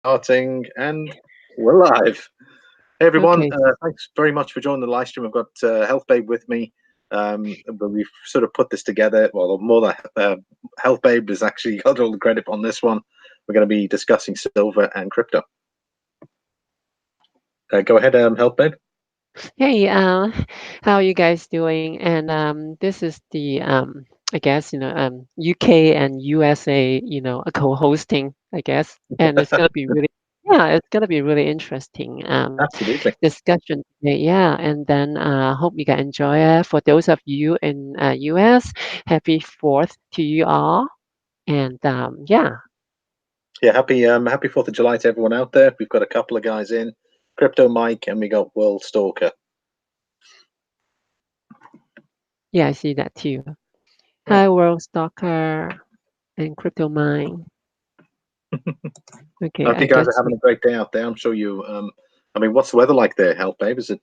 starting, and we're live. Hey everyone, Okay. thanks very much for joining the live stream. I've got HealthBabe with me, but we've sort of put this together. Well, more than HealthBabe has actually got all the credit on this one. We're going to be discussing silver and crypto. Go ahead, HealthBabe. Hey, how are you guys doing? And this is the I guess UK and USA, a co-hosting, I guess, and it's gonna be really, yeah, it's gonna be really interesting Absolutely. discussion today. Yeah, and then hope you can enjoy it. For those of you in US, happy Fourth to you all, and yeah. Yeah, happy 4th of July to everyone out there. We've got a couple of guys in, Crypto Mike, and we got World Stalker. Yeah, I see that too. Yeah. Hi, World Stalker and Crypto Mine. I Okay, hope I you guys are guess having a great day out there. I'm sure you. I mean, what's the weather like there, HealthBabe? Is it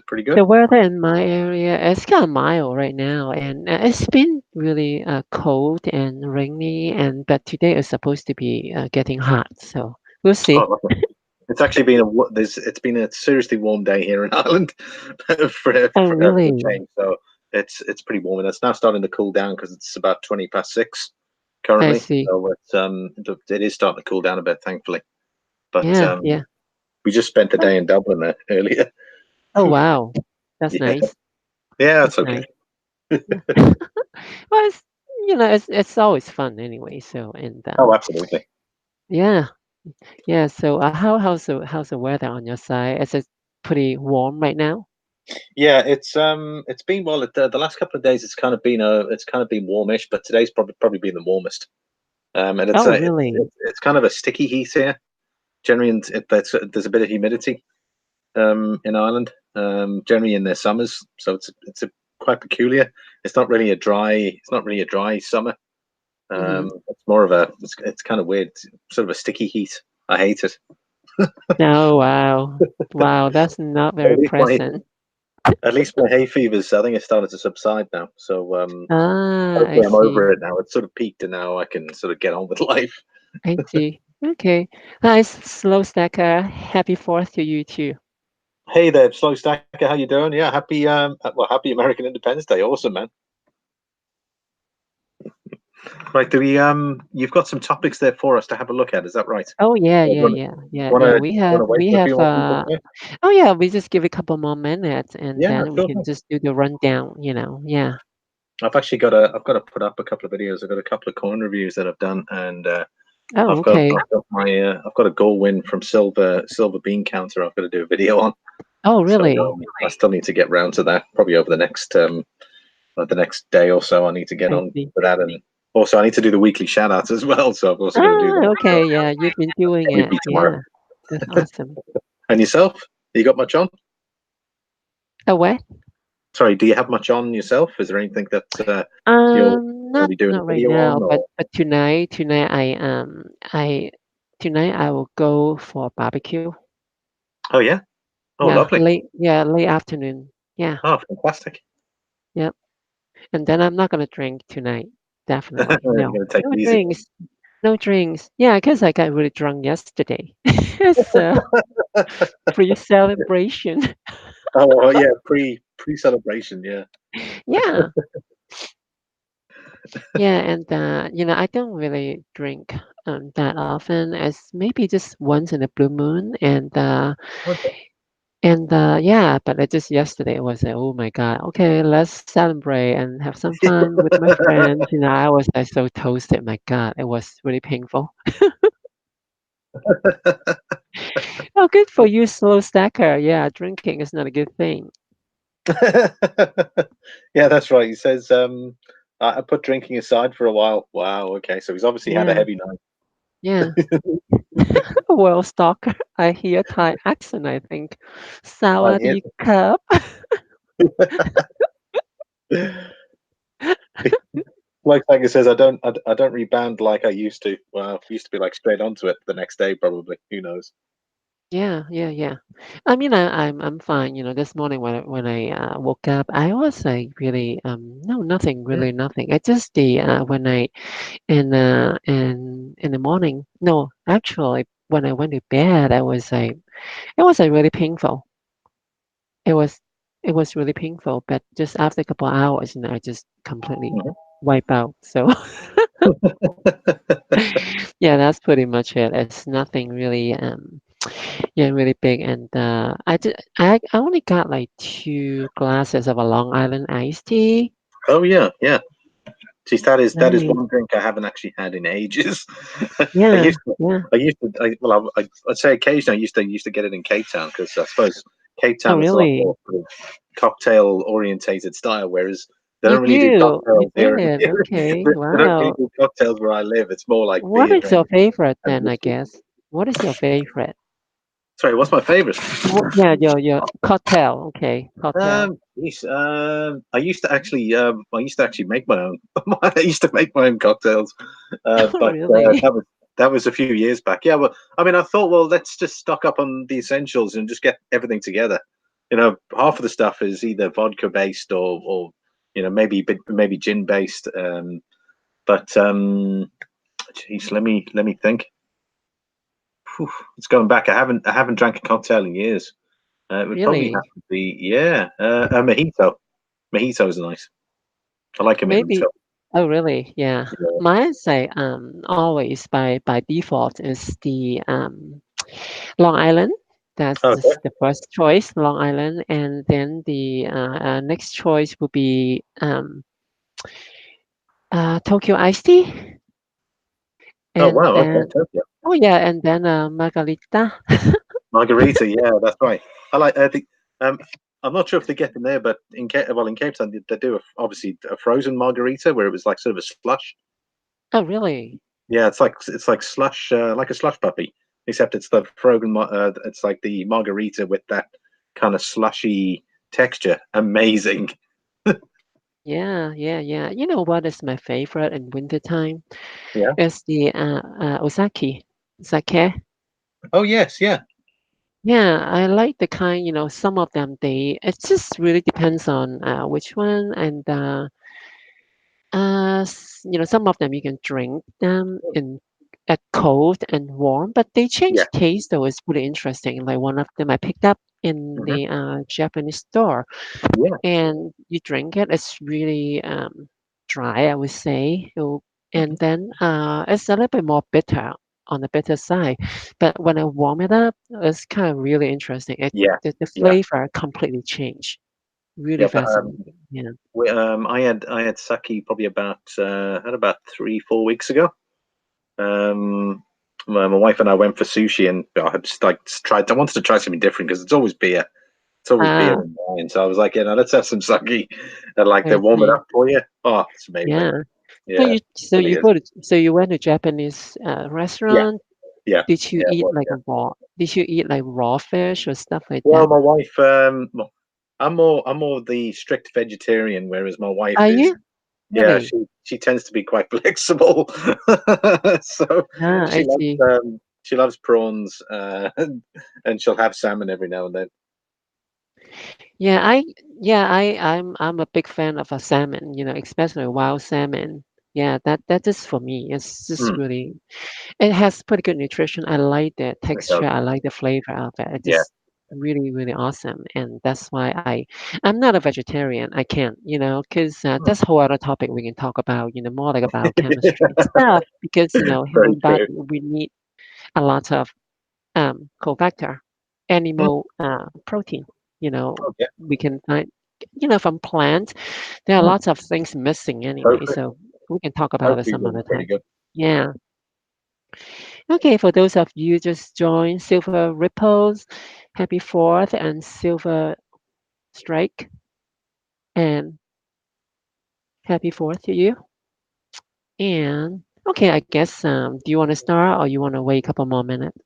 pretty good? the weather in my area is kind of mild right now, and it's been really cold and rainy. And but today is supposed to be getting hot, so we'll see. Oh, lovely. It's actually been it's been a seriously warm day here in Ireland Oh, for a really? change. So it's pretty warm, and it's now starting to cool down because it's about 20 past 6 I currently. see. So it is starting to cool down a bit, thankfully. But Yeah, yeah. we just spent the Oh, day in Dublin there earlier. oh, wow, that's Yeah, nice. yeah, That's it's okay. nice. Yeah. Well, it's always fun anyway. So and Oh, absolutely. yeah, yeah. So how's the weather on your side? Is it pretty warm right now? Yeah, it's been well. The last couple of days, it's kind of been warmish, but today's probably been the warmest. And Oh, really? it's kind of a sticky heat here. Generally, there's a bit of humidity in Ireland. Generally in their summers, so it's a quite peculiar. It's not really a dry summer. Mm-hmm. It's more of it's kind of weird. It's sort of a sticky heat. I hate it. Oh, wow. Wow, that's not At very least my pleasant. at least my hay fever's, I think, it's started to subside now. So Ah, I hopefully I'm see. over it now. It's sort of peaked, and now I can sort of get on with life. I see. Okay. Nice, slow stacker. Happy Fourth to you too. Hey there, Slow Stacker. How you doing? Yeah, happy American Independence Day. Awesome, man. Right, do we you've got some topics there for us to have a look at, is that right? Oh yeah, Do you yeah, want yeah, yeah, want yeah. to We want have to wait we for a have few more people here? oh yeah, we just give it a couple more minutes and Yeah, then we sure. can just do the rundown, Yeah. I've got to put up a couple of videos. I've got a couple of coin reviews that I've done, and Oh, okay. I've got a gold win from Silver Bean Counter. I've got to do a video on. Oh, So really? I still need to get round to that. Probably over the next day or so. I need to get I on see. with that, and also I need to do the weekly shout outs as well. So I've also got to do Ah, that. So okay. Yeah, you've been doing probably it. be tomorrow. Yeah. That's awesome. And yourself? You got much on? Oh, what? Sorry, do you have much on yourself? Is there anything that you're going to Not be doing a not right video on, now, but or? tonight I tonight I will go for barbecue. Oh yeah, oh lovely, Late afternoon. Yeah, oh fantastic. yep. And then I'm not gonna drink tonight. Definitely. You're No. going to take No it easy. drinks. No drinks. Yeah, because I got really drunk yesterday. So pre-celebration. Oh yeah, pre celebration. Yeah. Yeah. Yeah, and I don't really drink that often. As maybe just once in a blue moon, Okay. yeah, but I just yesterday was like, oh my God, okay, let's celebrate and have some fun with my friends. I was like so toasted. My God, it was really painful. Oh, good for you, slow stacker. Yeah, drinking is not a good thing. Yeah, that's right. He says, I put drinking aside for a while. Wow. Okay, so he's obviously had a Yeah, heavy night. yeah. Well, stalker, I hear Thai accent, I think. I hear. Sawadee cup. Like it says, I don't rebound like I used to. Well, used to be like straight onto it the next day, probably. Who knows? Yeah, yeah, yeah. I mean, I'm fine. This morning when I woke up, I was like really no, nothing, Mm. really nothing. I just the when I in the morning. No, actually when I went to bed, I was like, it was like really painful. It was it was really painful, but just after a couple of hours, I just completely Mhm. wipe out. So yeah, that's pretty much it. It's nothing really yeah, really big. And I only got like 2 glasses of a Long Island iced tea. Oh yeah, yeah. Geez, that is Nice. one drink I haven't actually had in ages. Yeah, yeah. I'd say occasionally I used to get it in Cape Town because I suppose Cape Oh, Town is a lot really? more sort of cocktail orientated style, whereas they You don't really do do? You cocktails here. did? Okay. They don't really Wow. do cocktails where I live. It's more like What beer is your drinks favorite and then, I whiskey. guess? What is your favorite? Sorry, what's my favorite? Yeah, your cocktail. Okay, cocktail. I used to actually make my own. I used to make my own cocktails, Oh, but really? that was a few years back. Yeah, well, I mean, I thought, well, let's just stock up on the essentials and just get everything together. Half of the stuff is either vodka based or maybe gin based. But geez, let me think. Whew, it's going back. I haven't drank a cocktail in years. It would probably have Really? to be, yeah, a mojito. Mojito is nice. I like a mojito. Maybe. Oh, really? Yeah. Yeah. Mine say always by default is the Long Island. That's Okay. just the first choice, Long Island, and then the next choice would be Tokyo iced tea, Oh and wow. Okay. then Tokyo. oh yeah, and then margarita. Margarita. Yeah, that's right. I like. Um, I'm not sure if they get them there, but in Cape Town they do obviously a frozen margarita where it was like sort of a slush. Oh, really? Yeah, it's like slush, like a slush puppy, except it's the frozen. It's like the margarita with that kind of slushy texture. Amazing. Yeah, yeah, yeah. You know what is my favorite in wintertime? Yeah. It's the osaki, sake. Oh yes. Yeah. Yeah, I like the kind, some of them it just really depends on which one and some of them you can drink them in at cold and warm, but they Yeah. change taste though. It's pretty interesting. Like one of them I picked up in Hmm. the Japanese store Yeah. and you drink it, it's really dry, I would say. And Hmm. then it's a little bit more bitter on the bitter side. But when I warm it up, it's kind of really interesting. Yeah. The Yeah. flavor completely changed. Really Yeah. fascinating. Yeah. I had sake probably about 3-4 weeks ago. Um, my wife and I went for sushi, and I had just like tried. I wanted to try something different because it's always beer. It's always beer Ah, and wine. So I was like, let's have some sake, and like they I warm it see. up for you. Oh, it's amazing. Yeah. So Yeah, you it so really you is. go to so you went to Japanese Yeah, restaurant. yeah, Did you yeah. It eat was, like yeah. did you eat like raw fish or stuff like Well, that? my wife, I'm more the strict vegetarian, whereas my wife Are is. you? Yeah, Really? she tends to be quite flexible, so Ah, she I loves see. um, she loves prawns, and she'll have salmon every now and then. Yeah, I'm a big fan of a salmon, especially wild salmon. Yeah, that is for me. It's just Mm, really it has pretty good nutrition. I like the it does. texture. I like the flavor of it. It's Yeah. just really, really awesome. And that's why I'm not a vegetarian. I can't, because Mm. that's a whole other topic we can talk about, more like about chemistry and stuff. Because Very human body true. we need a lot of cofactor, Mm, animal protein. You know, okay. we can find, from plants. There are Mm, lots of things missing anyway. tofu. So we can talk about it Tofu is some other pretty time. good. Yeah. Okay, for those of you just joined Silver Ripples, happy fourth and Silver Strike, and happy fourth to you. And okay, I guess do you want to start or you want to wait a couple more minutes?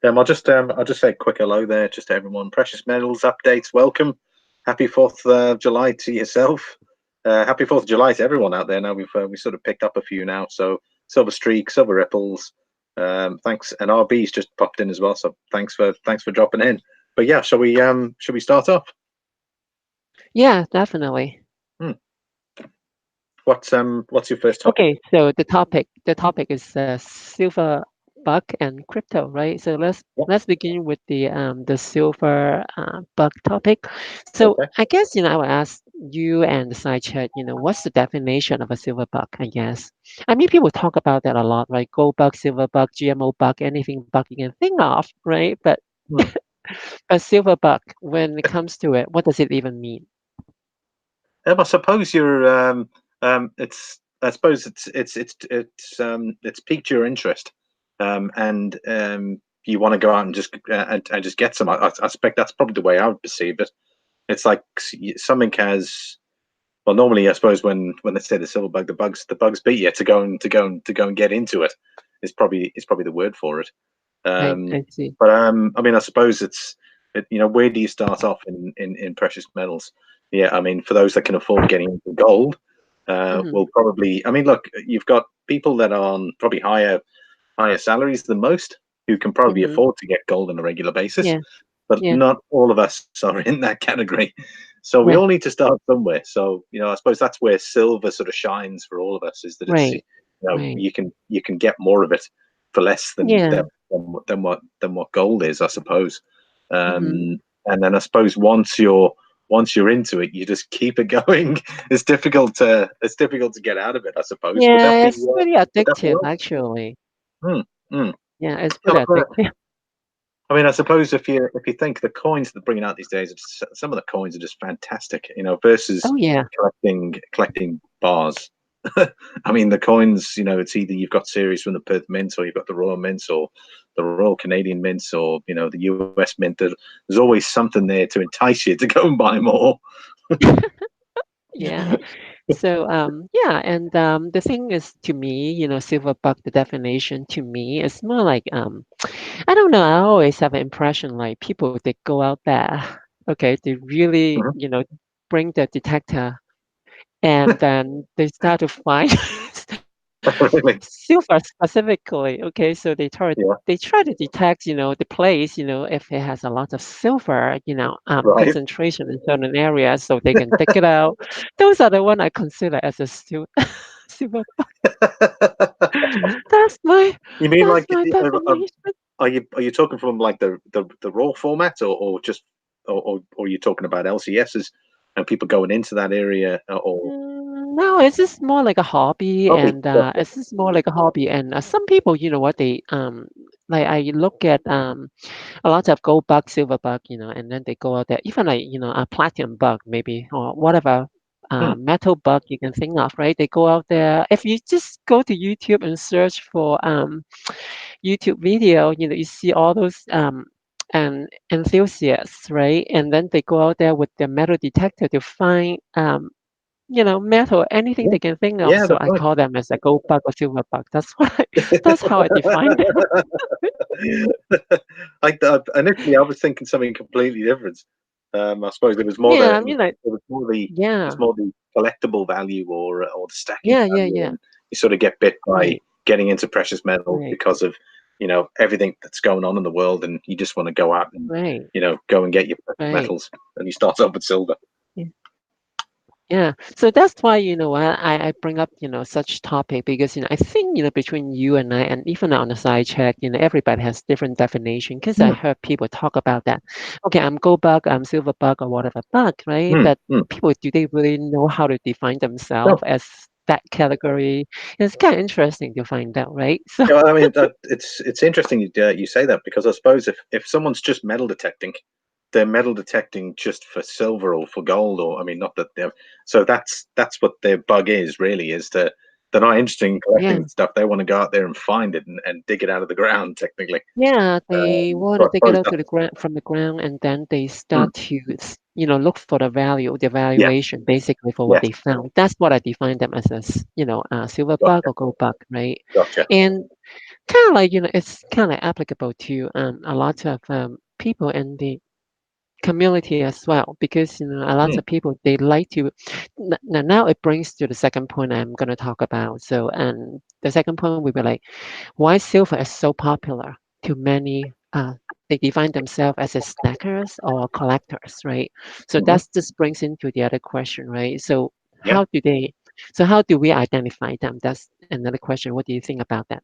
I'll just say a quick hello there, just to everyone. Precious Metals updates. Welcome. Happy 4th of July to yourself. Happy 4th of July to everyone out there. Now we sort of picked up a few now. So Silver Streak, Silver Ripples. Thanks, and RB's just popped in as well. So thanks for dropping in. But yeah, shall we start off? Yeah, definitely. Hmm. What's your first topic? Okay, so the topic is silver. buck and crypto, right? So Yeah. let's begin with the silver buck topic. So Okay. I guess I will ask you and the side chat. What's the definition of a silver buck? I guess. I mean, people talk about that a lot, right? Gold buck, silver buck, GMO buck, anything buck you can think of, right? But Hmm. a silver buck, when it comes to it, what does it even mean? I suppose you're. It's. I suppose it's piqued your interest, and you want to go out and and just get some. I suspect that's probably the way I would perceive it. It's like something has. Well, normally I suppose when they say the silver bug, the bugs beat you to go and get into it. Is probably the word for it. Um, I see. but I mean, I suppose where do you start off in precious metals? Yeah, I mean, for those that can afford getting into gold, Mm-hmm. will probably. I mean, look, you've got people that are on probably higher salaries than most who can probably Mm-hmm. afford to get gold on a regular basis, Yeah. but Yeah. not all of us are in that category. So we Yeah. all need to start somewhere. So I suppose that's where silver sort of shines for all of us, is that it's Right. Right. you can get more of it for less than Yeah. what gold is, I suppose. Mm-hmm. And then I suppose once you're into it, you just keep it going. It's difficult to get out of it, I suppose. Would that Yeah, be it's pretty right? addictive, actually. Hmm, hmm. Yeah, it's pretty Look, addictive. I mean, I suppose if you think the coins that they're bringing out these days, some of the coins are just fantastic, versus Oh yeah. collecting bars. I mean, the coins, it's either you've got series from the Perth Mint, or you've got the Royal Mints, or the Royal Canadian Mints, or the US Mint. There's always something there to entice you to go and buy more. Yeah. So yeah, and the thing is, to me, silver buck, the definition to me is more like I don't know, I always have an impression like people they go out there, okay, they really, Mhm. bring the detector and then they start to find Really? silver specifically. Okay, so Yeah. they try to detect, the place, if it has a lot of silver, Right. concentration in certain areas, so they can dig it out. Those are the one I consider as a silver. That's my You mean that's like, my definition. are you talking from like the raw format, or just or are you talking about LCSs and people going into that area, or No, it's just more like a hobby, hobby? and Gotcha. it's just more like a hobby. And some people, you know what, they like I look at a lot of gold bug, silver bug, and then they go out there, even like a platinum bug maybe or whatever. Hmm. Metal bug you can think of, right? They go out there. If you just go to YouTube and search for YouTube video, you see all those and enthusiasts, right? And then they go out there with their metal detector to find metal, anything Yeah. they can think of. Yeah, So that's I right. call them as a gold bug or silver bug. That's what that's how I define them. Initially, I was thinking something completely different. I suppose it was more Yeah, the I mean like it's yeah, more the collectible value, or the stacking yeah, value, yeah. and you sort of get bit by Right, getting into precious metals right, because of everything that's going on in the world, and you just want to go out and right, go and get your precious right. metals, and you start off with silver. Yeah. Yeah, so that's why I bring up such topic because I think between you and I and even on the side chat everybody has different definition because I Mm, heard people talk about that. Okay, I'm gold bug, I'm silver bug or whatever bug, right? mm, But mm. people do they really know how to define themselves No, as that category? It's kind of interesting to find out, right? So I mean, it's interesting you say that, because I suppose if someone's just metal detecting, they're metal detecting just for silver or for gold, or I mean, not that they're so that's what their bug is, really, is that they're not interested in yeah. collecting stuff. They want to go out there and find it, and dig it out of the ground, technically. Yeah, they want So to I take it suppose out that. to the ground from the ground, and then they Mm, start to, look for the value, the yeah, valuation, basically for what yes, they found. That's what I define them as, silver bug gotcha, or gold bug, right? gotcha. And kind of like, it's kind of applicable to a lot of people in the community as well, because a lot Mm, of people they like to. Now it brings to the second point I'm going to talk about. So, and the second point will be like why silver is so popular to many. They define themselves as a snackers or collectors, right? So hmm. that just brings into the other question, right? So Yeah. how do we identify them? That's another question. What do you think about that?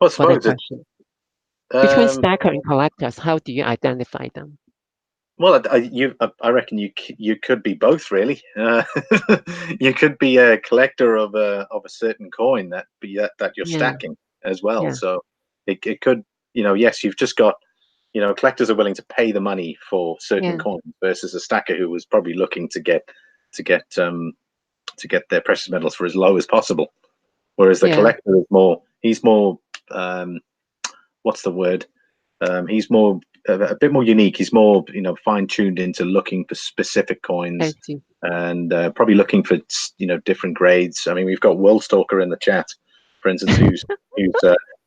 I for that suppose it's question? Between um, stacker and collectors, how do you identify them? well, I reckon you could be both really. You could be a collector of a certain coin that you're Yeah, stacking as well. yeah, So it could, yes, you've just got, collectors are willing to pay the money for certain yeah, coins versus a stacker who was probably looking to get their precious metals for as low as possible. Whereas the yeah. collector is more, he's more, um, what's the word? He's more a bit more unique. He's more, fine tuned into looking for specific I coins see. and probably looking for different grades. I mean, we've got World Stalker in the chat, for instance, who's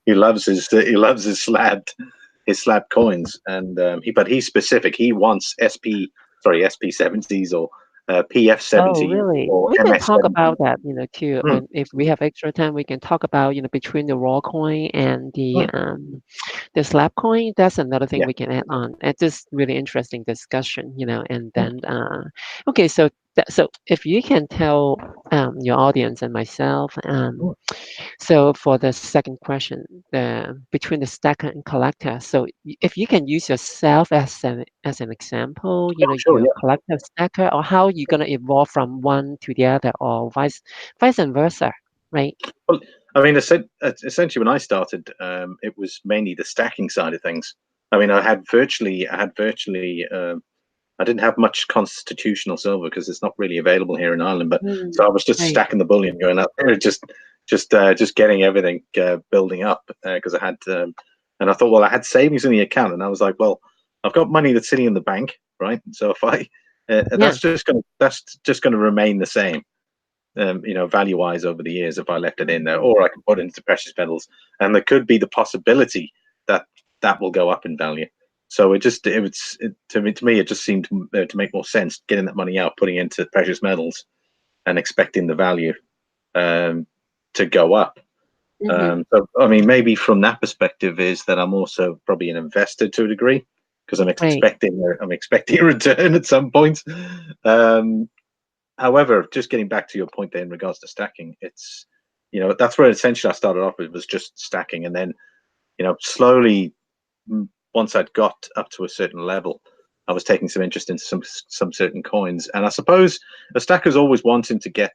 he loves his slab coins, and but he's specific. He wants SP 70s or PF Oh, 70 really? or We can MS talk 70. about that, too. Hmm, When if we have extra time, we can talk about, between the raw coin and hmm, the slab coin. That's another thing yeah. we can add on. It's just really interesting discussion, and Hmm, then okay, so if you can tell your audience and myself, hmm. so for the second question, the between the stacker and collector, so if you can use yourself as an example, Oh, sure, you're yeah. a collector stacker, or how you're gonna evolve from one to the other, or vice versa, right? Well, I mean, essentially, when I started, it was mainly the stacking side of things. I mean, I didn't have much constitutional silver because it's not really available here in Ireland. But so Mm, I was just right. stacking the bullion, going out there, just getting everything building up because I had, and I thought, well, I had savings in the account, and I was like, well, I've got money that's sitting in the bank, right? So if Yeah. that's just gonna remain the same, value wise over the years if I left it in there, or I can put it into precious metals, and there could be the possibility that that will go up in value. So to me, it just seemed to make more sense getting that money out, putting it into precious metals, and expecting the value um, to go up. Mm-hmm. So, I mean, maybe from that perspective, is that I'm also probably an investor to a degree because Right. I'm expecting a return at some point. Um, However, just getting back to your point there in regards to stacking, it's that's where essentially I started off with, was just stacking, and then slowly, once I'd got up to a certain level, I was taking some interest into some certain coins, and I suppose a stacker's always wanting to get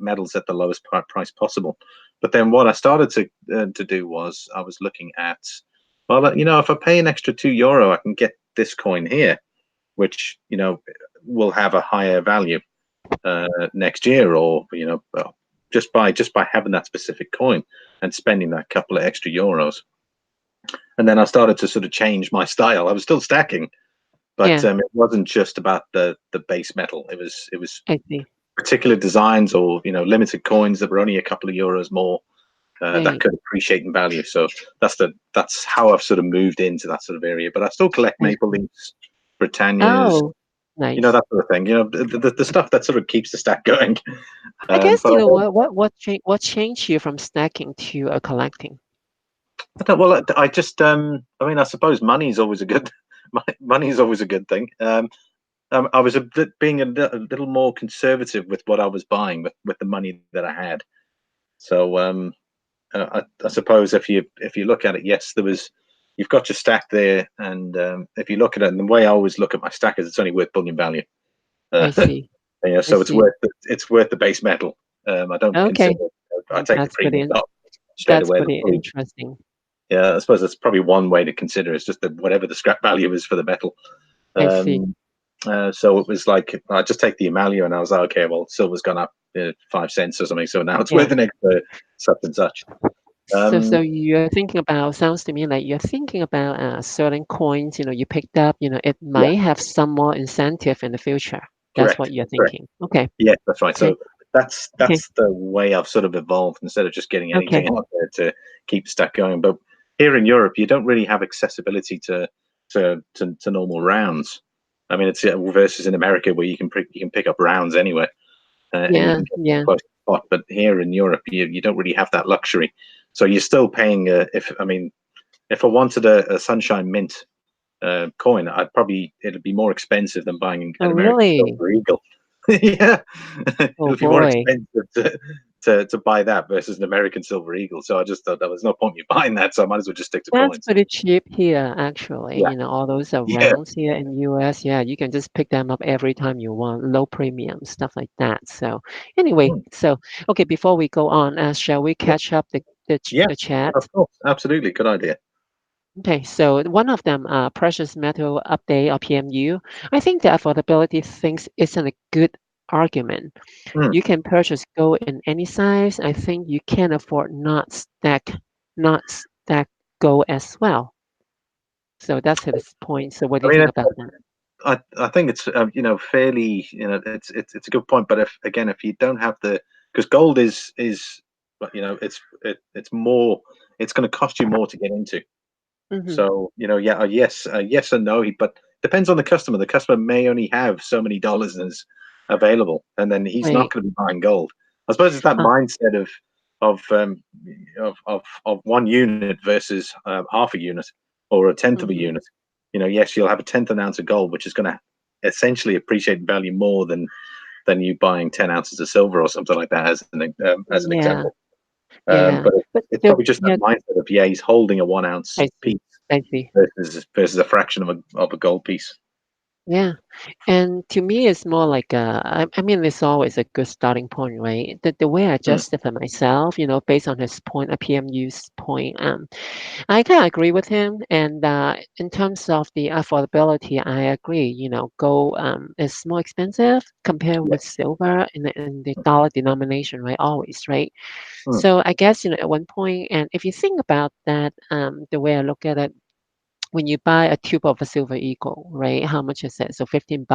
metals at the lowest price possible. But then what I started to do was I was looking at, well, if I pay an extra €2, I can get this coin here, which will have a higher value next year, or well, just by having that specific coin and spending that couple of extra euros. And then I started to sort of change my style. I was still stacking, but Yeah, it wasn't just about the base metal. It was I see. particular designs, or limited coins that were only a couple of euros more, that Right. could appreciate in value. So that's how I've sort of moved into that sort of area. But I still collect I maple see. leafs, Britannias, Oh, nice. that sort of thing. The stuff that sort of keeps the stack going. I guess But I don't, what changed you from stacking to collecting? I don't. Well, I just. I mean, I suppose money is always a good. Money is always a good thing. I was being a little more conservative with what I was buying with the money that I had. So I suppose if you look at it, yes, you've got your stack there, and if you look at it, and the way I always look at my stack is it's only worth bullion value. I Uh, see. I so see. it's worth the base metal. I don't consider. Okay, I take the that's pretty premium top straight that's away. pretty interesting. Yeah, I suppose that's probably one way to consider it. It's just that whatever the scrap value is for the metal. I see. Um, so it was like I just take the Amalio, and I was like, okay, well, silver's gone up 5 cents or something, so now it's Yeah. worth an extra such and such. So Um, you're thinking about, sounds to me like you're thinking about certain coins, you picked up, it yeah, might have some more incentive in the future. That's what correct, you're correct. thinking. Okay. Yeah, that's right. Okay. So that's Okay. that's the way I've sort of evolved instead of just getting Okay. anything out there to keep stack going. But here in Europe, you don't really have accessibility to normal rounds. I mean, it's versus in America where you can pick up rounds anywhere, and you Yeah. can get them Yeah. close to the spot. But here in Europe, you don't really have that luxury. So you're still paying. If I wanted a Sunshine Mint coin, it'd be more expensive than buying Oh, an American really? Silver Eagle. Yeah, Oh it'll be more boy. expensive to buy that versus an American Silver Eagle. So I just thought there was no point in me buying that, so I might as well just stick to That's coins. pretty cheap here, actually. Yeah, All those yeah. rounds here in US, yeah, you can just pick them up every time you want, low premium, stuff like that. So anyway, Mm, so okay, before we go on, shall we yeah, catch up yeah. the chat? Of course, absolutely, good idea. Okay, so one of them, precious metal update or PMU. I think the affordability things isn't a good argument. Mm. You can purchase gold in any size. I think you can afford not stack gold as well. So that's his point. So what do I you mean, think about that? I think it's fairly, it's a good point. But if you don't have because gold is it's more, it's going to cost you more to get into. Hmm. So yeah, yes and no. But depends on the customer. The customer may only have so many dollars as available, and then he's not Right. going to be buying gold. I suppose it's that Uh, mindset of of 1 unit versus half a unit or a tenth of a hmm. unit. Yes, you'll have a tenth of an ounce of gold, which is going to essentially appreciate in value more than you buying 10 ounces of silver or something like that as an Yeah. example. Yeah. But But it's the probably just that yeah, mindset of, yeah, he's holding a 1 ounce I see. piece I see. versus a fraction of a gold piece. Yeah. And to me, it's more like I mean, it's always a good starting point, right? The way I Mm, justify myself, based on his point, a PMU's point, I kind of agree with him. And in terms of the affordability, I agree. Gold is more expensive compared yeah. with silver in the dollar denomination, right? Always, right? Mm, So I guess, at one point, and if you think about that, the way I look at it, when you buy a tube of a silver eagle, right? How much is it? So $15,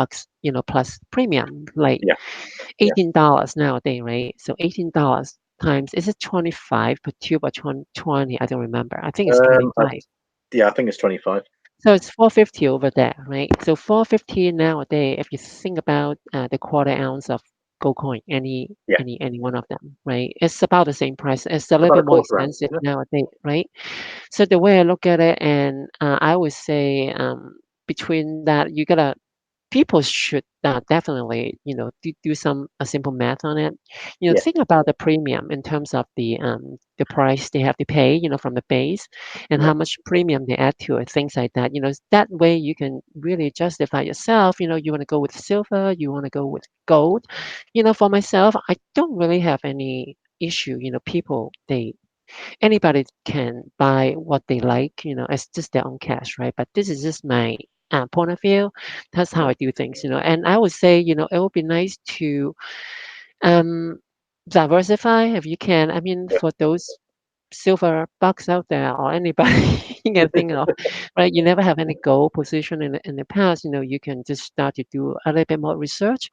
plus premium, like yeah. Yeah. $18 nowadays, right? So $18 times, is it 25 per tube or 20? I don't remember. I think it's Um, I, 25. yeah, I think it's 25. So it's 450 over there, right? So 450 nowadays, if you think about the quarter ounce of gold coin, Yeah, any one of them, right? It's about the same price. It's a little about a bit more quarter ounce, expensive isn't it? nowadays, right? So the way I look at it, and I would say between that, people should definitely do some a simple math on it. Yeah, Think about the premium in terms of the price they have to pay, from the base, and yeah, how much premium they add to it, things like that. That way you can really justify yourself. You want to go with silver, you want to go with gold. For myself, I don't really have any issue. People, anybody can buy what they like, it's just their own cash, right? But this is just my point of view. That's how yeah, I do things. And I would say, it would be nice to um, diversify if you can. I mean, yeah, for those silver bucks out there or anybody you can think of, right? You never have any goal position in the past, you can just start to do a little bit more research,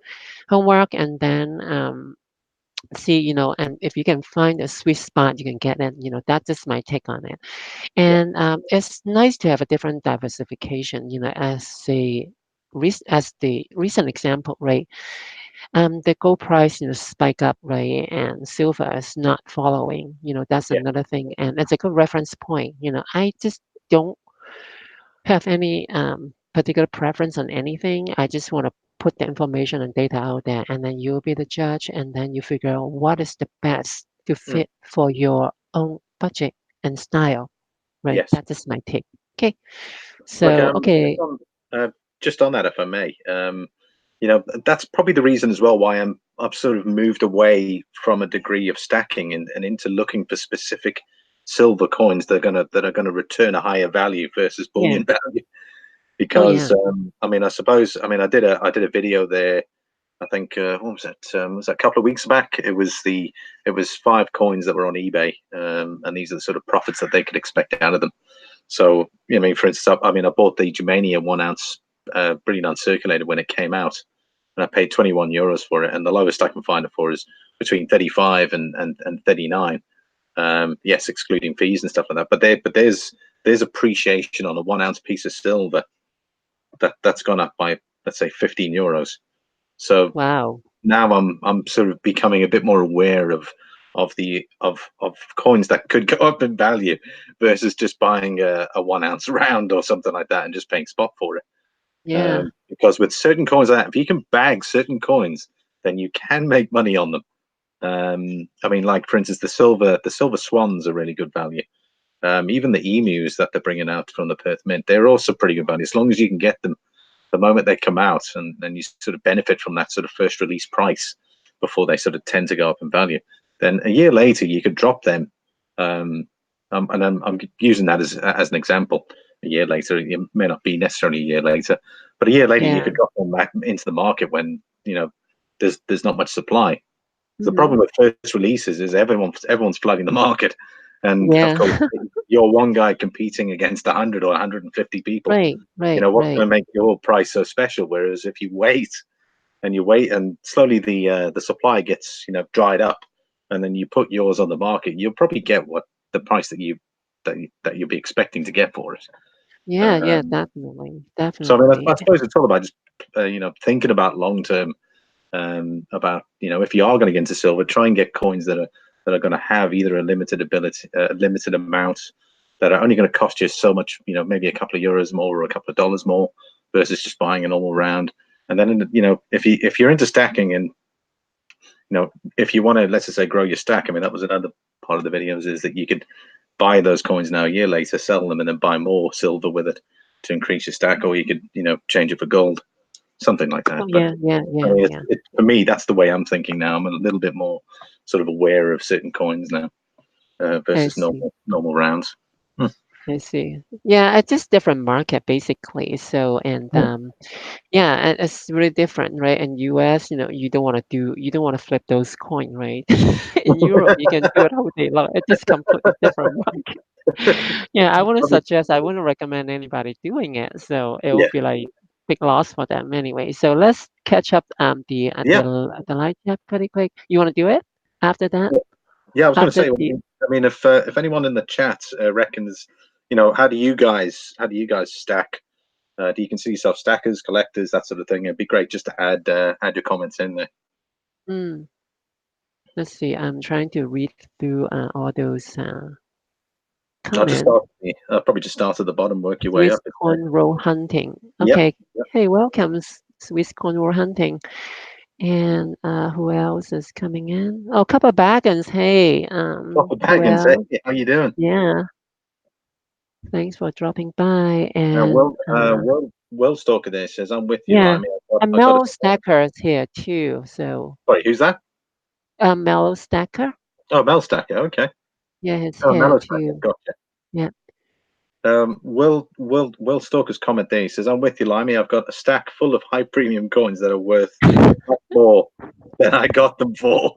homework, and then see, and if you can find a sweet spot, you can get it. That's just my take on it. yeah, And it's nice to have a different diversification, as the recent example, right? The gold price, spike up, right? And silver is not following, that's yeah. another thing. And it's a good reference point. I just don't have any particular preference on anything. I just want to put the information and data out there, and then you'll be the judge, and then you figure out what is the best to Mm, fit for your own budget and style, right? yes. That is my take. Okay. Like So, okay. uh, just on that, if I may, that's probably the reason as well why I've sort of moved away from a degree of stacking and into looking for specific silver coins that are gonna return a higher value versus Yeah. bullion value. Oh, Because yeah. I suppose I did a video there. I think what was that? Was that a couple of weeks back? It was 5 coins that were on eBay, and these are the sort of profits that they could expect out of them. So, for instance, I bought the Germania 1 ounce brilliant uncirculated when it came out, and I paid 21 euros for it. And the lowest I can find it for is between 35 and 39. Yes, excluding fees and stuff like that. But there's appreciation on a 1 ounce piece of silver that's gone up by, let's say, 15 euros. So Wow. now I'm sort of becoming a bit more aware of coins that could go up in value versus just buying a 1 ounce round or something like that and just paying spot for it. Yeah. Because with certain coins like that, if you can bag certain coins, then you can make money on them. I mean, like for instance, the silver swans are really good value. Even the emus that they're bringing out from the Perth Mint, they're also pretty good value as long as you can get them the moment they come out, and then you sort of benefit from that sort of first release price before they sort of tend to go up in value. Then a year later, you could drop them, and I'm using that as an example. A year later, it may not be necessarily a year later, but a year later, you Yeah. could drop them back into the market when there's not much supply. The Hmm. problem with first releases is everyone's flooding the market, and of Yeah. course, you're one guy competing against 100 or 150 people. Right. Right. What's Right. going to make your price so special? Whereas if you wait, and slowly the supply gets dried up, and then you put yours on the market, you'll probably get what the price that you'll be expecting to get for it. Yeah. Yeah. Um, Definitely. so I mean, Definitely. I suppose it's all about just thinking about long term. About if you are going to get into silver, try and get coins that are going to have either a limited ability, a limited amount, that are only going to cost you so much, maybe a couple of euros more or a couple of dollars more, versus just buying a normal round. And then if you're into stacking, and if you want to, let's just say, grow your stack. I mean, that was another part of the videos, is that you could buy those coins now, a year later, sell them, and then buy more silver with it to increase your stack, or you could change it for gold, something like that. Oh, But yeah. Yeah. I Yeah. mean, Yeah. for me, that's the way I'm thinking now. I'm a little bit more sort of aware of certain coins now, I versus see. normal rounds. Hmm. I see. Yeah, it's just different market basically. So and Hmm. yeah, and it's really different, right? In US, you don't want to flip those coin, right? In Europe, you can do it all day long. It's just completely different market. Yeah, I wouldn't recommend anybody doing it. So it will Yeah, be like big loss for them anyway. So let's catch up yeah, the live chat pretty quick. You want to do it after that? yeah. I was going to After say, the I mean, if anyone in the chat reckons, how do you guys stack? Do you consider yourself stackers, collectors, that sort of thing? It'd be great just to add your comments in there. mm, let's see. I'm trying to read through all those I'll just comments. start. Probably just start at the bottom, work your way Swiss up. cornrow hunting. Yep. Okay. Yep. Hey, welcome, Swiss cornrow hunting. And who else is coming in? Oh, couple Baggins. Hey, Papa who Baggins, else? hey, how you doing? Yeah, thanks for dropping by. Now, And Will Stalker there says, "I'm with you, yeah, Limey. and I got a Mellow Stacker's here too. So, sorry, who's that? Mellow Stacker. Oh, Mel Stacker. Okay. Yeah, he's Oh, here Mel Stacker. too. Gotcha. Yeah. Will Stalker's comment there. He says, "I'm with you, Limey. I've got a stack full of high premium coins that are worth much more than I got them for."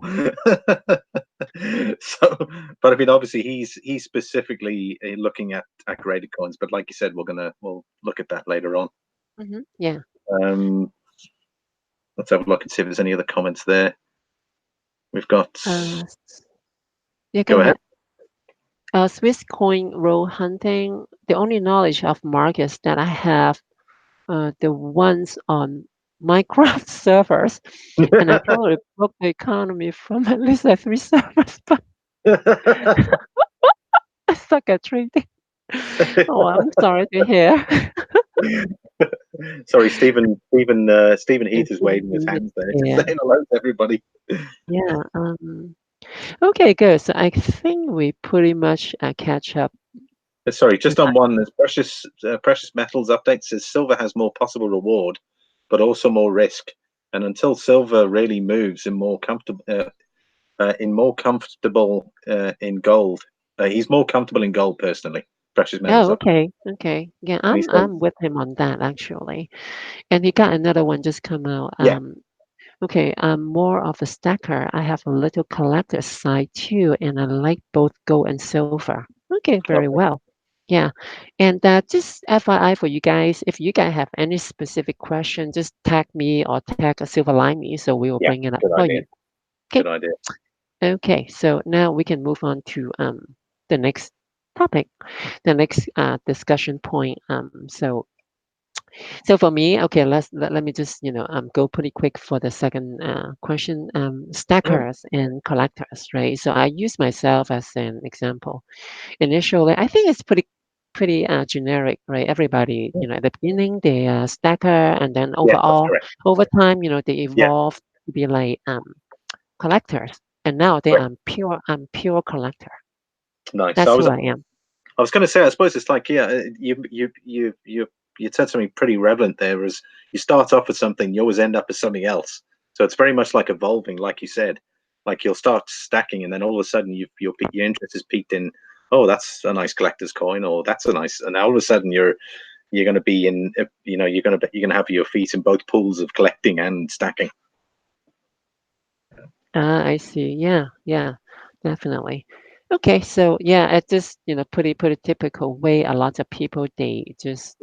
So, but I mean, obviously, he's specifically looking at graded coins. But like you said, we'll look at that later on. Yeah. Um, let's have a look and see if there's any other comments there. We've got. Yeah, go Go ahead. ahead. Swiss coin roll hunting. The only knowledge of markets that I have the ones on Minecraft servers, and I probably broke the economy from at least like three servers, but I suck at trading. Oh, I'm sorry to hear. Sorry, Stephen Heath It's is been waving his heated. hands there, just Yeah, saying hello to everybody. yeah. Okay, good. So I think we pretty much catch up Sorry, with just on that. one, there's precious metals update says silver has more possible reward, but also more risk. And until silver really moves in more comfortable in gold, he's more comfortable in gold personally. Precious metals Oh, update, okay, okay. Yeah, and he says, I'm with him on that actually. And he got another one just come out. yeah, Okay, I'm more of a stacker. I have a little collector side too, and I like both gold and silver. Okay, very okay, well. Yeah, and just FYI for you guys, if you guys have any specific question, just tag me or tag a Silver Limey, so we will yeah, bring it up good for idea, you. Okay, good idea. okay. So now we can move on to the next topic, the next discussion point. So for me, okay, let me just go pretty quick for the second question. Mm, Stackers and collectors, right? So I use myself as an example. Initially, I think it's pretty generic, right? Everybody, mm. at the beginning they are stacker, and then Yeah, that's overall, correct. over time, they Yeah, evolve to be like collectors. And nowadays Right. I'm pure collector. Nice. That's who I am. I was going to say, I suppose it's like, yeah, you said something pretty relevant there. Is you start off with something, you always end up as something else. So it's very much like evolving, like you said. Like you'll start stacking, and then all of a sudden, your interest is peaked in, oh, that's a nice collector's coin, or that's a nice, and all of a sudden you're going to be in, you're going to have your feet in both pools of collecting and stacking. I see. Yeah, yeah, definitely. Okay, so yeah, it's just pretty typical way. A lot of people they just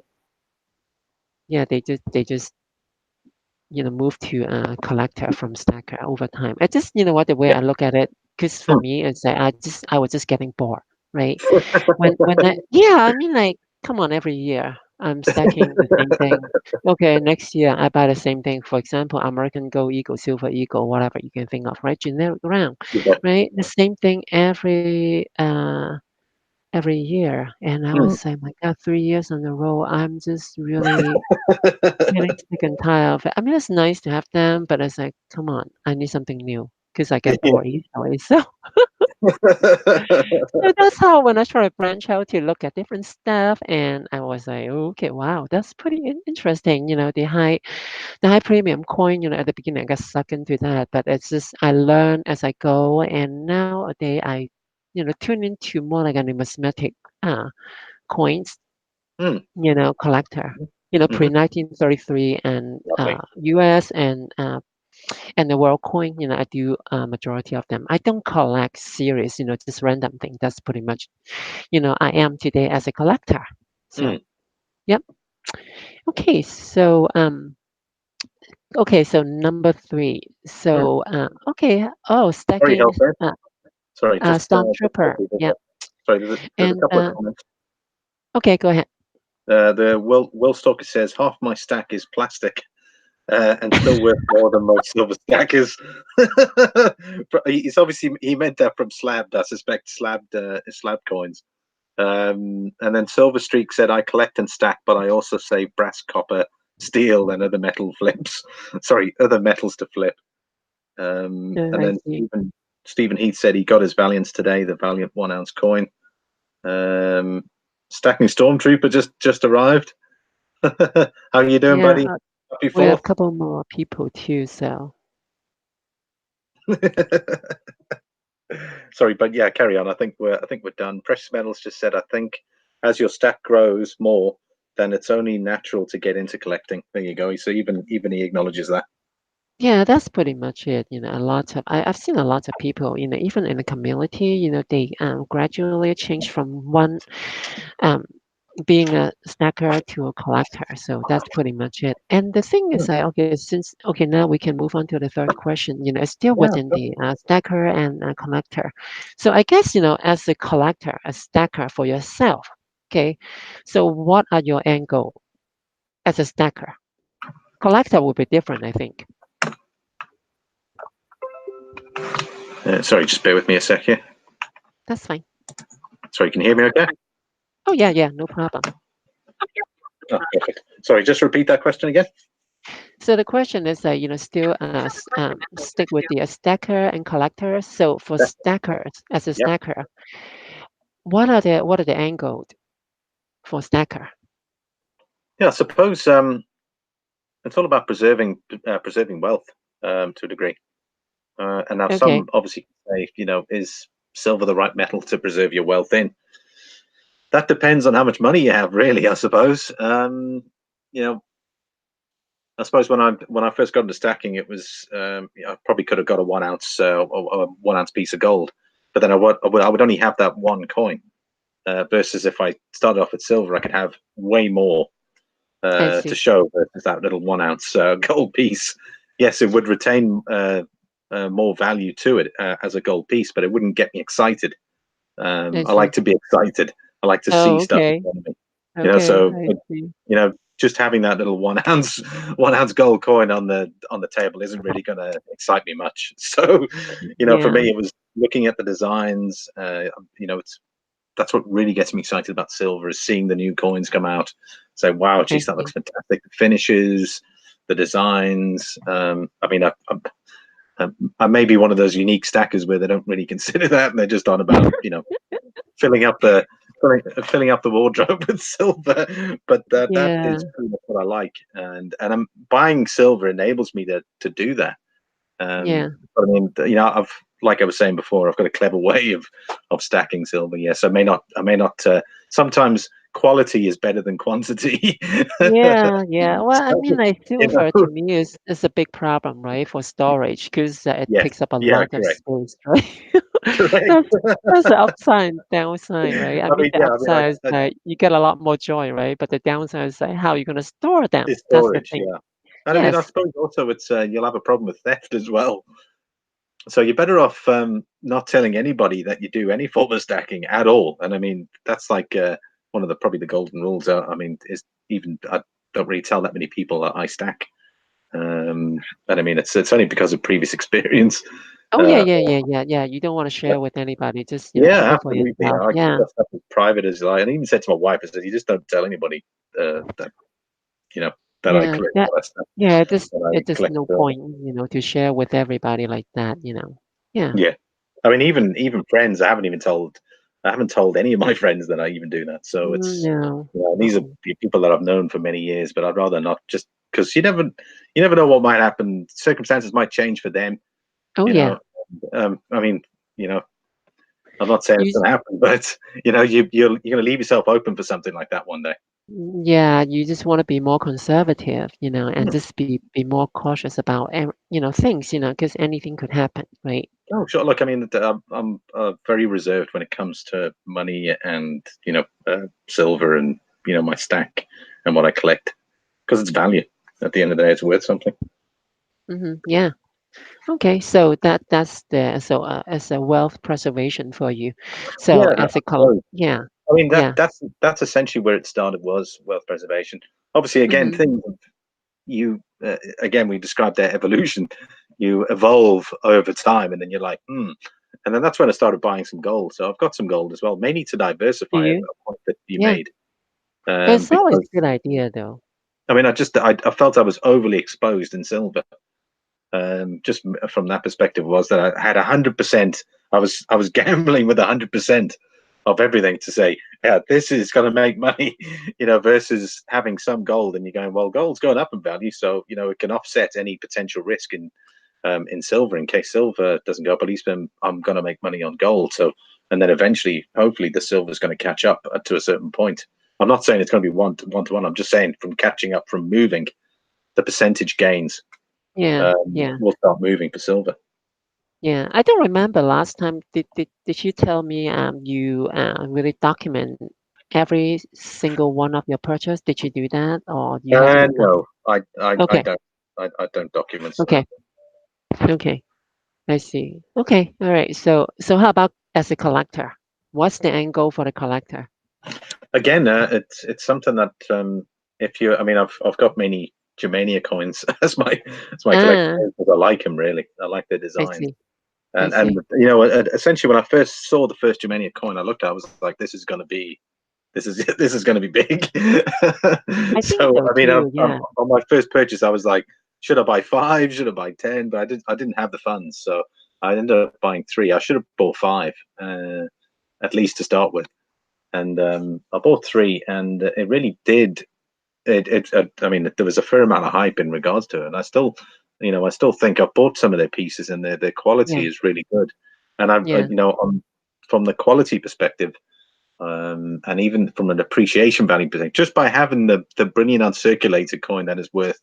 move to collector from stacker over time. I just what the way Yeah. I look at it, because for Hmm. me it's like I was just getting bored, right? When I yeah, I mean like come on, every year I'm stacking the same thing. Okay, next year I buy the same thing. For example, American Gold Eagle, Silver Eagle, whatever you can think of, right? Generic round, Yeah. right? The same thing every year. And I Hmm. was like, my God, 3 years in a row, I'm just really getting sick and tired of it. I mean, it's nice to have them, but it's like, come on, I need something new because I get bored easily. So that's how when I try to branch out to look at different stuff, and I was like, "Oh, okay, wow, that's pretty interesting. The high premium coin. At the beginning I got sucked into that, but it's just I learn as I go, and nowadays I, tune into more like a numismatic uh, coins. Hmm. Collector. Hmm. Pre 1933 and Lovely. U.S. and the world coin. I do a majority of them. I don't collect series. Just random thing. That's pretty much I am today as a collector. Hmm. So, yep. Okay, so number three. Hmm. So okay. Oh, Sorry, stacking help. Sorry, just stormtrooper. quickly, Yeah. sorry. There's a And couple of comments. okay, go ahead. The Will Stalker says half my stack is plastic, and still worth more than most silver stackers. He's obviously he meant that from slabbed. I suspect slab coins. And then Silver Streak said, "I collect and stack, but I also save brass, copper, steel, and other metal flips. Sorry, other metals to flip." And I then see. Stephen Heath said he got his Valiance today, the Valiant 1 ounce coin. Um, Stacking Stormtrooper just arrived. How you doing, Yeah, buddy? Happy we have fourth. a couple more people too. So Sorry, but yeah, carry on. I think we're done. Precious Metals just said, I think as your stack grows more, then it's only natural to get into collecting. There you go. So even he acknowledges that. yeah, that's pretty much it. I've seen a lot of people, even in the community, they gradually change from one um, being a snacker to a collector. So that's pretty much it. And the thing is that, okay, now we can move on to the third question. It's still Yeah. within the stacker and collector. So I guess, as a collector, a stacker for yourself, okay, so what are your end goal as a stacker? Collector will be different, I think. Sorry, just bear with me a sec here. That's fine. Sorry, can you hear me okay? Oh, yeah, yeah, no problem. Oh, perfect. Sorry, just repeat that question again. So the question is that, still stick with the stacker and collector. So for stackers, as a Yeah. stacker, what are the angles for stacker? Yeah, I suppose it's all about preserving wealth to a degree. And now Okay, some obviously say, is silver the right metal to preserve your wealth in? That depends on how much money you have, really, I suppose. You know, I suppose when I first got into stacking, it was I probably could have got a 1 ounce or 1 ounce piece of gold, but then I would only have that one coin. Versus if I started off with silver, I could have way more I to see. show versus that little 1 ounce gold piece. Yes, it would retain more value to it as a gold piece, but it wouldn't get me excited. I I like see. to be excited. I like to see Oh, stuff in okay. front of me. Okay, So I see. just having that little 1 ounce 1 ounce gold coin on the table isn't really going to excite me much. So, for Yeah, me, it was looking at the designs. It's that's what really gets me excited about silver is seeing the new coins come out. Say, wow, I geez, that looks see. fantastic. The finishes, the designs. I mean, I may be one of those unique stackers where they don't really consider that, and they're just on about filling up the filling up the wardrobe with silver. But that Yeah, is pretty much what I like, and I'm buying silver enables me to do that. yeah, But I mean, I've like I was saying before, I've got a clever way of stacking silver. Yes, I may not. Sometimes quality is better than quantity. yeah, yeah. Well, I So, mean, like you silver to know, me is a big problem, right, for storage because it yes, takes up a yeah, lot of correct, space, right? correct. That's that's the upside and downside, right? I I mean, mean, the yeah, I mean, upside is that you get a lot more joy, right? But the downside is like how you're gonna store them. it's That's the storage, thing. yeah. And I mean, I Yes. suppose also it's you'll have a problem with theft as well. So you're better off not telling anybody that you do any form of stacking at all. And I mean, that's like one of the probably the golden rules. I mean, is even I don't really tell that many people that I stack. And I mean, it's only because of previous experience. Oh yeah, Uh, yeah, yeah, yeah, yeah. You don't want to share with anybody. Just yeah, keep it for absolutely. yourself. I keep Yeah. that stuff as private as I. And I even said to my wife, I said, "You just don't tell anybody that you know that I Yeah. collect That all that stuff, yeah. It just that I it just collect no silver." point, to share with everybody like that. Yeah. Yeah, I mean, even friends, I haven't told any of my friends that I even do that. So it's No. these are Mm-mm. people that I've known for many years, but I'd rather not, just because you never know what might happen. Circumstances might change for them. Oh You yeah. know, I mean, you know, I'm not saying it's You going to happen, but you're going to leave yourself open for something like that one day. yeah. You just want to be more conservative, and Hmm. just be more cautious about things, because anything could happen, right? Oh, sure. Look, I mean, I'm very reserved when it comes to money and silver and my stack and what I collect, because it's value. At the end of the day, it's worth something. Yeah. Okay, so that's as a wealth preservation for you. So Yeah, as I a suppose. yeah, I mean, yeah. that's essentially where it started, was wealth preservation. Obviously, again, Hmm. things you again we described their evolution. You evolve over time, and then you're like, and then that's when I started buying some gold. So I've got some gold as well, mainly to Do diversify, a you? point that you Yeah. made. It's always Because a good idea though. I mean, I felt I was overly exposed in silver. Just from that perspective, was that I had 100%. I was gambling with 100% of everything to say, yeah, this is going to make money, versus having some gold and you're going, well, gold's going up in value, so it can offset any potential risk in silver. In case silver doesn't go up, at least I'm going to make money on gold. So, and then eventually, hopefully, the silver is going to catch up to a certain point. I'm not saying it's going to be one to one. I'm just saying from catching up, from moving, the percentage gains Yeah, yeah, will start moving for silver. yeah. I don't remember last time. Did you tell me you really document every single one of your purchase? Did you do that, or you haven't done No, it? I Okay, don't. I don't document some of okay, that. okay. I see. Okay, all right. So how about as a collector? What's the end goal for the collector? Again, it's something that if you, I mean, I've got many Germania coins as my collection Ah, because I like them really. I like their I designs, see. I and see. essentially when I first saw the first Germania coin, I looked at, it, I was like, this is this is going to be big. I think So so I mean, too. Yeah. on my first purchase, I was like, should I buy five? Should I buy 10? But I didn't have the funds, so I ended up buying three. I should have bought five, at least to start with, and I bought three, and it really did. I mean, there was a fair amount of hype in regards to it, and I still think I've bought some of their pieces, and their Yeah. quality is really good. And Yeah. from the quality perspective, and even from an appreciation value perspective, just by having the brilliant uncirculated coin that is worth,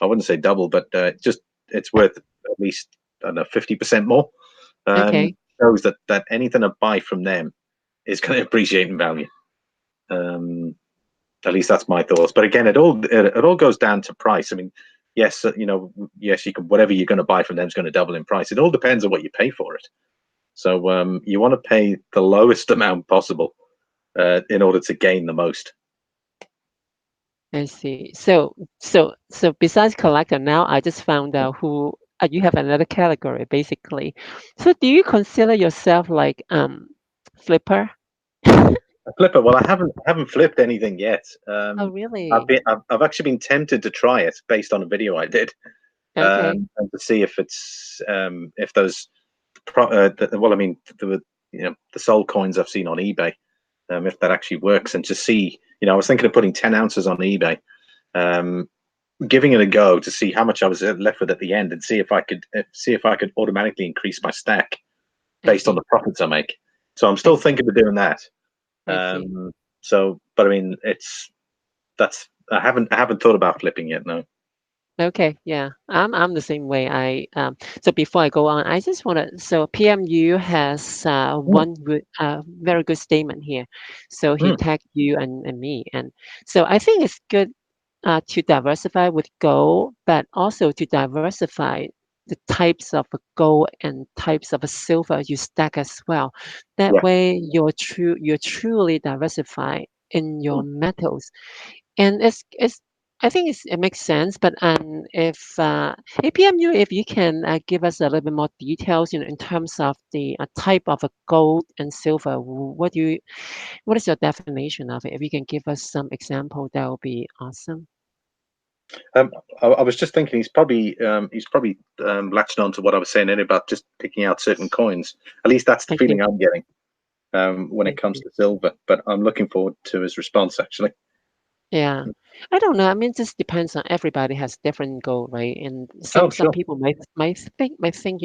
I wouldn't say double, but just it's worth at least, I don't know, 50% more. Okay. Shows that anything I buy from them is going to appreciate in value. Um, at least that's my thoughts. But again, it all goes down to price. I mean, yes, yes, you can, whatever you're going to buy from them is going to double in price. It all depends on what you pay for it. So you want to pay the lowest amount possible in order to gain the most. I see. So besides collector, now I just found out who you have another category basically. So do you consider yourself like flipper? A flipper. Well, I haven't flipped anything yet. Oh I've really? been I've actually been tempted to try it based on a video I did. Okay. and to see if those well, I mean, the sold coins I've seen on eBay, if that actually works, and to see, I was thinking of putting 10 ounces on eBay, um, giving it a go to see how much I was left with at the end, and see if I could automatically increase my stack I based on see. the profits I make. So I'm I still see. thinking of doing that. I see. But I mean, that's I haven't thought about flipping yet. No. Okay, yeah, I'm the same way. So before I go on, I just want to. So PMU has Mm, one good, very good statement here. So he mm, tagged you and me, and so I think it's good to diversify with gold, but also to diversify the types of a gold and types of a silver you stack as well. That yeah. way, you're truly diversified in your Mm, metals, and it's I think it makes sense, but if APMU, if you can give us a little bit more details, in terms of the type of a gold and silver, what is your definition of it? If you can give us some example, that would be awesome. Um, I was just thinking he's probably latching on to what I was saying earlier about just picking out certain coins. At least that's the I see. feeling I'm getting when it I comes see. to silver. But I'm looking forward to his response, actually. Yeah, I don't know. I mean, just depends on everybody has different goal, right? And Oh, some sure. people might think,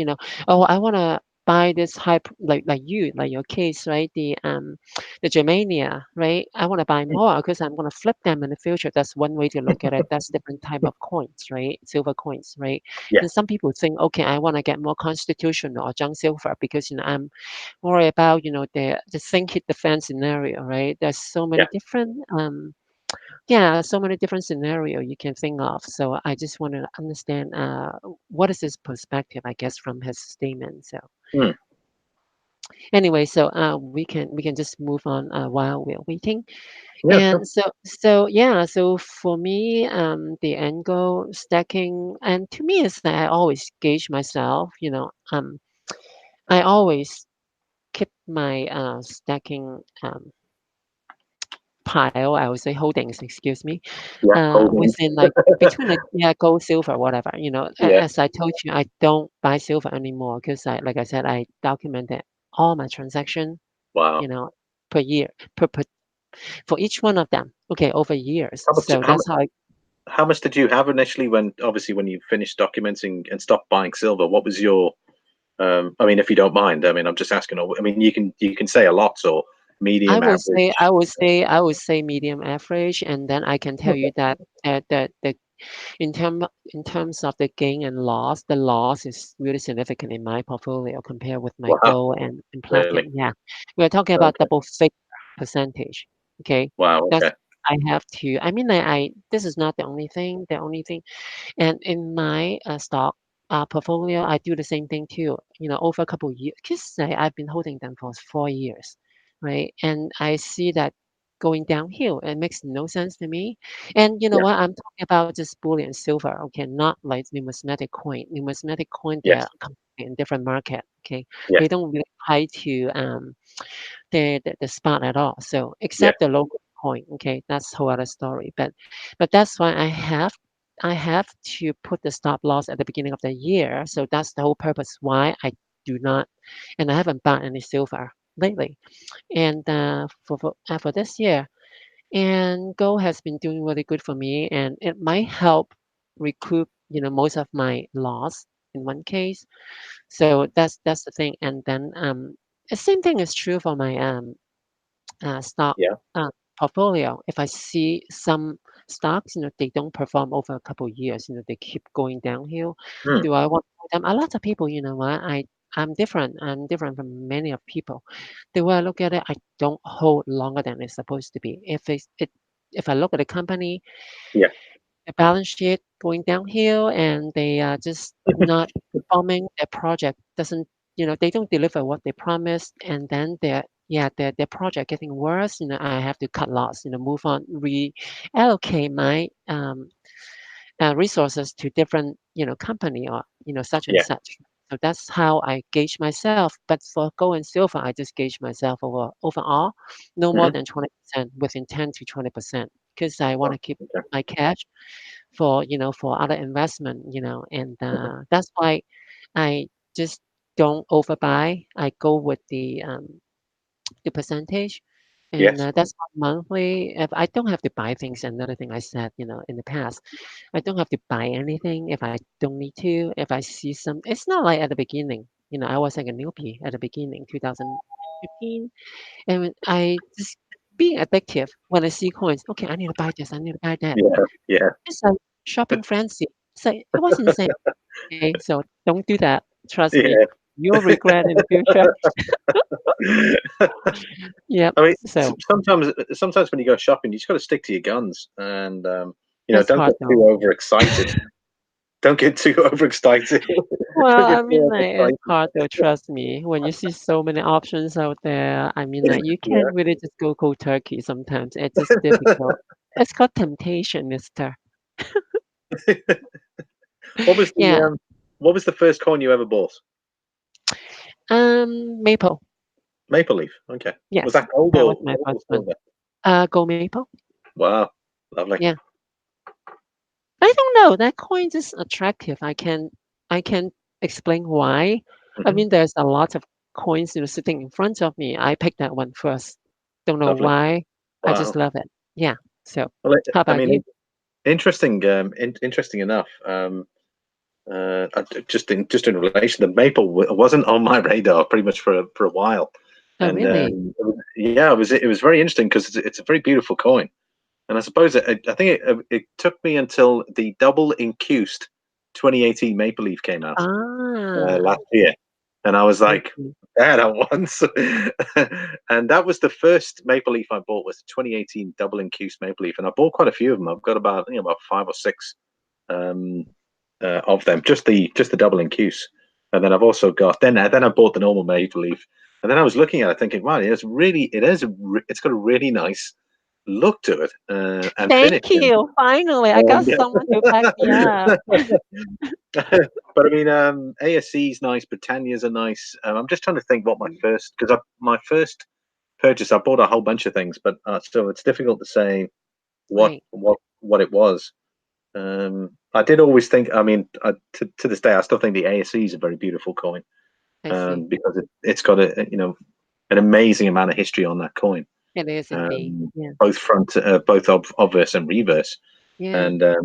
oh, I want to buy this like your case, right? The Germania, right? I want to buy Mm, more because I'm going to flip them in the future. That's one way to look at it. That's different type of coins, right? Silver coins, right? yeah, And some people think, okay, I want to get more constitutional or junk silver because I'm worried about the sink hit the fan scenario, right? There's so yeah. many different yeah, so many different scenario you can think of. So I just want to understand what is his perspective, I guess, from his statement. So Mm, anyway, so we can just move on while we're waiting. yeah, sure. And so yeah, so for me, the end goal stacking, and to me, is that I always gauge myself. I always keep my stacking pile, I would say holdings, excuse me, Yeah, holdings. within like between like yeah, gold, silver, whatever. Yeah. As I told you, I don't buy silver anymore because like I said, I documented all my transaction, Wow. you know, per year, per for each one of them. Okay, over years. How much? So that's how I How much did you have initially when you finished documenting and stopped buying silver? What was your I mean, if you don't mind, I mean, I'm just asking. I mean, you can say a lot or I medium, would say average. I would say I would say medium average, and then I can tell Okay. you that the in terms of the gain and loss, the loss is really significant in my portfolio compared with my Wow. gold and Really? platinum. Yeah, we're talking about Okay. double figure percentage. Okay, Wow. that's Okay. I have to. I mean, I this is not the only thing. The only thing, and in my stock portfolio, I do the same thing too. Over a couple of years, because I've been holding them for 4 years, right? And I see that going downhill. It makes no sense to me. And you know Yeah. what? I'm talking about just bullion silver, okay? Not like numismatic coin. Numismatic coin, they're Yes. completely in different market, okay? Yes. They don't really tie to the spot at all. So Yeah. except the local coin, okay, that's whole other story. But that's why I have to put the stop loss at the beginning of the year. So that's the whole purpose why I do not, and I haven't bought any silver lately. And for this year, and gold has been doing really good for me, and it might help recoup most of my loss in one case. So that's the thing. And then the same thing is true for my stock Yeah. uh, portfolio. If I see some stocks, they don't perform over a couple of years, they keep going downhill. Mm. Do I want them? A lot of people, what I'm different. I'm different from many of people. The way I look at it, I don't hold longer than it's supposed to be. If I look at the company, Yeah. the balance sheet going downhill, and they are just not performing, their project doesn't, they don't deliver what they promised, and then their project getting worse, I have to cut loss, move on, reallocate my resources to different, company, or, such and Yeah. such. So that's how I gauge myself. But for gold and silver, I just gauge myself overall no more Hmm. than 20%, within 10 to 20%. because I want Oh, to keep okay. my cash for for other investment, and Mhm. that's why I just don't overbuy. I go with the percentage, and Yes. that's why monthly. If I don't have to buy things, another thing I said, in the past, I don't have to buy anything if I don't need to. If I see some, it's not like at the beginning. I was like a newbie at the beginning, 2015, and I just being addictive when I see coins. Okay, I need to buy this. I need to buy that. Yeah. Yeah. It's like shopping frenzy. It's like it was insane. Okay, so don't do that. Trust me, Yeah. you'll regret in the future. Yep. I mean, So sometimes when you go shopping, you just got to stick to your guns, and it's don't hard get too though. overexcited. Don't get too overexcited. Well, Don't get I too mean, like, it's overexcited. hard though, trust me. When you see so many options out there, I mean, like, you Yeah. can't really just go cold turkey sometimes. It's just difficult. It's called temptation, mister. What was the Yeah. what was the first coin you ever bought? Maple. Maple leaf. Okay. Was Yes, that gold that was or my gold or first one. silver? Gold maple. Wow. Lovely. Yeah. I don't know. That coin is attractive. I can explain why. I Hmm. mean, there's a lot of coins, sitting in front of me. I picked that one first. Don't know Lovely. why. I just Wow. love it. Yeah. So, Well, how I about mean, you? interesting. Interesting enough. Just in relation, the maple wasn't on my radar pretty much for a while, Oh, and really? yeah, it was very interesting because it's a very beautiful coin, and I suppose I think it took me until the double incused 2018 Maple Leaf came out Ah, last year, and I was I like, see. that at once, and that was the first Maple Leaf I bought was the 2018 double incused Maple Leaf, and I bought quite a few of them. I've got about about 5 or 6 um, of them, just the double incuse. And then I've also got then I bought the normal maple leaf, and then I was looking at it thinking, wow, it's got a really nice look to it and finish. Thank you. Finally, I got Yeah. someone to back me up. But I mean, ASC's nice, Britannias are nice. I'm just trying to think what Mm, my first purchase, I bought a whole bunch of things, but so it's difficult to say what right. what what it was. I did always think. I mean, to this day, I still think the ASE is a very beautiful coin I see. because it's got an amazing amount of history on that coin, It is indeed. Yeah. both obverse and reverse. Yeah. And a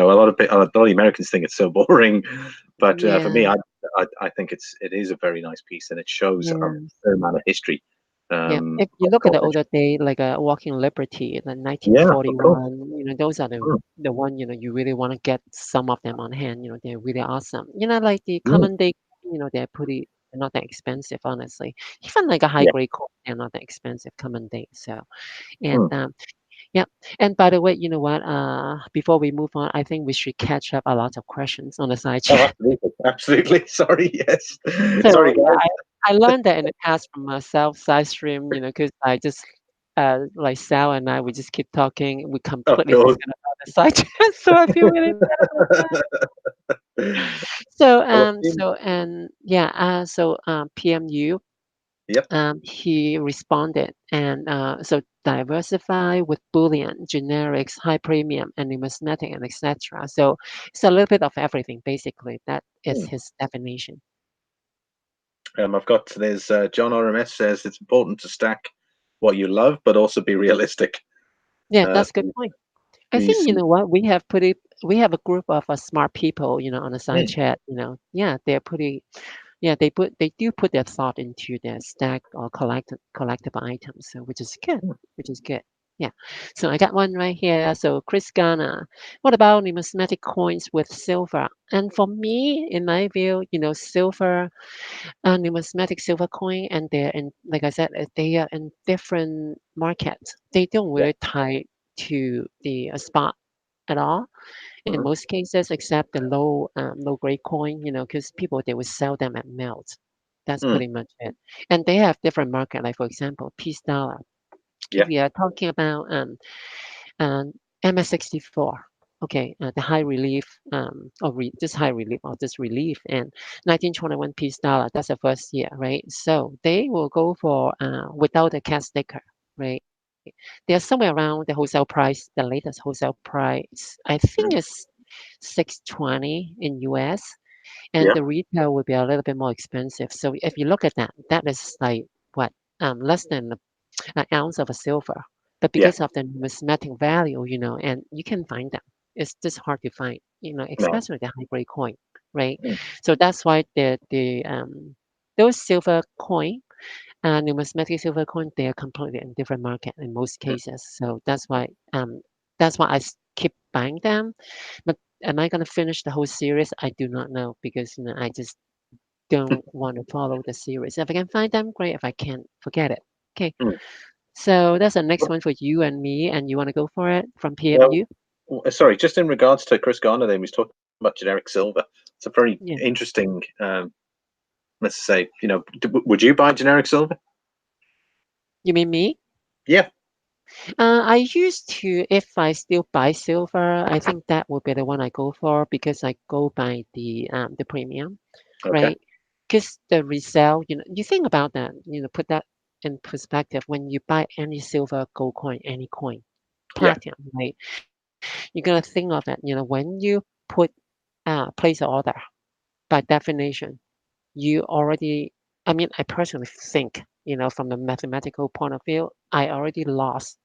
lot of Americans think it's so boring, but for me, Yeah. I think it is a very nice piece, and it shows a Yeah. fair amount of history Yeah. If you of look at the coinage. older day, like Walking Liberty, like Yeah, of course. 1941, those are Mm, the one, you really want to get some of them on hand. They're really awesome. Like the mm, common day, they're not that expensive, honestly. Even like a high yeah. grade coin, they're not that expensive common day. So, and Mm. yeah. And by the way, you know what? Before we move on, I think we should catch up a lot of questions on the side Oh, chat. absolutely, absolutely. Sorry, yes. So Sorry, yeah, guys. I learned that in the past from myself side stream, because I just like Sal and I, we just keep talking. We Of completely course. forget about the side chat, so I feel really bad about that. So Well, and yeah, PMU, yep. he responded, and so diversify with bullion, generics, high premium, and numismatic, and etc. So it's a little bit of everything, basically. That is Hmm. his definition. I've got there's John RMS says it's important to stack what you love, but also be realistic. Yeah, Uh, that's a good point. I think he's you know what we have a group of smart people, on the side mm, chat. Yeah, they do put their thought into their stack or collectible items, so which is good, mm, which is good. Yeah. So I got one right here. So Chris Garner, what about numismatic coins with silver? And for me, in my view, silver, numismatic silver coin, and they're in, like I said, they are in different markets. They don't yeah. really tie to the spot at all in Mhm, most cases, except the low grade coin, because people they will sell them at melt. That's mm, pretty much it. And they have different market, like for example, peace dollar. If yeah. we are talking about um, MS64, okay, the high relief, just high relief or just relief, and 1921 peace dollar. That's the first year, right? So they will go for without a cash sticker, right? They're somewhere around the wholesale price. The latest wholesale price, I think, Mm. is 620 in US, and Yeah. the retail will be a little bit more expensive. So if you look at that, that is like what less than an ounce of a silver. But Yeah. because of the numismatic value, and you can find them, it's just hard to find, No. especially the high grade coin, right? Mm. So that's why the those silver coin, numismatic silver coin, they are completely in different market in most Mm. cases. So that's why keep buying them. But am I gonna finish the whole series? I do not know because I just don't want to follow the series. If I can find them, great. If I can't, forget it. Okay. Mm. So that's the next one for you and me, and you want to go for it from Well, PMU? sorry, just in regards to Chris Garner, then he was talking about generic silver. It's a very Yeah. interesting. Let's say, would you buy generic silver? You mean me? Yeah. I used to, if I still buy silver, I think that would be the one I go for because I go by the premium, Okay. right? Because the resale, you think about that, put that in perspective. When you buy any silver, gold coin, any coin, Yeah. platinum, right? You're gonna think of it, when you put place an order, by definition, you already. I mean, I personally think, from a mathematical point of view, I already lost,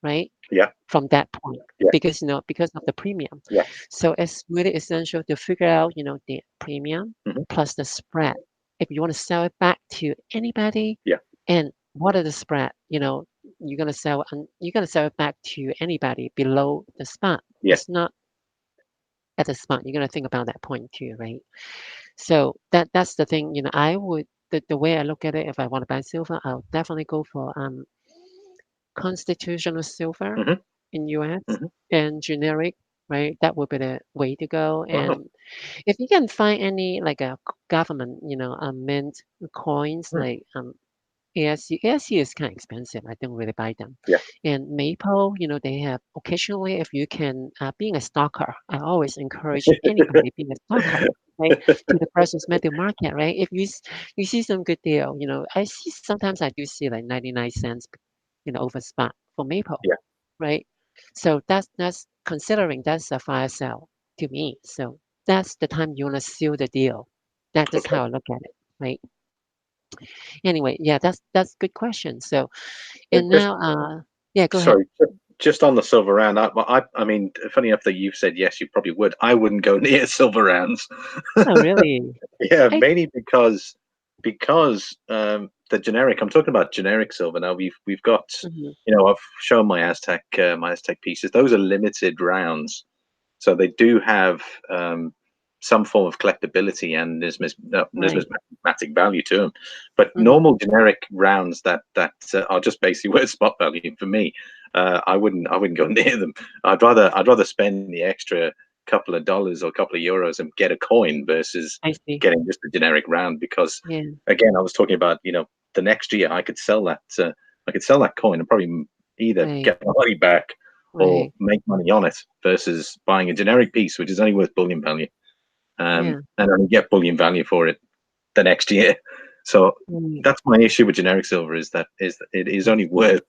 right? Yeah. From that point Yeah. because because of the premium. Yeah. So it's really essential to figure out the premium Hmm. plus the spread if you want to sell it back to anybody, Yeah. and what are the spread, you're going to sell it back to anybody below the spot. Yeah. It's not at the spot. You're going to think about that point too, right? So that's the thing. The way I look at it, if I want to buy silver, I'll definitely go for constitutional silver Hmm. in US Hmm. and generic, right? That would be the way to go. Wow. And if you can find any like a government, mint coins Mm. like ASC is kind of expensive. I don't really buy them. Yeah. And Maple, they have occasionally, if you can, being a stalker, I always encourage anybody being a stalker, right, to the precious metal market, right? If you see some good deal, I see sometimes I do see like 99 cents, over spot for Maple, Yeah. right? So that's considering that's a fire sale to me. So that's the time you want to seal the deal. That's Okay. how I look at it, right? Anyway, yeah, that's good question. So And and just now, yeah, go ahead. sorry, just on the silver round. I mean, funny enough that you've said yes, you probably would. I wouldn't go near silver rounds. Oh, really? Yeah, I mainly because the generic. I'm talking about generic silver now. We've got. mhm, I've shown my Aztec pieces. Those are limited rounds. So they do have some form of collectability and right. numismatic value to them. But Mhm, normal generic rounds that are just basically worth spot value for me, I wouldn't go near them. I'd rather spend the extra couple of dollars or couple of euros and get a coin versus I see. getting just a generic round because Yeah, again I was talking about the next year I could sell that coin and probably either right, get my money back or right. make money on it versus buying a generic piece, which is only worth bullion value, Yeah, and only get bullion value for it the next year. So right. that's my issue with generic silver is that it is only worth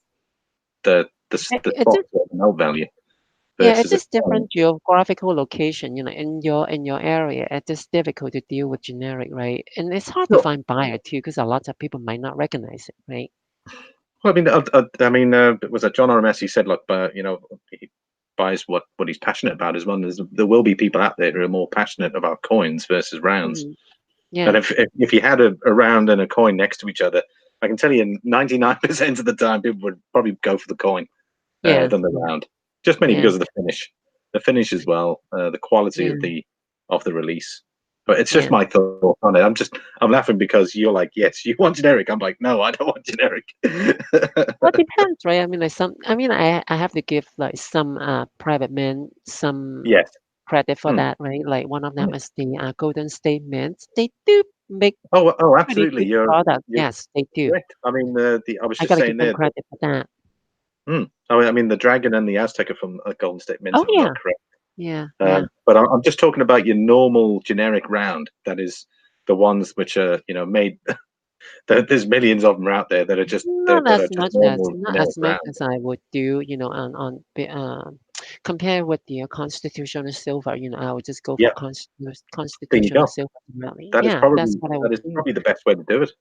the It spot just no value Yeah, it's versus a just coin. different geographical location, in your area. It's just difficult to deal with generic, right? And it's hard to Sure. find buyer too, because a lot of people might not recognize it, right? Well, was it John RMS? He said, look, he buys what he's passionate about as well. There will be people out there who are more passionate about coins versus rounds. Hmm. And Yeah, if you had a round and a coin next to each other, I can tell you 99% of the time people would probably go for the coin yeah, than the round. Just mainly yeah, because of the finish as well, the quality of yeah, the release. But it's just yeah. my thought on it. I'm laughing because you're like, yes, you want generic. I'm like, no, I don't want generic. Well, it depends, right? I mean, I have to give like some private men some Yes. credit for Hmm. that, right? Like one of Hmm. them is the Golden State Mint. They do make Oh, pretty absolutely. good You're product. you're Yes, they do. correct. I mean, I was I just gotta give saying them there. credit for that. I mean, the Dragon and the Aztec are from Golden State Mint, Oh if I'm yeah, not correct. yeah, yeah. But I'm just talking about your normal generic round. That is the ones which are made. There's millions of them out there that are just Not that are as just much as normal not generic as much round. as I would do, compare with the constitutional silver. I would just go for Yeah, there you constitutional go. silver really. Yeah, that's what I would That is do. probably the best way to do it.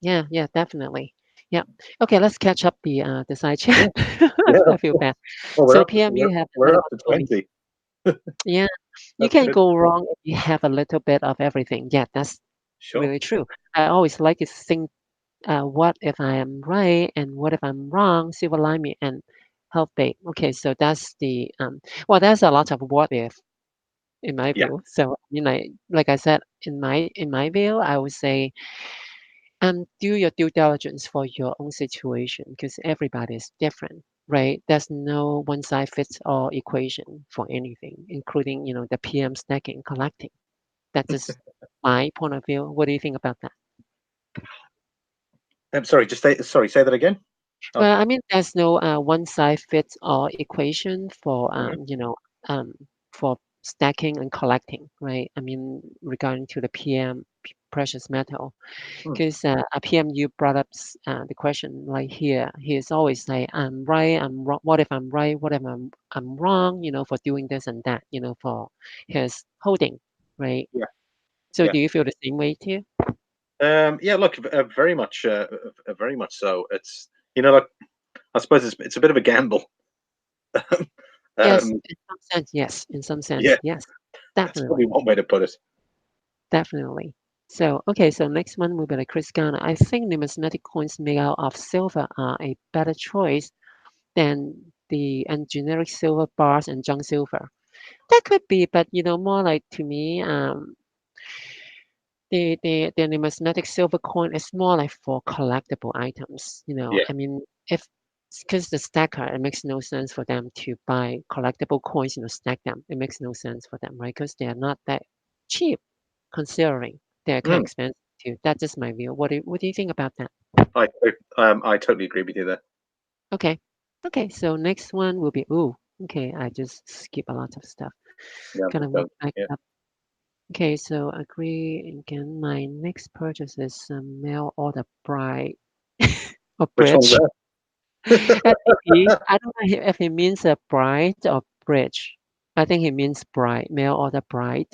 Yeah, yeah, definitely. Yeah. Okay, let's catch up the side Yeah, chat. yeah. I feel bad. Well, So PM, you have we're up medical to coding. 20. Yeah, you That's can good. go wrong if you have a little bit of everything. Yeah, that's Sure. really true. I always like to think, what if I am right and what if I'm wrong? Silver lining and health bait. Okay, so that's well, there's a lot of what if in my Yeah. view. So, like I said, in my view, I would say, do your due diligence for your own situation because everybody is different, right? There's no one size fits all equation for anything, including, the PM stacking, collecting. That's just my point of view. What do you think about that? I'm sorry. Say that again. Oh, Well, I mean, there's no one size fits all equation right. um, for stacking and collecting, right? I mean, regarding to the PM precious metal. Hmm. Because a PM, you brought up the question like here. He is always like, I'm right, I'm wrong. What if I'm right? What if I'm wrong? For doing this and that. For his holding, right? Yeah. So Yeah. do you feel the same way too? Yeah. Look, very much so. It's like I suppose it's a bit of a gamble. Yes, um, in some sense, yes. In some yeah, sense, yes. that's probably Definitely, one way to put it. definitely. So okay, so next one will be like Chris Garner. I think numismatic coins made out of silver are a better choice than the generic silver bars and junk silver. That could be, but more like to me, the numismatic silver coin is more like for collectible items. Yeah. I mean, if because the stacker, it makes no sense for them to buy collectible coins, stack them. It makes no sense for them, right? Because they are not that cheap, considering they're kind of Mm. expensive too. That's just my view. What do you think about that? I totally agree with you there. Okay, okay. So next one will be okay. I just skip a lot of stuff. Yeah, Gonna just move don't. back Yeah. up. Okay, so agree again. My next purchase is a mail order bride or Which one's bridge. that? STP. I don't know if he means a bride or bridge. I think he means bride, mail order bride.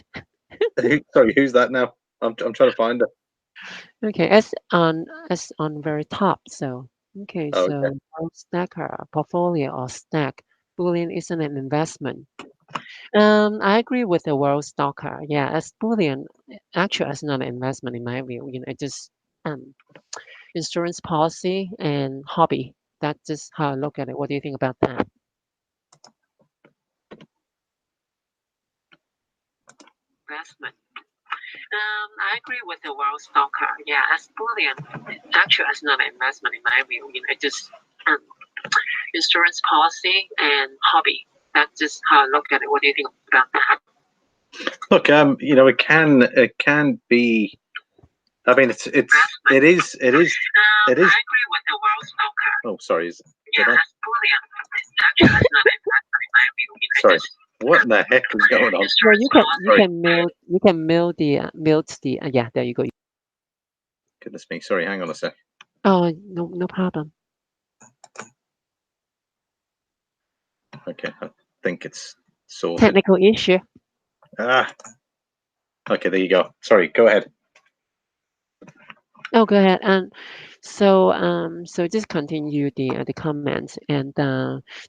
Sorry, who's that now? I'm trying to find it. Okay, S on very top. So okay, Oh, okay. so stacker, portfolio or stack. Bullion isn't an investment. I agree with the world stalker. Yeah, as bullion, actually, as not an investment in my view. It just um insurance policy and hobby. That's just how I look at it. What do you think about that? Investment. I agree with the world stalker. Yeah, as bullion, actually, as not an investment in my view. It just um, insurance policy and hobby. That's just how I look at it. What do you think about that? Look, it can be. I mean, it is. I agree with the world stalker. Oh, sorry. Yeah, Did I? as bullion, actually, as not an investment in my view. It Sorry. just What in the heck is going on? no, you can you Sorry. can mail the yeah, there you go. Goodness me. Sorry. Hang on a sec. Oh, no problem. Okay. I think it's sorted. Technical issue. Ah. Okay. There you go. Sorry. Go ahead. Oh, go ahead. And so just continue the comments. And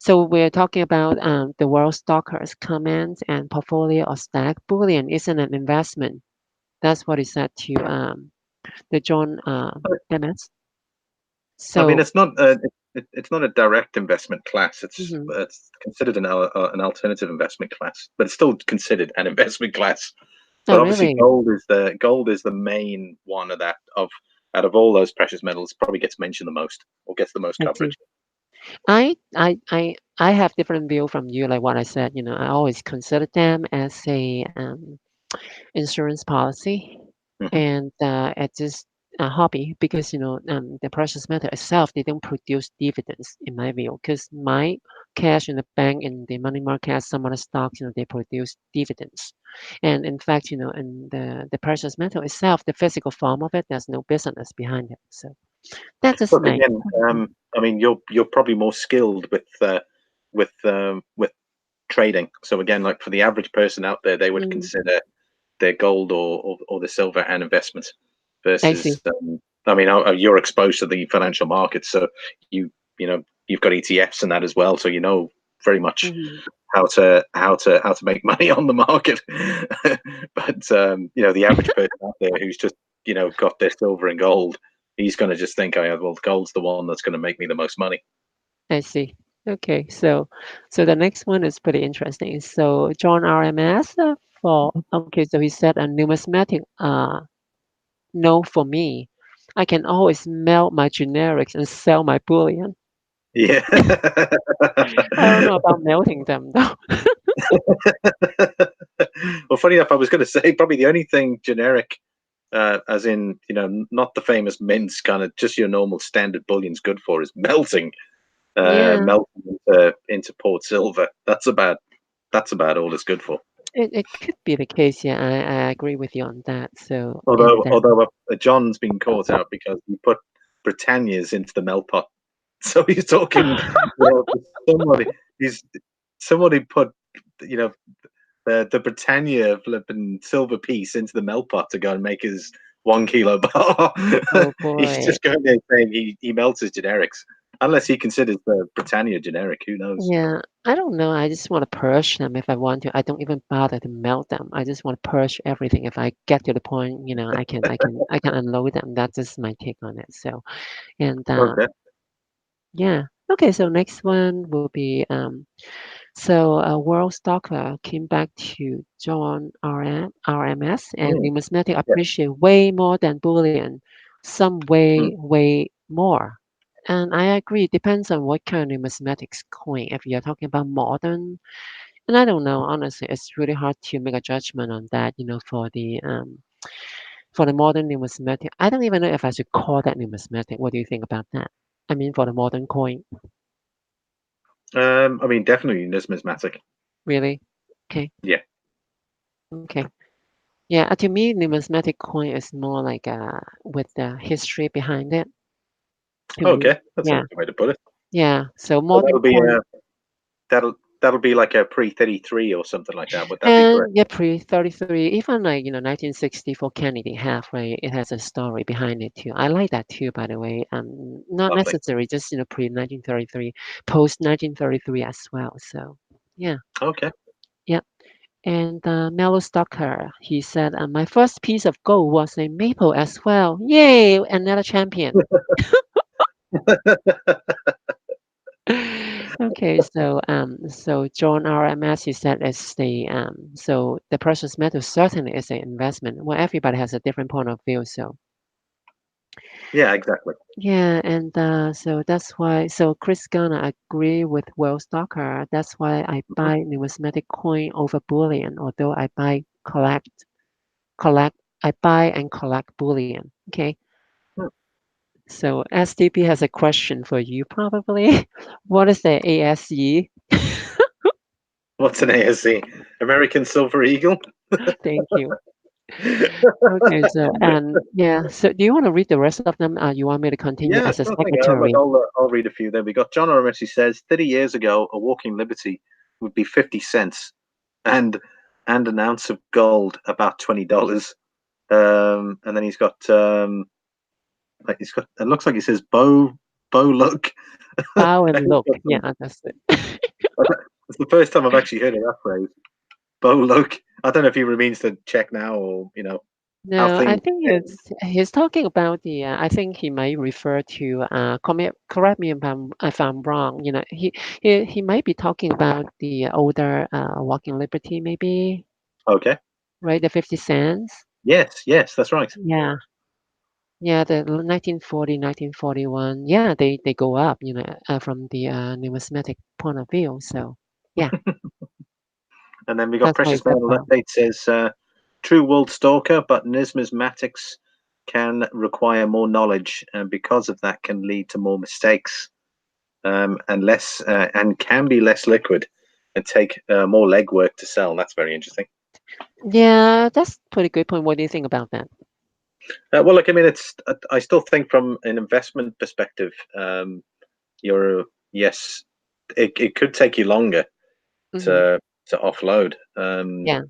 so we're talking about the world stalkers comments and portfolio or stack. Bullion isn't an investment. That's what he said to the John MS. I mean, So it's not a direct investment class. mhm. It's considered an alternative investment class, but it's still considered an investment class. Oh, But obviously, really? gold is the main one of that of out of all those precious metals, probably gets mentioned the most or gets the most I coverage. see. I have different view from you. Like what I said, I always consider them as a insurance policy, Hmm. and it just hobby because the precious metal itself they don't produce dividends in my view because my cash in the bank and the money market some other stocks they produce dividends, and in fact in the precious metal itself the physical form of it there's no business behind it. So that's just Look my again. point of view. I mean, you're probably more skilled with trading. So again, like for the average person out there, they would Mm, consider their gold or the silver an investment I see. versus. I mean, you're exposed to the financial markets, so you've got ETFs and that as well, so you know very much Hmm. how to make money on the market. But the average person out there who's just got their silver and gold, he's going to just think, oh, yeah, well, gold's the one that's going to make me the most money. I see. Okay, so the next one is pretty interesting. So John RMS for okay, so he said a numismatic no for me. I can always melt my generics and sell my bullion. Yeah. I don't know about melting them though. Well, funny enough, I was going to say probably the only thing generic, as in not the famous mints, kind of just your normal standard bullion's good for is melting, Yeah, melting into poured silver. That's about all it's good for. it could be the case. Yeah, I agree with you on that. So and Although, although John's been caught out because he put Britannias into the melt pot. So he's talking, somebody, he's somebody put, you know, the Britannia flipping silver piece into the melt pot to go and make his 1 kilo bar. oh He's boy. just going there saying he melts his generics. Unless he considers the Britannia generic, who knows? Yeah, I don't know. I just want to purge them if I want to. I don't even bother to melt them. I just want to purge everything. If I get to the point, I can unload them. That's just my take on it. So, and Okay. yeah. Okay, so next one will be so World Stalker came back to John RMS and Mm, numismatic yeah. appreciate way more than bullion, some Mm. way more. And I agree, depends on what kind of numismatics coin. If you're talking about modern, and I don't know, honestly, it's really hard to make a judgment on that, for the modern numismatic. I don't even know if I should call that numismatic. What do you think about that? I mean, for the modern coin, I mean, definitely numismatic. really? Okay, Yeah. okay. Yeah, to me, numismatic coin is more like with the history behind it. To me, Okay, that's a yeah, good way to put it. yeah. So So modern coin, that'll be like a pre-33 or something like that. Would that be correct? and yeah, pre 33, even like 1964 Kennedy half, right? It has a story behind it too. I like that too, by the way. Not Lovely. necessary, just pre 1933, post 1933 as well. So yeah, Okay. yeah. And Mellow Stalker, he said, my first piece of gold was a maple as well. Yay, another champion. Okay, so John RMS he said is the precious metal certainly is an investment. Well, everybody has a different point of view. So Yeah, exactly. yeah, and so that's why. So Chris gonna agree with Will Stalker. That's why I Mhm. buy numismatic coin over bullion. Although collect, I buy and collect bullion. Okay. Hmm. So STP has a question for you probably. What is the ASE? What's an ASC? American Silver Eagle? Thank you. Okay, so and yeah, so do you want to read the rest of them? You want me to continue Yeah, as a sure thing. Like secretary? I'll read a few. Then we got John RMS. He says 30 years ago, a walking liberty would be 50 cents, and an ounce of gold about $20. And then he's got like he's got. It looks like he says bow luck. Bow and look. Yeah, that's it. It's the first time I've actually heard of that phrase. Bow luck. I don't know if he means to check now or how No, I things think change. he's talking about the. I think he might refer to. Correct me if I'm wrong. He might be talking about the older Walking Liberty, maybe, Okay. right? The 50 cents. Yes, yes, that's right. Yeah, yeah. The 1940, 1941. Yeah, they go up. From the numismatic point of view. So yeah, And then we got that's why Precious it's that Metal bow. Update says True World Stalker, but numismatics can require more knowledge, and because of that, can lead to more mistakes, and less and can be less liquid and take more legwork to sell. That's very interesting. Yeah, that's pretty good point. What do you think about that? Well, look, I mean, I still think from an investment perspective, you're yes, it could take you longer Hmm. to offload. Yeah.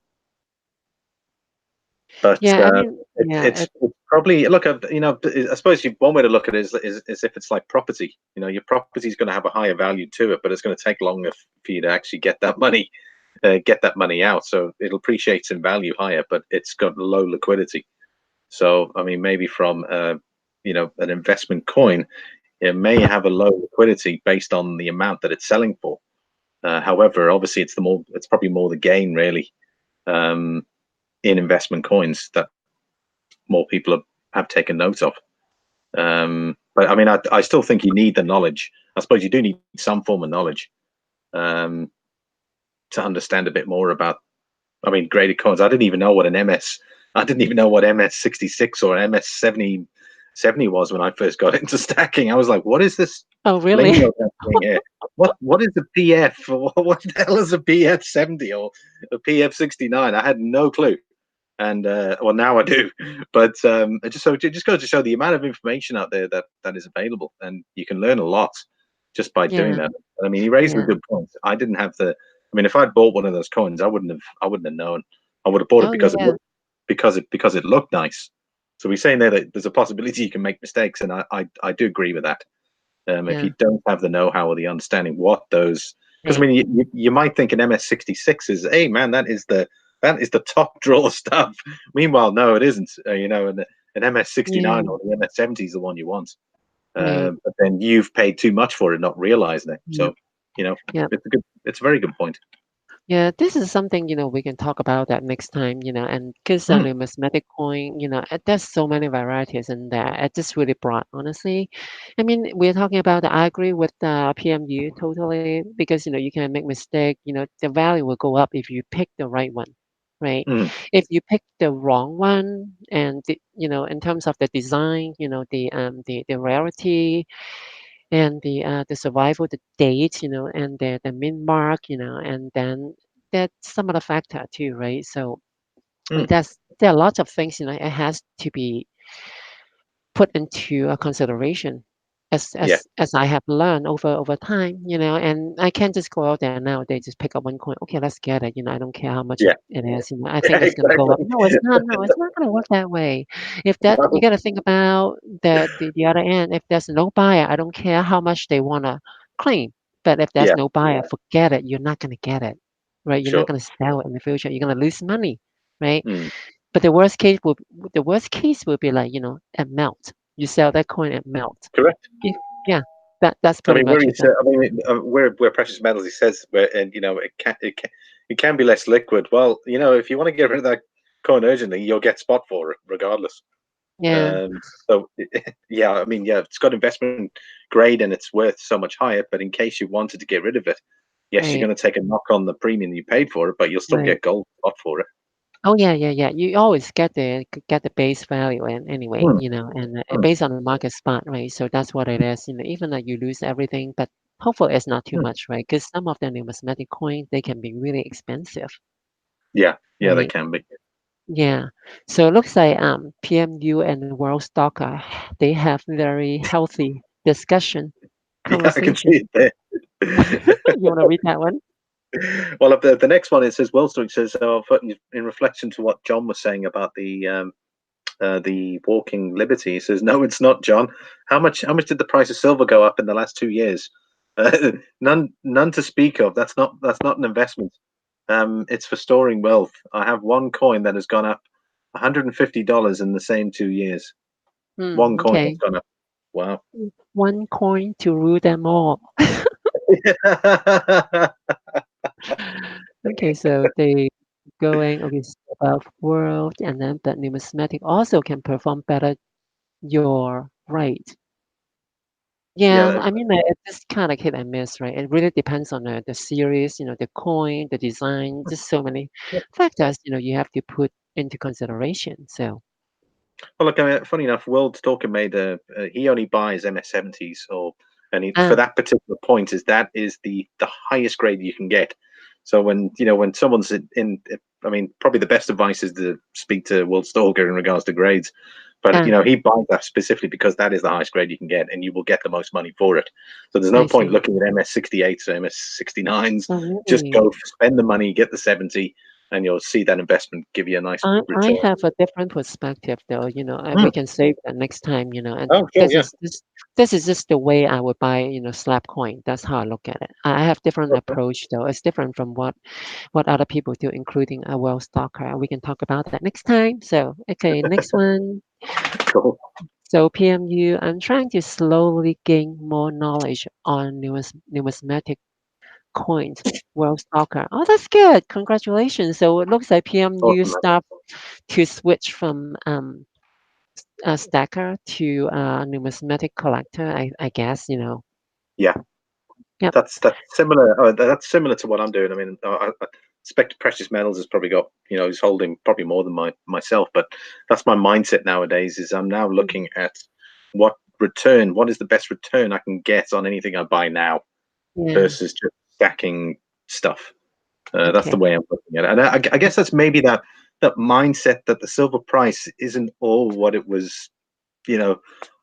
But Yeah, I mean, it's yeah, it's it's probably look, I suppose one way to look at it is if it's like property. Your property is going to have a higher value to it, but it's going to take longer for you to actually get that money out. So it'll appreciate in value higher, but it's got low liquidity. So I mean, maybe from an investment coin, it may have a low liquidity based on the amount that it's selling for. However, obviously, it's probably more the gain really, um, in investment coins that more people have taken note of. But I mean, I still think you need the knowledge. I suppose you do need some form of knowledge, um, to understand a bit more about. I mean, graded coins. I didn't even know what MS66 or MS70 was when I first got into stacking. I was like, what is this oh, really? lingo that's doing here? What is a PF? What the hell is a PF70 or a PF69? I had no clue. And well, now I do. But it just goes to show the amount of information out there that is available, and you can learn a lot just by doing Yeah, that. I mean, he raised some yeah. good points. I didn't have the. I mean, if I'd bought one of those coins, I wouldn't have known. I would have bought it Oh, yeah, because it looked nice. So we're saying there that there's a possibility you can make mistakes, and I do agree with that. If yeah. you don't have the know-how or the understanding what those, because I Right. mean, you might think an MS66 is, hey man, that is the top draw stuff. Meanwhile, no, it isn't. And an MS69 Yeah, or the MS70 is the one you want. right. But then you've paid too much for it, not realizing it. Yeah, So, you know, yeah. it's a very good point. Yeah, this is something, we can talk about that next time, and because Mm, numismatic coin, there's so many varieties in there. It's just really broad, honestly. I mean, we're talking about, I agree with the PMU totally, because, you can make mistake, the value will go up if you pick the right one, right? mm, If you pick the wrong one, and, in terms of the design, the rarity, and the survival, the date, and the min mark, and then that's some other factor too, right? So mm. there are lots of things, it has to be put into a consideration, as Yeah, I have learned over time, and I can't just go out there nowadays just pick up one coin. Okay, let's get it. I don't care how much yeah, it is. I yeah, think it's gonna go up. exactly. No, it's not. No, it's not gonna work that way. If that you No, got to think about the other end. If there's no buyer, I don't care how much they wanna claim. But if there's yeah, no buyer, forget it. You're not gonna get it, right? You're not sure. gonna sell it in the future. You're gonna lose money, right? Mm, But the worst case will be like, at melt. You sell that coin at melt. correct. If, yeah, that's I pretty mean, where much he it. said, I mean, where precious metals, he says, where and it can be less liquid. Well, if you want to get rid of that coin urgently, you'll get spot for it regardless. Yeah, So yeah, I mean, yeah, it's got investment grade and it's worth so much higher. But in case you wanted to get rid of it, yes, you're right, going to take a knock on the premium you paid for it, but you'll still right. get gold spot for it. Oh yeah, yeah, yeah. You always get the base value and anyway, Mm, and mm, based on the market spot, right? So that's what it is. Even that you lose everything, but hopefully it's not too mm. much, right? Because some of the numismatic coins they can be really expensive, Yeah, yeah, they right? can be. Yeah. So it looks like PMU and World Stock they have very healthy discussion Yeah, I can conversation. see it there. You want to read that one? Well, the next one, it says Wellstone says, in reflection to what John was saying about the walking liberty. He says, no, it's not, John. How much did the price of silver go up in the last 2 years? None to speak of. That's not an investment. It's for storing wealth. I have one coin that has gone up $150 in the same 2 years. One coin has Okay. gone up. Wow. One coin to rule them all. Okay, so they going okay above world, and then that numismatic also can perform better. You're right. Yeah, Yeah, I mean, it's just kind of hit and miss, right? It really depends on the series, the coin, the design, just so many factors, you have to put into consideration. So, Well, look, I mean, funny enough, World Stalker made he only buys MS70s, or and for Ah, that particular point is the highest grade you can get. So when someone's I mean, probably the best advice is to speak to World Stalker in regards to grades. But ah, he buys that specifically because that is the highest grade you can get, and you will get the most money for it. So there's no I point see. looking at MS68s or MS69s. Oh, Just really? go spend the money, get the 70, and you'll see that investment give you a nice I return. have a different perspective though, we Hmm. can save that next time, and Oh, sure, yeah. this is just the way I would buy, slab coin. That's how I look at it. I have different Okay. approach though. It's different from what other people do, including a well stalker. We can talk about that next time. So, okay, next one. Cool. So PMU, I'm trying to slowly gain more knowledge on numismatic coins. Well stalker. Oh, that's good. Congratulations. So it looks like PMU Awesome, man. start to switch from a stacker to a numismatic collector, I guess. Yeah, Yep. that's similar. That's similar to what I'm doing. I mean, I expect precious metals has probably got he's holding probably more than myself, but that's my mindset nowadays. Is I'm now Mm, looking at what is the best return I can get on anything I buy now yeah. versus just stacking stuff. That's the Okay. way I'm looking at it, and I guess that's maybe that mindset that the silver price isn't all what it was. You know,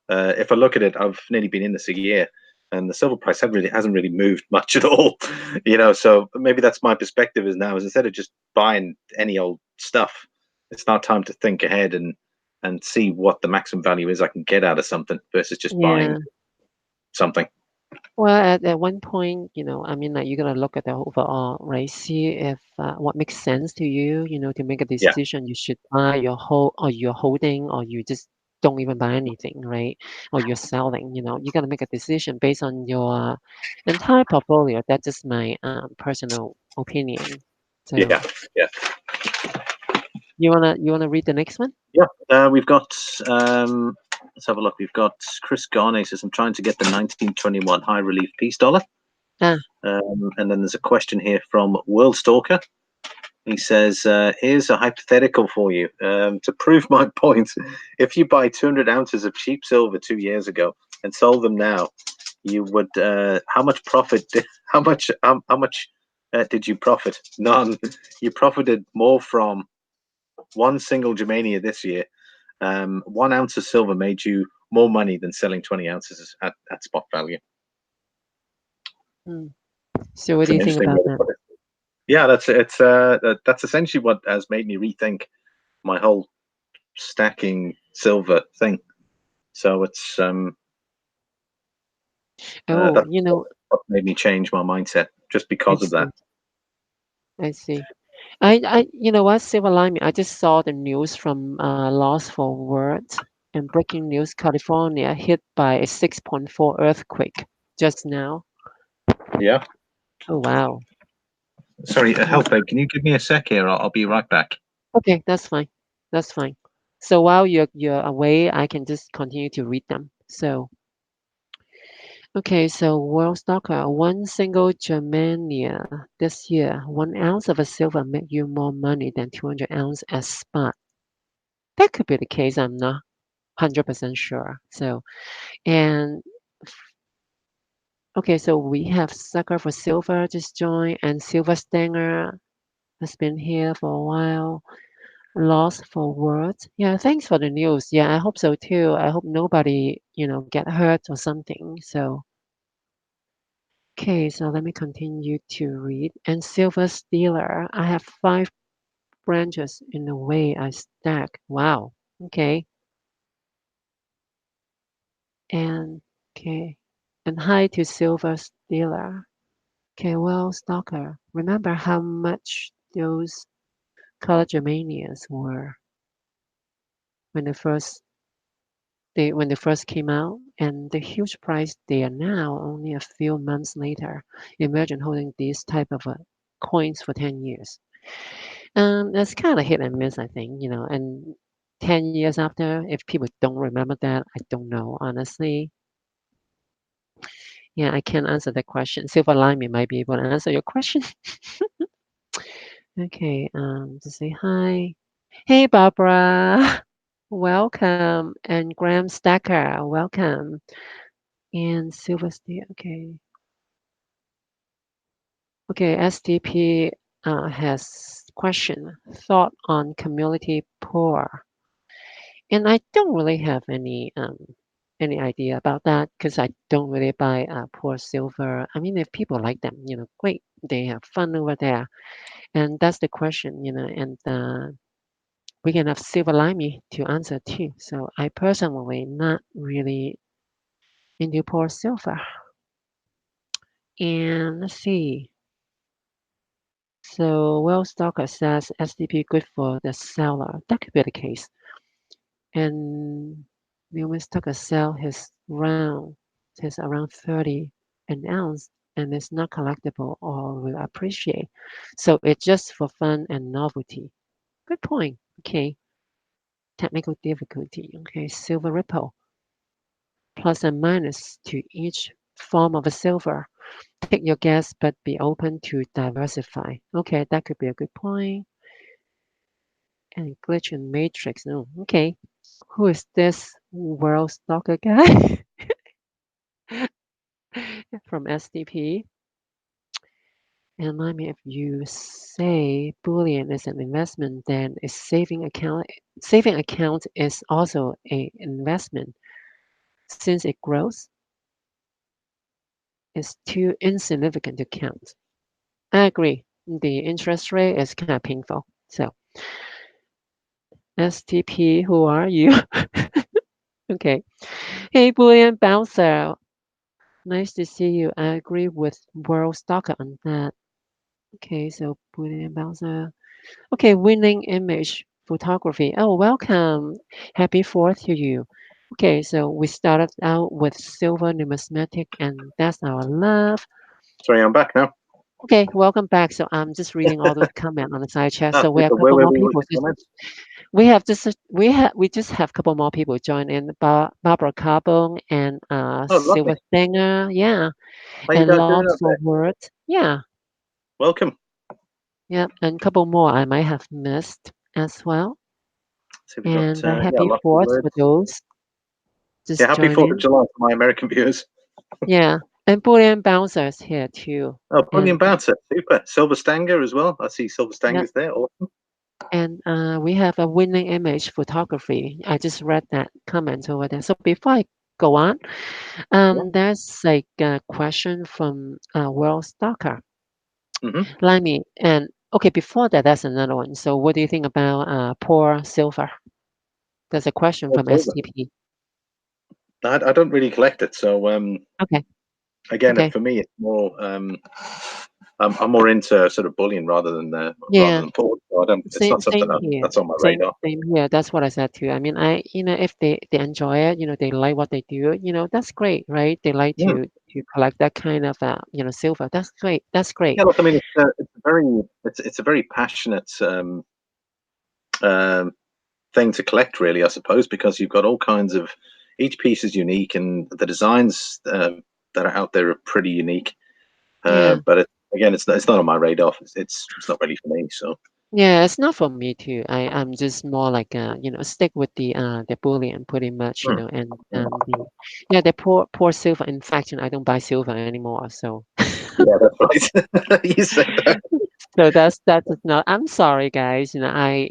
if I look at it, I've nearly been in this a year, and the silver price hasn't really moved much at all. So maybe that's my perspective is now is instead of just buying any old stuff, it's now time to think ahead and see what the maximum value is I can get out of something versus just buying Yeah. something. Well, at one point, I mean, like you're gonna look at the overall, right? See if what makes sense to you, to make a Yeah, decision. You should buy your whole, or you're holding, or you just don't even buy anything, right? Or you're selling. You gotta make a decision based on your entire portfolio. That's just my personal opinion. So yeah, yeah, you wanna read the next one? yeah. We've got. Let's have a look. We've got Chris Garney says, "I'm trying to get the 1921 high relief peace dollar." Ah, And then there's a question here from World Stalker. He says, here's a hypothetical for you. To prove my point, if you buy 200 ounces of cheap silver 2 years ago and sold them now, you would, how much profit, did you profit? None. You profited more from one single Germania this year. 1 ounce of silver made you more money than selling 20 ounces at spot value. hmm. So what It's do an you think interesting about way to that? put it. Yeah, that's essentially what has made me rethink my whole stacking silver thing. So Oh, that's what made me change my mindset just I because of that. see. I see. You know what, Silver Lining, I just saw the news from Lost for Words and breaking news: California hit by a 6.4 earthquake just now. Yeah. Oh, wow. Sorry, Mm. HealthBabe, can you give me a sec here? I'll be right back. Okay, that's fine. That's fine. So while you're away, I can just continue to read them. So, okay, so World Stalker, one single Germania this year, 1 ounce of a silver make you more money than 200 ounce at spot. That could be the case. I'm not 100% sure. So, and okay, so we have Sucker for Silver just joined, and Silver Stanger has been here for a while. Lost for Words. Yeah, thanks for the news. Yeah, I hope so too. I hope nobody, get hurt or something. So, okay, so let me continue to read. And Silver Stealer, I have 5 branches in the way I stack. Wow. Okay. And okay. And hi to Silver Stealer. Okay, well, Stalker, remember how much those color Germanias were when they first came out, and the huge price they are now only a few months later. Imagine holding these type of coins for 10 years. That's kind of hit and miss, I think, and 10 years after, if people don't remember that, I don't know, honestly. Yeah, I can't answer that question. Silver Lining might be able to answer your question. Okay, to say hi. Hey, Barbara. welcome. And Graham Stacker, welcome. And Silver Steel, okay. Okay, STP has question, thought on community poor. And I don't really have any idea about that because I don't really buy poor silver. I mean, if people like them, great, they have fun over there. And that's the question, and we can have Silver Limey to answer too. So I personally not really into poor silver. And let's see. So well Stalker says SDP good for the seller. That could be the case. And Newman Stalker sell his around 30 an ounce and it's not collectible or will appreciate. So it's just for fun and novelty. Good point. Okay. Technical difficulty. Okay. Silver ripple. Plus and minus to each form of a silver. Take your guess, but be open to diversify. Okay, that could be a good point. And glitch in matrix. No, okay. Who is this world stalker guy from SDP? And I mean, if you say Boolean is an investment, then a saving account is also a investment. Since it grows, it's too insignificant to count. I agree. The interest rate is kind of painful. So STP, who are you? Okay. Hey, Boolean Bouncer. Nice to see you. I agree with World Stalker on that. Okay, so Boolean Bouncer. Okay, winning image photography. Oh, welcome. Happy 4th to you. Okay, so we started out with silver numismatic, and that's our love. Sorry, I'm back now. Okay, welcome back. So I'm just reading all those comments on the side chat. Ah, So we have super. a Where couple were more we with people. the comments? We just have a couple more people join in. Barbara Carbon and Oh, Silver lovely. Stinger, yeah, How you and guys doing Lost out for there? Words, yeah, Welcome. yeah, and a couple more I might have missed as well. See, we got And yeah, happy lots of Fourth words. for those Yeah, just happy join 4th of in. July to my American viewers. Yeah, and Boolean Bouncers here too. Oh, brilliant And bouncer. Super. Silver Stanger as well. I see Silver yeah, Stangers there. Awesome. and we have a winning image photography. I just read that comment over there. So before I go on, Yeah. there's like a question from World Stalker. Mm-hmm. Let me and okay, before that, that's another one. So what do you think about poor silver? There's a question All from silver. STP. I don't really collect it, so Okay, again, okay, for me, it's more I'm more into sort of bullion rather yeah. than port. So I don't. It's Same not something same here. that's on my Same radar. same here. That's what I said too. I mean, if they enjoy it, they like what they do, that's great, right? They like Mm. to collect that kind of silver. That's great. That's great. Yeah, look, I mean, it's a very passionate um, thing to collect, really. I suppose because you've got all kinds of each piece is unique, and the designs that are out there are pretty unique. Yeah. But again, it's not on my radar. It's not really for me. So Yeah, it's not for me too. I'm just more like stick with the bullion pretty much, mm, and mm. the poor silver. In fact, I don't buy silver anymore. So Yeah, that's right. You said that. so that's not. I'm sorry, guys. I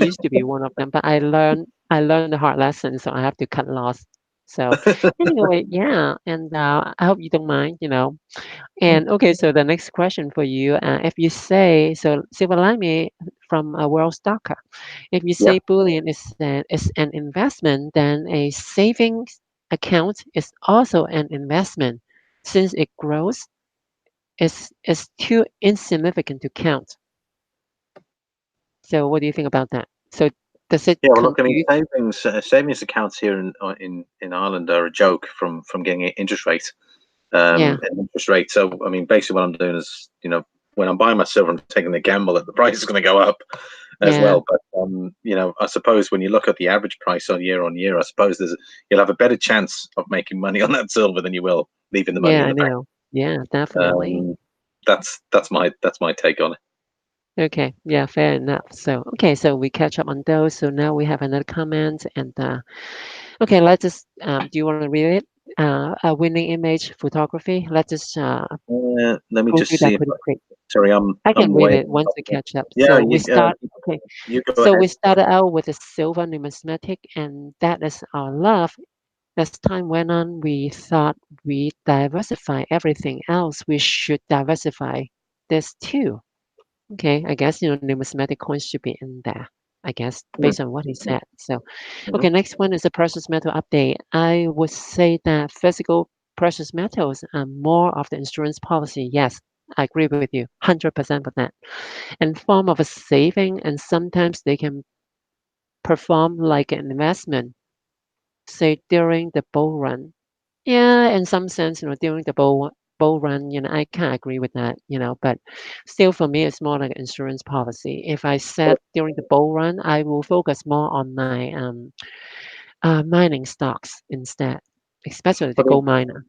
used to be one of them, but I learned the hard lesson, so I have to cut loss. So anyway, yeah, and I hope you don't mind. Mm. And okay, so the next question for you, if you say so, Silver Lamy from World Stalker, if you Yeah, say bullion is an investment, then a savings account is also an investment, since it grows. Is too insignificant to count. So what do you think about that? So does it yeah. Well, look, I mean, confuse? savings accounts here in Ireland are a joke from getting interest rate. Yeah, And interest rate. So, I mean, basically, what I'm doing is, when I'm buying my silver, I'm taking the gamble that the price is going to go up as yeah, well. But, I suppose when you look at the average price on year, I suppose you'll have a better chance of making money on that silver than you will leaving the money yeah. in I the bank. know. Yeah, definitely. Um, that's my take on it. Okay, yeah, fair enough. So, okay, so we catch up on those. So now we have another comment, and okay, let's just. Do you want to read it? A winning image photography. Let's just Let me go just through see that if pretty quick. sorry, I I'm can read way it on once top we of it. catch up. Yeah, So we start. Okay, you go so ahead. we started out with a silver numismatic, and that is our love. As time went on, we thought we diversify everything else. We should diversify this too. Okay, I guess numismatic coins should be in there. I guess Mm, based on what he mm, said. So, mhm. okay, next one is a precious metal update. I would say that physical precious metals are more of the insurance policy. Yes, I agree with you, 100% for that. And form of a saving, and sometimes they can perform like an investment, say during the bull run. Yeah, in some sense, during the bull run, I can't agree with that, but still for me, it's more like an insurance policy. If I said But during the bull run, I will focus more on my mining stocks instead, especially the but gold miner.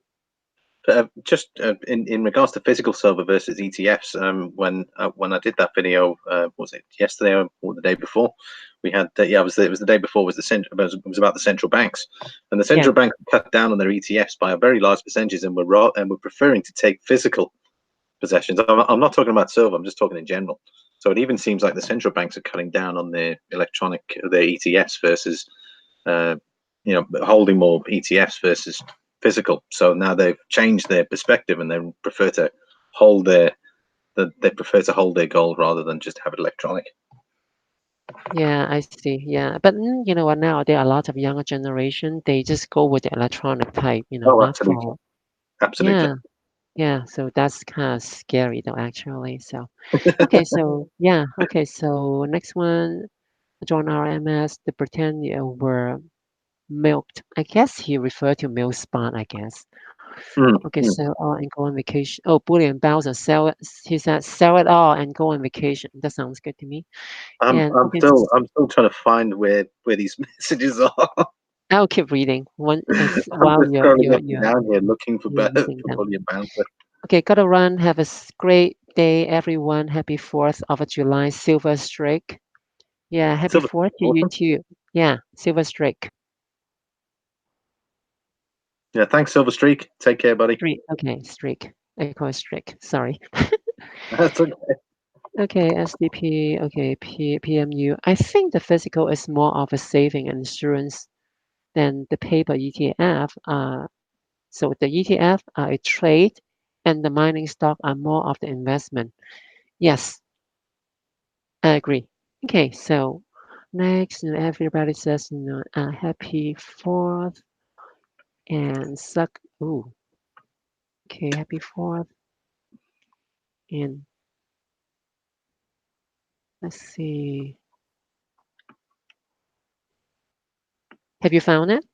just in regards to physical silver versus ETFs, when I did that video, was it yesterday or the day before? We had it was the day before. It was about the central banks, and the Yeah, central bank cut down on their ETFs by a very large percentage, and we're preferring to take physical possessions. I'm not talking about silver. I'm just talking in general. So it even seems like the central banks are cutting down on their ETFs versus uh, holding more ETFs versus physical. So now they've changed their perspective and they prefer to hold they prefer to hold their gold rather than just have it electronic. yeah, I see. Yeah, but you know what? Now there are a lot of younger generation. They just go with the electronic type. Oh, Not absolutely, for. absolutely. Yeah, yeah. So that's kind of scary, though, actually. So, okay, so yeah, okay. So next one, John RMS, the Britannia were milked. I guess he referred to milk spot, I guess. Mm, Okay, mm. sell all and go on vacation. Oh, Bullion Bowser, sell it. He said, sell it all and go on vacation. That sounds good to me. And okay, I'm still trying to find where these messages are. I'll keep reading one as I'm while just you're scrolling you're up and you're down here looking for you're reading for them. bullion bouncer. Okay, gotta run. Have a great day, everyone. Happy 4th of July, Silver Streak. Yeah, happy Silver, 4th to you awesome. too. Yeah, Silver Streak. Yeah, thanks, Silver Streak. Take care, buddy. Streak. Okay, streak. I call it streak. Sorry. That's okay. Okay, SDP. Okay, PMU. I think the physical is more of a saving and insurance than the paper ETF. So the ETF are a trade, and the mining stock are more of the investment. Yes, I agree. Okay, so next, everybody says, happy 4th and suck. Ooh, okay, happy 4th. And let's see. Have you found it?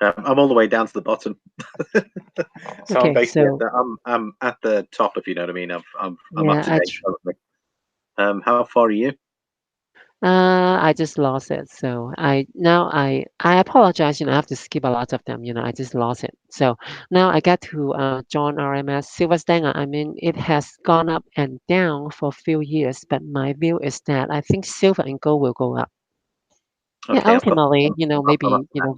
I'm all the way down to the bottom, so I'm Okay, basically so I'm at the top, if you know what I mean. I'm up yeah, to date. Currently. How far are you? I just lost it. So I apologize. I have to skip a lot of them. I just lost it. So now I got to John RMS Silver Stanger. I mean, it has gone up and down for a few years, but my view is that I think silver and gold will go up. Yeah, Okay, ultimately, I'm up maybe, to that.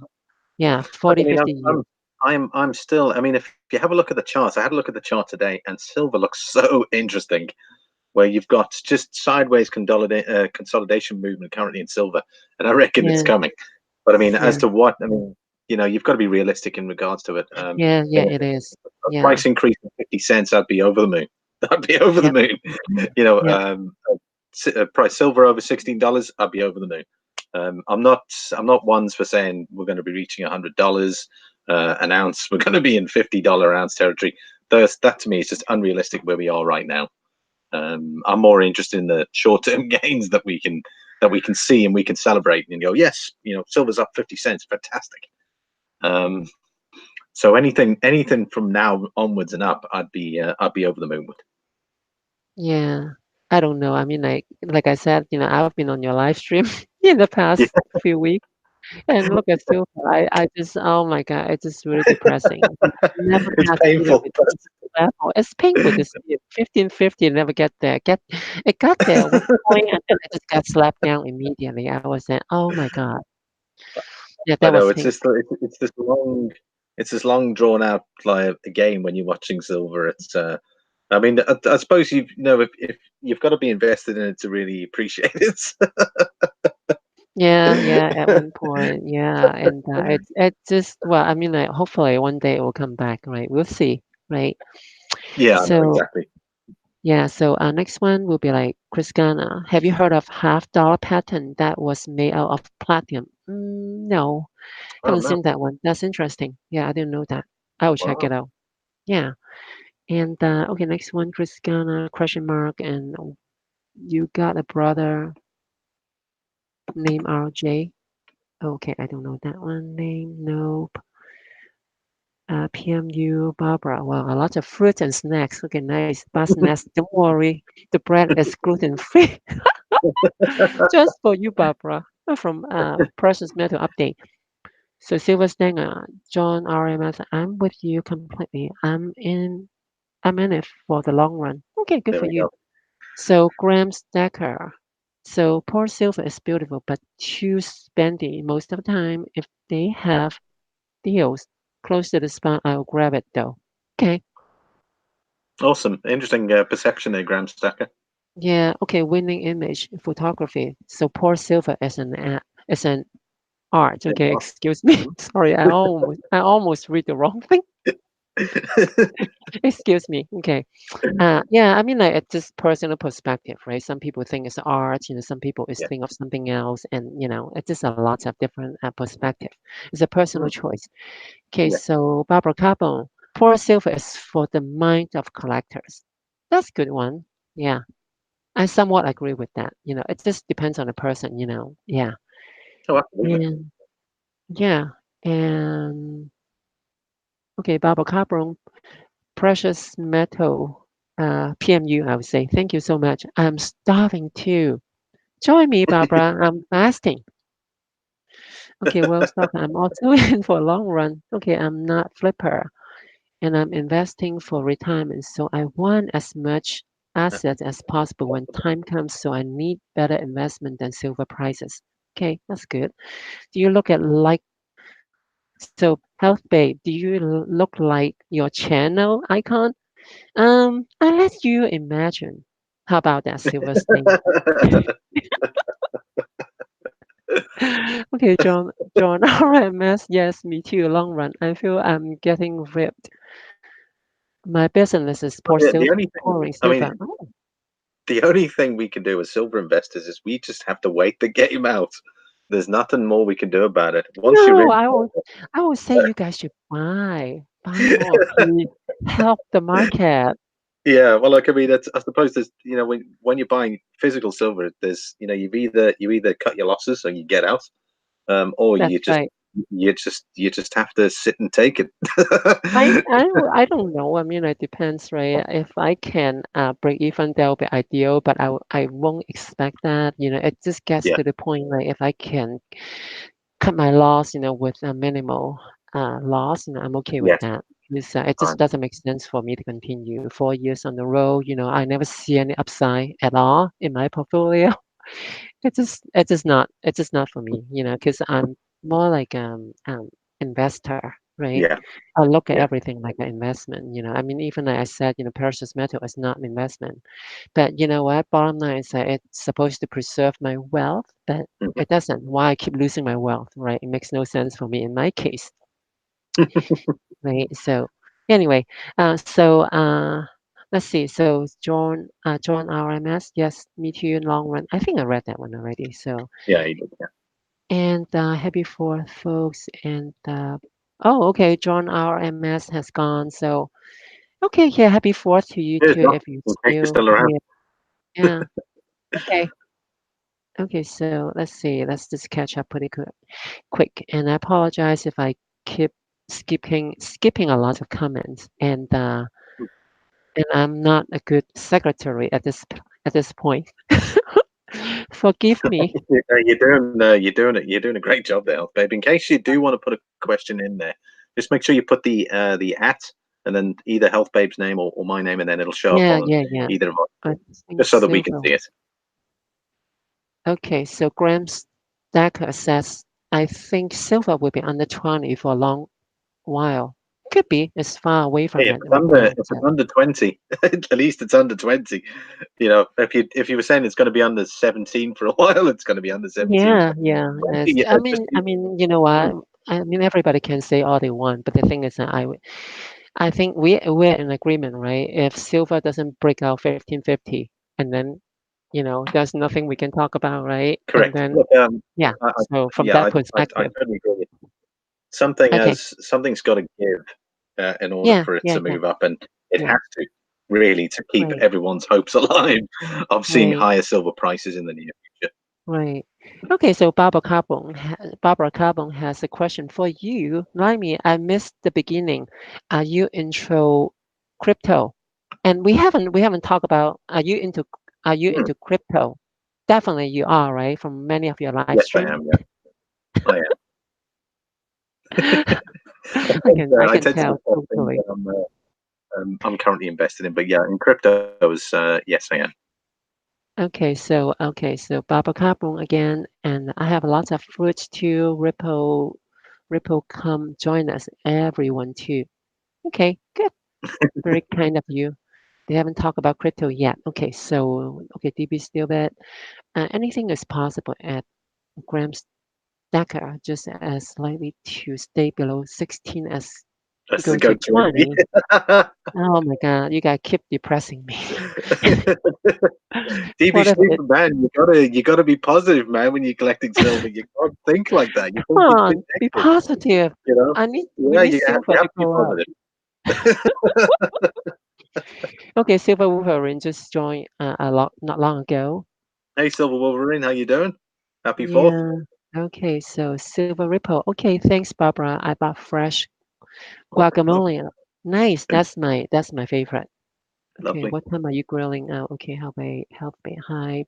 yeah, But 40, I mean, 50 years. I'm still. I mean, if you have a look at the charts, I had a look at the chart today, and silver looks so interesting. Where you've got just sideways consolidation movement currently in silver, and I reckon it's Yeah, coming. But I mean, yeah, as to what I mean, you've got to be realistic in regards to it. yeah, yeah, You know, it is. a Yeah, price increase of 50 cents, I'd be over the moon. I'd be over the yeah, moon. yeah, Price silver over $16, I'd be over the moon. I'm not ones for saying we're going to be reaching $100 an ounce. We're going to be in $50 ounce territory. That to me is just unrealistic where we are right now. I'm more interested in the short-term gains that we can see and we can celebrate and go, yes, silver's up 50 cents, fantastic. Um, so anything from now onwards and up, I'd be over the moon with. yeah. I don't know. I mean, like I said, I've been on your live stream in the Yeah, past few weeks. And look at silver. I just, oh my God, it's just really depressing. Never It's has been at painful. this level. It's painful to see it. 1550 never get there. It got there one point and then it just got slapped down immediately. I was saying, oh my God. Yeah, I that know was it's painful. it's this long, drawn out like a game when you're watching silver. I mean, I suppose if you've got to be invested in it to really appreciate it. Yeah, yeah, at one point, yeah, and it just well, I mean, like hopefully one day it will come back, right? We'll see, right? Yeah, I know So exactly. yeah, so our next one will be like Chris Ghana. Have you heard of half-dollar pattern that was made out of platinum? No, Oh haven't no! seen that one. That's interesting. Yeah, I didn't know that. I will check Wow, it out. Yeah, and okay, next one, Chris Ghana, question mark, and you got a brother named RJ. Okay, I don't know that one name. Nope. PMU Barbara. Wow, a lot of fruit and snacks. Okay, nice. Bar snacks. Don't worry, the bread is gluten free. Just for you, Barbara. From Precious Metal Update. So Silver Stanger, John RMS. I'm with you completely. I'm in it for the long run. Okay, good there for we you. go. So Graham Stacker. So poor silver is beautiful, but too spendy most of the time. If they have deals close to the spot, I'll grab it though. Okay. Awesome, interesting perception there, Graham Stacker. Yeah. Okay. Winning image photography. So poor silver as as an art. Yeah. Okay. Excuse me. Mhm. Sorry. I almost read the wrong thing. Excuse me. Okay. Yeah, I mean, like, it's just personal perspective, right? Some people think it's art, some people is Yeah, think of something else, and it's just a lot of different perspective. It's a personal mm, choice. Okay, yeah. so Barbara Carbon, poor silver is for the mind of collectors. That's a good one. Yeah, I somewhat agree with that. It just depends on the person. Yeah, Oh, absolutely. and yeah, and okay, Barbara Carbon, precious metal. PMU, I would say. Thank you so much. I'm starving too. Join me, Barbara. I'm fasting. Okay, well, stop. I'm also in for a long run. Okay, I'm not flipper and I'm investing for retirement. So I want as much assets as possible when time comes. So I need better investment than silver prices. Okay, that's good. Do you look at like so Health Babe? Do you look like your channel icon? I let you imagine. How about that silver stain? Okay, John, RMS, yes, me too, long run. I feel I'm getting ripped. My business is pour The silver, only thing, pouring I silver. mean, Oh, the only thing we can do as silver investors is we just have to wait the game out. There's nothing more we can do about it. Once you're no, in, I will say you guys should buy more, please. Help the market. yeah. Well, like I mean, I suppose there's when you're buying physical silver, there's you either cut your losses or you get out, or That's right. you just have to sit and take it. I don't know. I mean, it depends, right? If I can break even, that would be ideal, but I won't expect that. It just gets Yeah, to the point like if I can cut my loss, with a minimal loss, I'm okay with yes, that. Because it just fine. doesn't make sense for me to continue 4 years on the road. I never see any upside at all in my portfolio. It's just not for me. Because I'm more like investor, right? Yeah, I look at yeah. everything like an investment. I mean, even like I said, precious metal is not an investment. But you know what? Bottom line is that it's supposed to preserve my wealth, but Mhm. it doesn't. Why I keep losing my wealth, right? It makes no sense for me in my case, right? So anyway, let's see. So John RMS, yes, me too in long run. I think I read that one already. So Yeah, you did. Yeah. and happy fourth, folks. And oh, okay, John RMS has gone. So okay, yeah, happy fourth to you Cheers, too Doc. if you're In case you're still still around. here. Yeah. Okay. Okay, so let's see. Let's just catch up pretty quick. And I apologize if I keep skipping a lot of comments. And I'm not a good secretary at this point. Forgive me. You're doing a great job there, babe. In case you do want to put a question in there, just make sure you put the at and then either Health Babe's name or my name, and then it'll show up Yeah, on yeah, yeah. either of us, I think just so that we can silver. see it. Okay, so Graham Stacker says, I think silver will be under 20 for a long while. Could be. It's far away Hey, from it right now. if it's So under 20, at least it's under 20. You know, if you were saying it's going to be under 17 for a while, it's going to be under 17 yeah, for yeah. 20. Yes. Yeah, just I mean, you know what? mm, I mean, everybody can say all they want, but the thing is that I think we're in agreement, right? If silver doesn't break out 1550, and then there's nothing we can talk about, right? And correct. then Look, yeah. So from yeah, that I perspective, totally agree with you. okay. Something's got to give in order Yeah, for it yeah, to yeah, move up, and it yeah. has to really to keep Right, everyone's hopes alive of seeing right. higher silver prices in the near future. Right. Okay, so Barbara Carbon has a question for you. Limey, I missed the beginning. Are you intro crypto? And we haven't talked about are you Hmm. into crypto? Definitely you are, right? From many of your live Yes, I stream. am. Yeah, I am. I I can tend to tell discuss things totally. that I'm currently invested in, but yeah, in cryptos, yes, I am. Okay, so Barbara Carbon again, and I have lots of fruits too. Ripple come join us, everyone too. Okay, good. Very kind of you. They haven't talked about crypto yet. Okay, so okay, DB still bet. Anything is possible at Grams Decker, just as likely to stay below 16 as to Let's go go to 20. 20. Oh my God, you guys keep depressing me. DB What if it? Stupid man, you gotta be positive, man. When you're collecting silver, you can't think like that. You Come think it's been on, be negative, positive. you know. We Yeah, need silver you to have to be go up. positive. Okay, Silver Wolverine just joined a lot not long ago. Hey, Silver Wolverine, how you doing? Happy Fourth. Yeah. Okay, so Silver Ripple. Okay, thanks, Barbara. I bought fresh Oh, guacamole. Nice. That's my favorite. Okay, lovely. what time are you grilling out? Okay, help me hide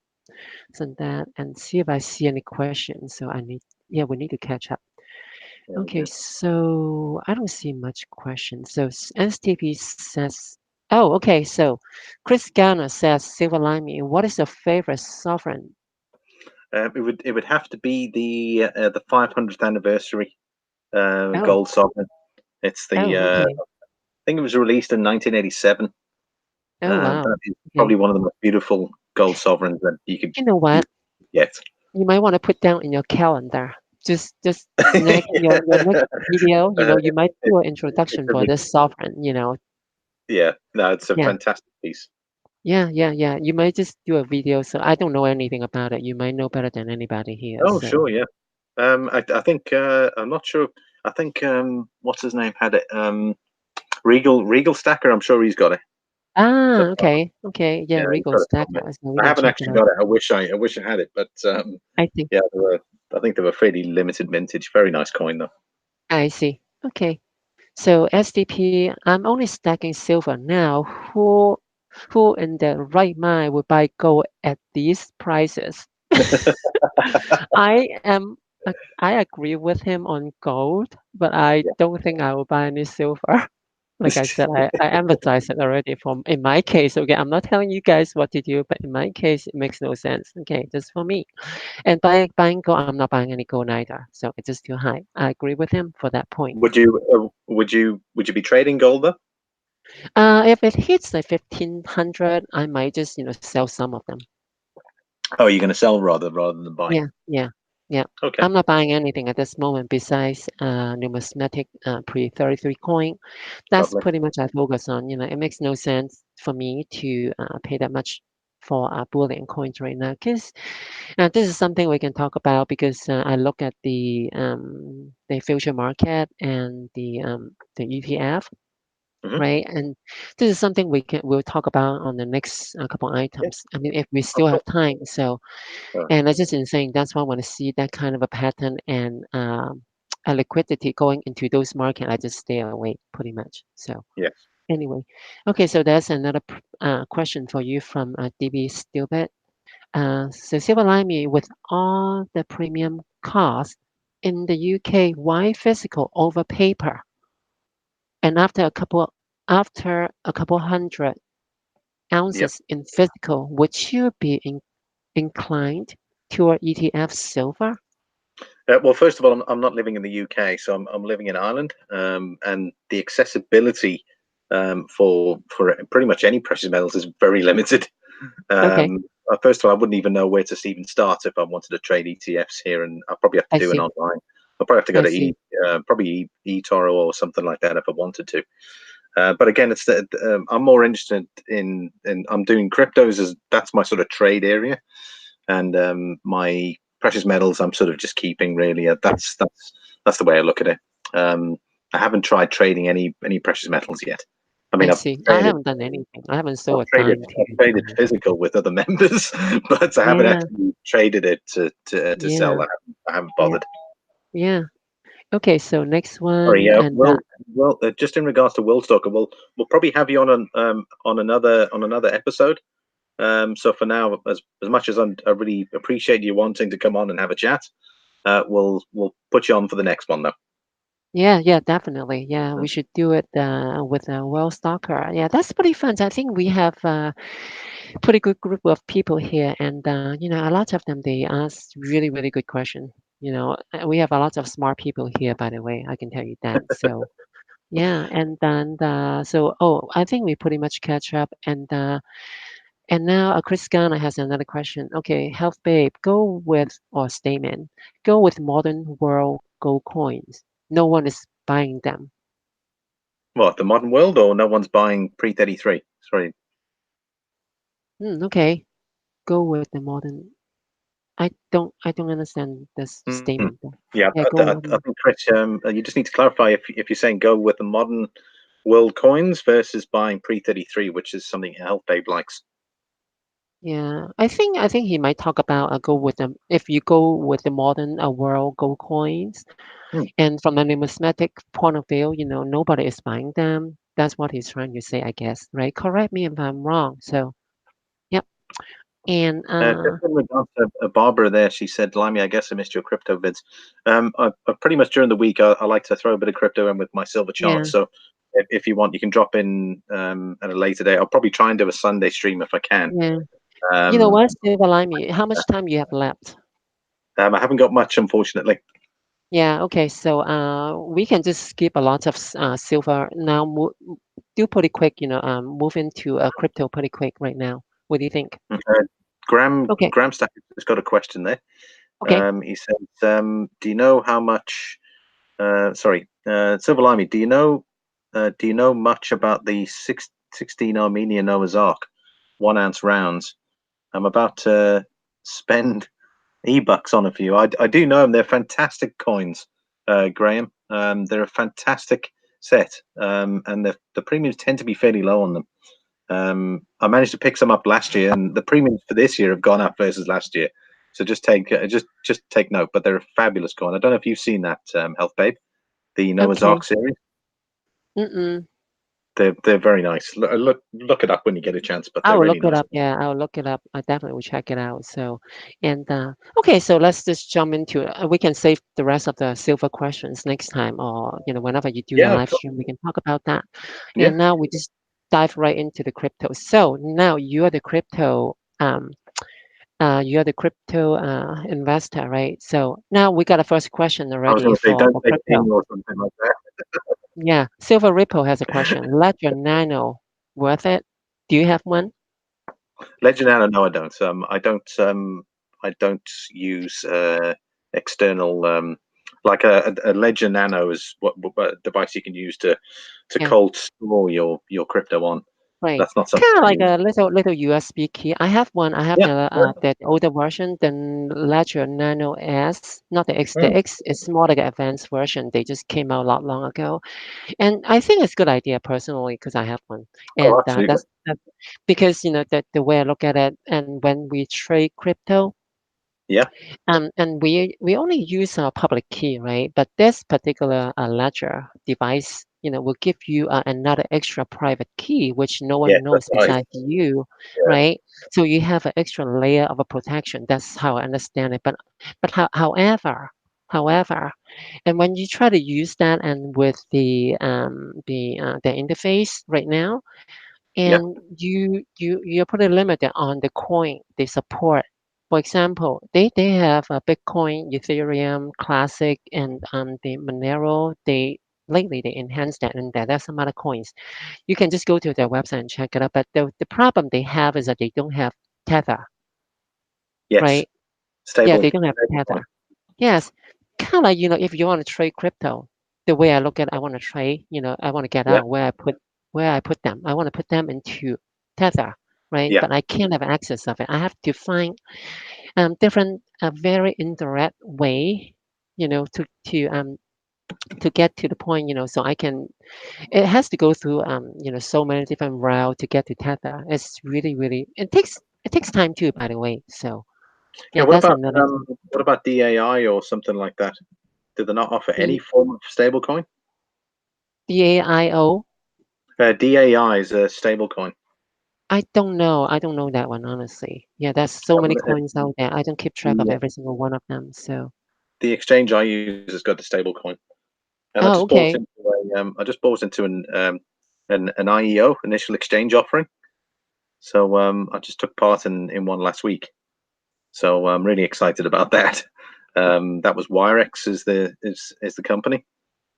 and that and see if I see any questions. So yeah, we need to catch up. There we Okay, go. so I don't see much questions. So STP says, oh, okay. So Chris Garner says, Silver Limey, what is your favorite sovereign? It would have to be the 500th anniversary Oh, gold sovereign. It's the oh, okay. I think it was released in 1987. Oh, wow. That is Okay. probably one of the most beautiful gold sovereigns that You know you what? could get. You might want to put down in your calendar. Just next your next video, you might It, do an it's introduction a for this sovereign. yeah, no, it's a Yeah. fantastic piece. Yeah, yeah, yeah. You might just do a video. So I don't know anything about it. You might know better than anybody here. Oh, So sure, yeah. I think I'm not sure. I think what's his name had it. Regal Stacker. I'm sure he's got it. The okay, okay. Yeah, Yeah, he's Regal got it somewhere. Stacker. So we I can haven't check it actually out. got it. I wish I had it, but I think yeah, I think they were fairly limited vintage. Very nice coin though. I see. Okay. So SDP, I'm only stacking silver now. Who in their right mind would buy gold at these prices? I am I agree with him on gold, but I Yeah. don't think I will buy any silver. Like I said, I emphasized it already from in my case, okay, I'm not telling you guys what to do, but in my case it makes no sense. Okay, just for me. And buying gold, I'm not buying any gold either. So it's just too high. I agree with him for that point. Would you be trading gold though? If it hits like 1500, I might just, sell some of them. Oh, you're going to sell rather than buy. Yeah, yeah, yeah. Okay, I'm not buying anything at this moment besides numismatic pre-33 coin. That's lovely. pretty much I focus on. It makes no sense for me to pay that much for bullion coins right now. Because this is something we can talk about because I look at the future market and the ETF, Hmm. right? And this is something we'll talk about on the next couple Yeah, items. I mean, if we of still have course. time. So, All and that's just insane. That's why I want to see that kind of a pattern and a liquidity going into those market. I just stay away pretty much. So right. anyway, okay. So that's another question for you from DB Steelbet. So Silver Lime, with all the premium cost in the UK, why physical over paper? And after a couple hundred Yep. ounces in physical, would you be inclined toward ETF silver? Well, first of all, I'm not living in the UK, so I'm living in Ireland, and the accessibility for pretty much any precious metals is very limited. Okay, First of all, I wouldn't even know where to even start if I wanted to trade ETFs here, and I'll probably have to I do it see. online. I'll probably have to go I to see. probably eToro or something like that if I wanted to. But again, it's that I'm more interested in I'm doing cryptos as that's my sort of trade area, and my precious metals I'm sort of just keeping really. That's the way I look at it. I haven't tried trading any precious metals yet. I mean, I I've see. I traded haven't done anything. I haven't I've sold a traded dime to I've traded you. physical with other members, but I haven't Yeah, actually traded it to sell. yeah, I haven't yeah, bothered. yeah. Okay, so next Sorry, one, and just in regards to Will Stalker, we'll probably have you on another episode. So for now, as much as I really appreciate you wanting to come on and have a chat, we'll put you on for the next one though. yeah, yeah, definitely. Yeah, we Mm. should do it with a well stalker. Yeah, that's pretty fun. I think we have a pretty good group of people here, and a lot of them they ask really, really good questions. We have a lot of smart people here, by the way. I can tell you that. So yeah, and then I think we pretty much catch up, and now Chris Garner has another question. Okay, Health Babe, go with or statement, go with modern world gold coins. No one is buying them. What, the modern world, or no one's buying pre-33? Sorry. Okay, go with the modern. I don't understand this Mm. statement though. Yeah, Yeah, go I modern. think Chris, you just need to clarify if you're saying go with the modern world coins versus buying pre-33, which is something Health Babe likes. Yeah, I think he might talk about go with them if you go with the modern world gold coins, Hmm. and from a numismatic point of view, nobody is buying them. That's what he's trying to say, I guess, right? Correct me if I'm wrong. So, yep. And Just in regards to Barbara there, she said, Limey, I guess I missed your crypto vids. I pretty much during the week, I like to throw a bit of crypto in with my silver chart. yeah, So if you want, you can drop in at a later date. I'll probably try and do a Sunday stream if I can. yeah. You know Um, what, Silver Lime, how much time you have left? I haven't got much, unfortunately. Yeah, okay. So we can just skip a lot of silver now. Do pretty quick, move into crypto pretty quick right now. What do you think? Uh, Okay, Graham Stack has got a question there. okay. He says, "Do you know how much? Sorry, Silver Limey, do you know much about the 16 Armenian Noah's Ark 1 ounce rounds? I'm about to spend e-bucks on a few. I do know them. They're fantastic coins, Graham. They're a fantastic set, and the premiums tend to be fairly low on them. I managed to pick some up last year, and the premiums for this year have gone up versus last year. So just take note. But they're a fabulous coin. I don't know if you've seen that, Health Babe, the Noah's Okay. Ark series. Mm-mm. They're very nice. Look it up when you get a chance. But I they're will really look it nice. up. Yeah, I will look it up. I definitely will check it out. So, and okay, so let's just jump into it. We can save the rest of the silver questions next time, or whenever you do your Yeah, of live course. stream, we can talk about that. Yeah. And now we just dive right into the crypto. So now you're the crypto investor, right? So now we got a first question I was already going to say, for don't for take crypto. Ping or something like that. Yeah, Silver Ripple has a question. Ledger Nano worth it? Do you have one? Legionella, no, I don't. I don't use external like a Ledger Nano is what device you can use to Yeah. cold store your crypto on. Right. That's not something Kind of I like use. a little USB key. I have one. I have Yeah. the older version, the Ledger Nano S, not the X. The Mm. X is more like an advanced version. They just came out a lot long ago, and I think it's a good idea personally because I have one, Oh, and absolutely. that's because the way I look at it, and when we trade crypto, Yeah. and we only use our public key, right? But this particular ledger device, will give you another extra private key, which no Yes, one that's knows right. besides you, Yeah, right? So you have an extra layer of a protection. That's how I understand it. However, and when you try to use that and with the interface right now, yeah, and you're pretty limited on the coin they support. For example, they have a Bitcoin, Ethereum, Classic, and the Monero. They lately they enhanced that, and there's some other coins. You can just go to their website and check it out. But the problem they have is that they don't have Tether, yes. right? Yeah, Stable, they don't have stable coin. Tether. Yes, kind of like if you want to trade crypto, the way I look at, I want to trade. I want to get Yeah, out where I put them. I want to put them into Tether, right? yeah. But I can't have access of it. I have to find different, a very indirect way, to get to the point, so I can. It has to go through so many different routes to get to Tether. It's really really. It takes time too, by the way. So Yeah. yeah, that's another thing. What about DAI or something like that? Do they not offer any The form of stable coin? DAIO. DAI is a stable coin. I don't know. I don't know that one, honestly. Yeah, there's so many coins out there. I don't keep track of The, every single one of them. So, the exchange I use has got the stable coin, and oh, okay. I just bought into an IEO, initial exchange offering. So I just took part in one last week. So I'm really excited about that. That was Wirex is the company,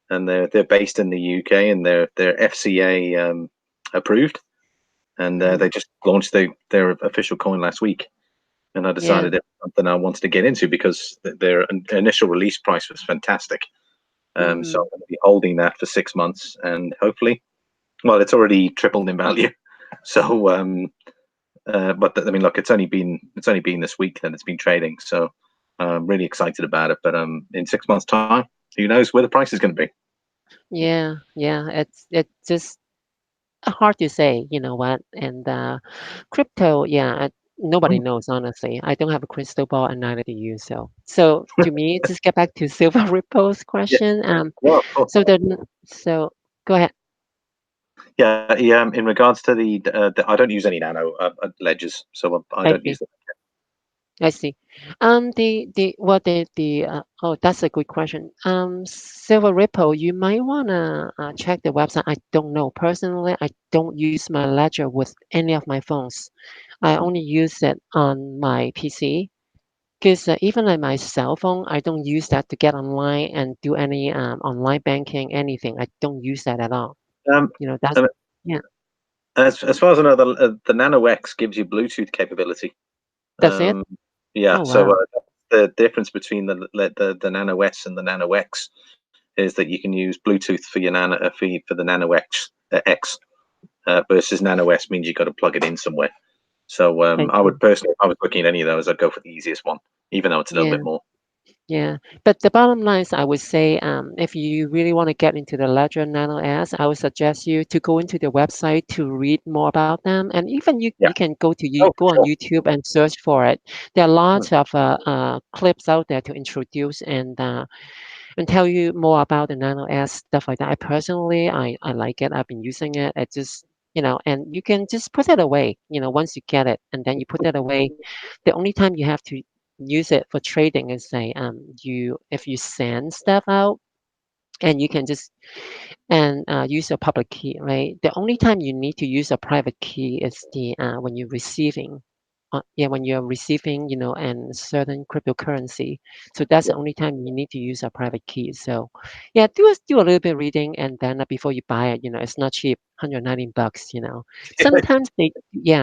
and they're based in the UK, and they're FCA approved, and Hmm. they just launched their official coin last week. And I Yeah. decided it was something I wanted to get into because their initial release price was fantastic. So Hmm. I'm going to be holding that for 6 months, and hopefully, well, it's already tripled in value. So, but I mean, look, it's only been this week that it's been trading, so I'm really excited about it. But in 6 months' time, who knows where the price is going to be? Yeah. Yeah. It's just hard to say. You know what? And crypto. Yeah. Nobody knows, honestly. I don't have a crystal ball, and neither do you. So to me, just get back to Silver Ripple's Yeah, question. yeah, of course. So so go ahead. Yeah, yeah. In regards to I don't use any nano ledgers, so I I don't use see. them. I see. That's a good question. Silver Ripple, you might wanna check the website. I don't know. Personally, I don't use my ledger with any of my phones. I only use it on my PC. Because even on my cell phone, I don't use that to get online and do any online banking, anything. I don't use that at all. Um, That's and yeah. as far as I know, the Nano X gives you Bluetooth capability. That's it. Um, yeah, Oh so wow. the difference between the Nano S and the Nano X is that you can use Bluetooth for your Nano for the Nano X versus Nano S means you got to plug it in somewhere. So I I would see. personally, if I was looking at any of those, I'd go for the easiest one, even though it's a little bit Yeah. more. Yeah, but the bottom line is, I would say, if you really want to get into the Ledger Nano S, I would suggest you to go into the website to read more about them, and even you Yeah. can Oh, go on for YouTube and search for it. There are sure. lots of clips out there to introduce and tell you more about the Nano S stuff like that. I like it. I've been using it. It just and you can just put it away. Once you get it, and then you put it away. The only time you have to use it for trading is say you if you send stuff out, and you can just and use your public key, right? The only time you need to use a private key is the when you're receiving. When you're receiving, and certain cryptocurrency, so that's the Yeah. only time you need to use a private key. So, yeah, do a little bit reading, and then before you buy it, it's not cheap, $119.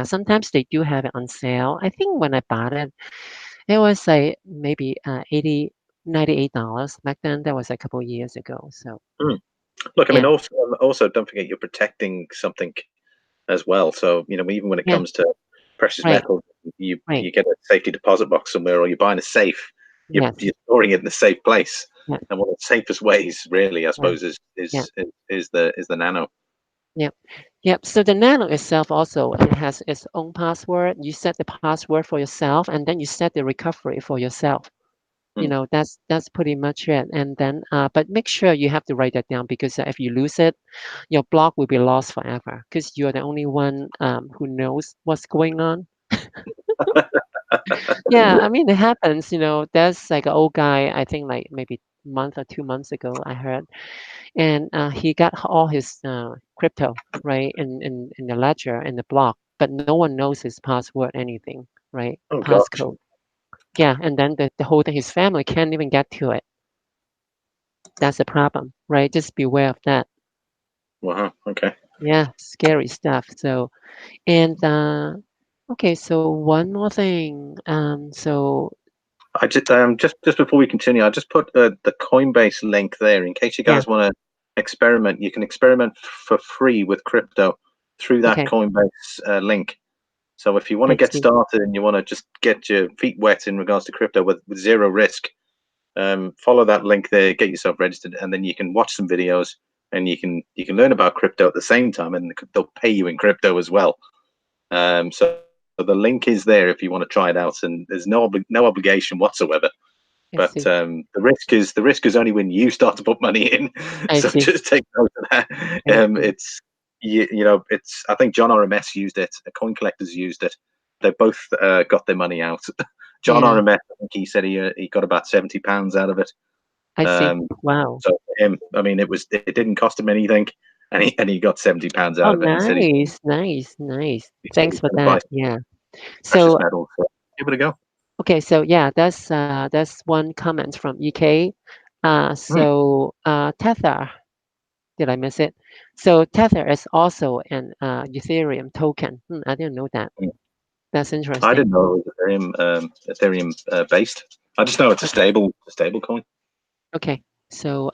Sometimes they do have it on sale. I think when I bought it, it was like maybe 98 dollars back then. That was a couple of years ago. So, Mm. Look, I mean, yeah, also don't forget you're protecting something as well. So even when it yeah, comes to precious right, metals, you right, you get a safety deposit box somewhere, or you're buying a safe. yes, You're storing it in a safe place. yeah, And one of the safest ways, really, I right, suppose, is yeah. is is, is the nano. Yep. Yep. So the Nano itself also, it has its own password. You set the password for yourself, and then you set the recovery for yourself. That's pretty much it. And then, but make sure you have to write that down because if you lose it, your blog will be lost forever because you're the only one who knows what's going on. Yeah, I mean, it happens. There's like an old guy, I think like maybe month or 2 months ago, I heard, and he got all his crypto right in the ledger in the block, but no one knows his password, anything, right? Oh gosh. Passcode. Yeah, and then the whole thing, his family can't even get to it. That's a problem, right? Just beware of that. Wow. Okay. Yeah, scary stuff. So, and okay, so one more thing. So I just before we continue, I just put the Coinbase link there in case you yeah, guys want to experiment. You can experiment for free with crypto through that okay, Coinbase link. So if you want to I get see. started and you want to just get your feet wet in regards to crypto with zero risk, follow that link there, get yourself registered, and then you can watch some videos and you can learn about crypto at the same time, and they'll pay you in crypto as well. So the link is there if you want to try it out, and there's no obligation whatsoever. I But see. the risk is only when you start to put money in. I So see. just take note of that. I see. It's it's I think John RMS used it. Coin collectors used it. They both got their money out. John Yeah, RMS, I think he said he got about £70 out of it. I see. Um, Wow. so for him, I mean, it didn't cost him anything, and he got £70 Oh, out of it. And nice, nice, nice. he said Thanks he's for going to buy that. Yeah. precious So, metals. So give it a go. okay, so yeah, that's one comment from EK. Hmm. Tether, did I miss it? So Tether is also an Ethereum token. I didn't know that. Hmm. That's I interesting. didn't know it was Ethereum based. I just know it's a Okay, stable coin. okay. So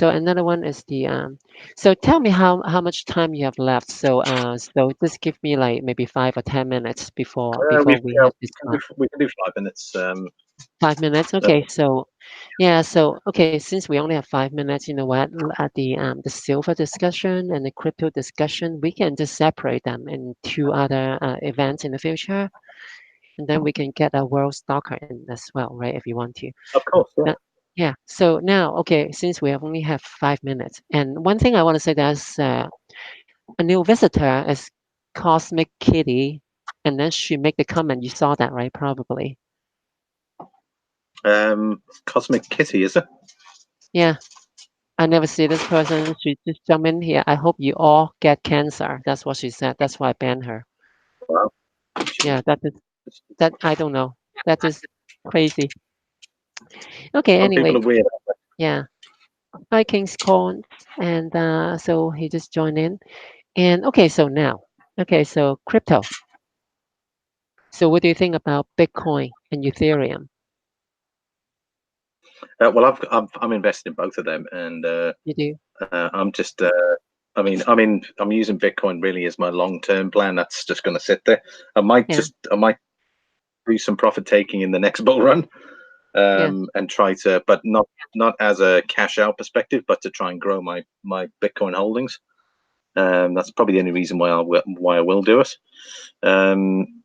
another one is the so tell me how much time you have left. So just give me like maybe 5 or 10 minutes before we have to start. We can do 5 minutes. 5 minutes. Uh, Okay. So yeah. So okay. Since we only have 5 minutes, you know what? At the silver discussion and the crypto discussion, we can just separate them in two other events in the future, and then we can get a world stalker in as well, right? If you want to. of course, yeah. That, yeah. So now, okay, since we have only have 5 minutes, and one thing I want to say that's a new visitor is Cosmic Kitty, and then she make the comment. You saw that, right? Probably. Cosmic Kitty, is it? Yeah. I never see this person. She just jump in here. I hope you all get cancer. That's what she said. That's why I banned her. Wow. Yeah, that I don't know. That is crazy. Okay, Some people anyway, are weird. yeah. Vikings called and so he just joined in. And okay, so now, okay, so crypto. So what do you think about Bitcoin and Ethereum? Well, I'm invested in both of them, and You do? I'm just. I'm using Bitcoin really as my long-term plan. That's just going to sit there. Yeah, I might do some profit taking in the next bull run, yeah. and try to, but not as a cash out perspective, but to try and grow my Bitcoin holdings. That's probably the only reason why I will do it. Um,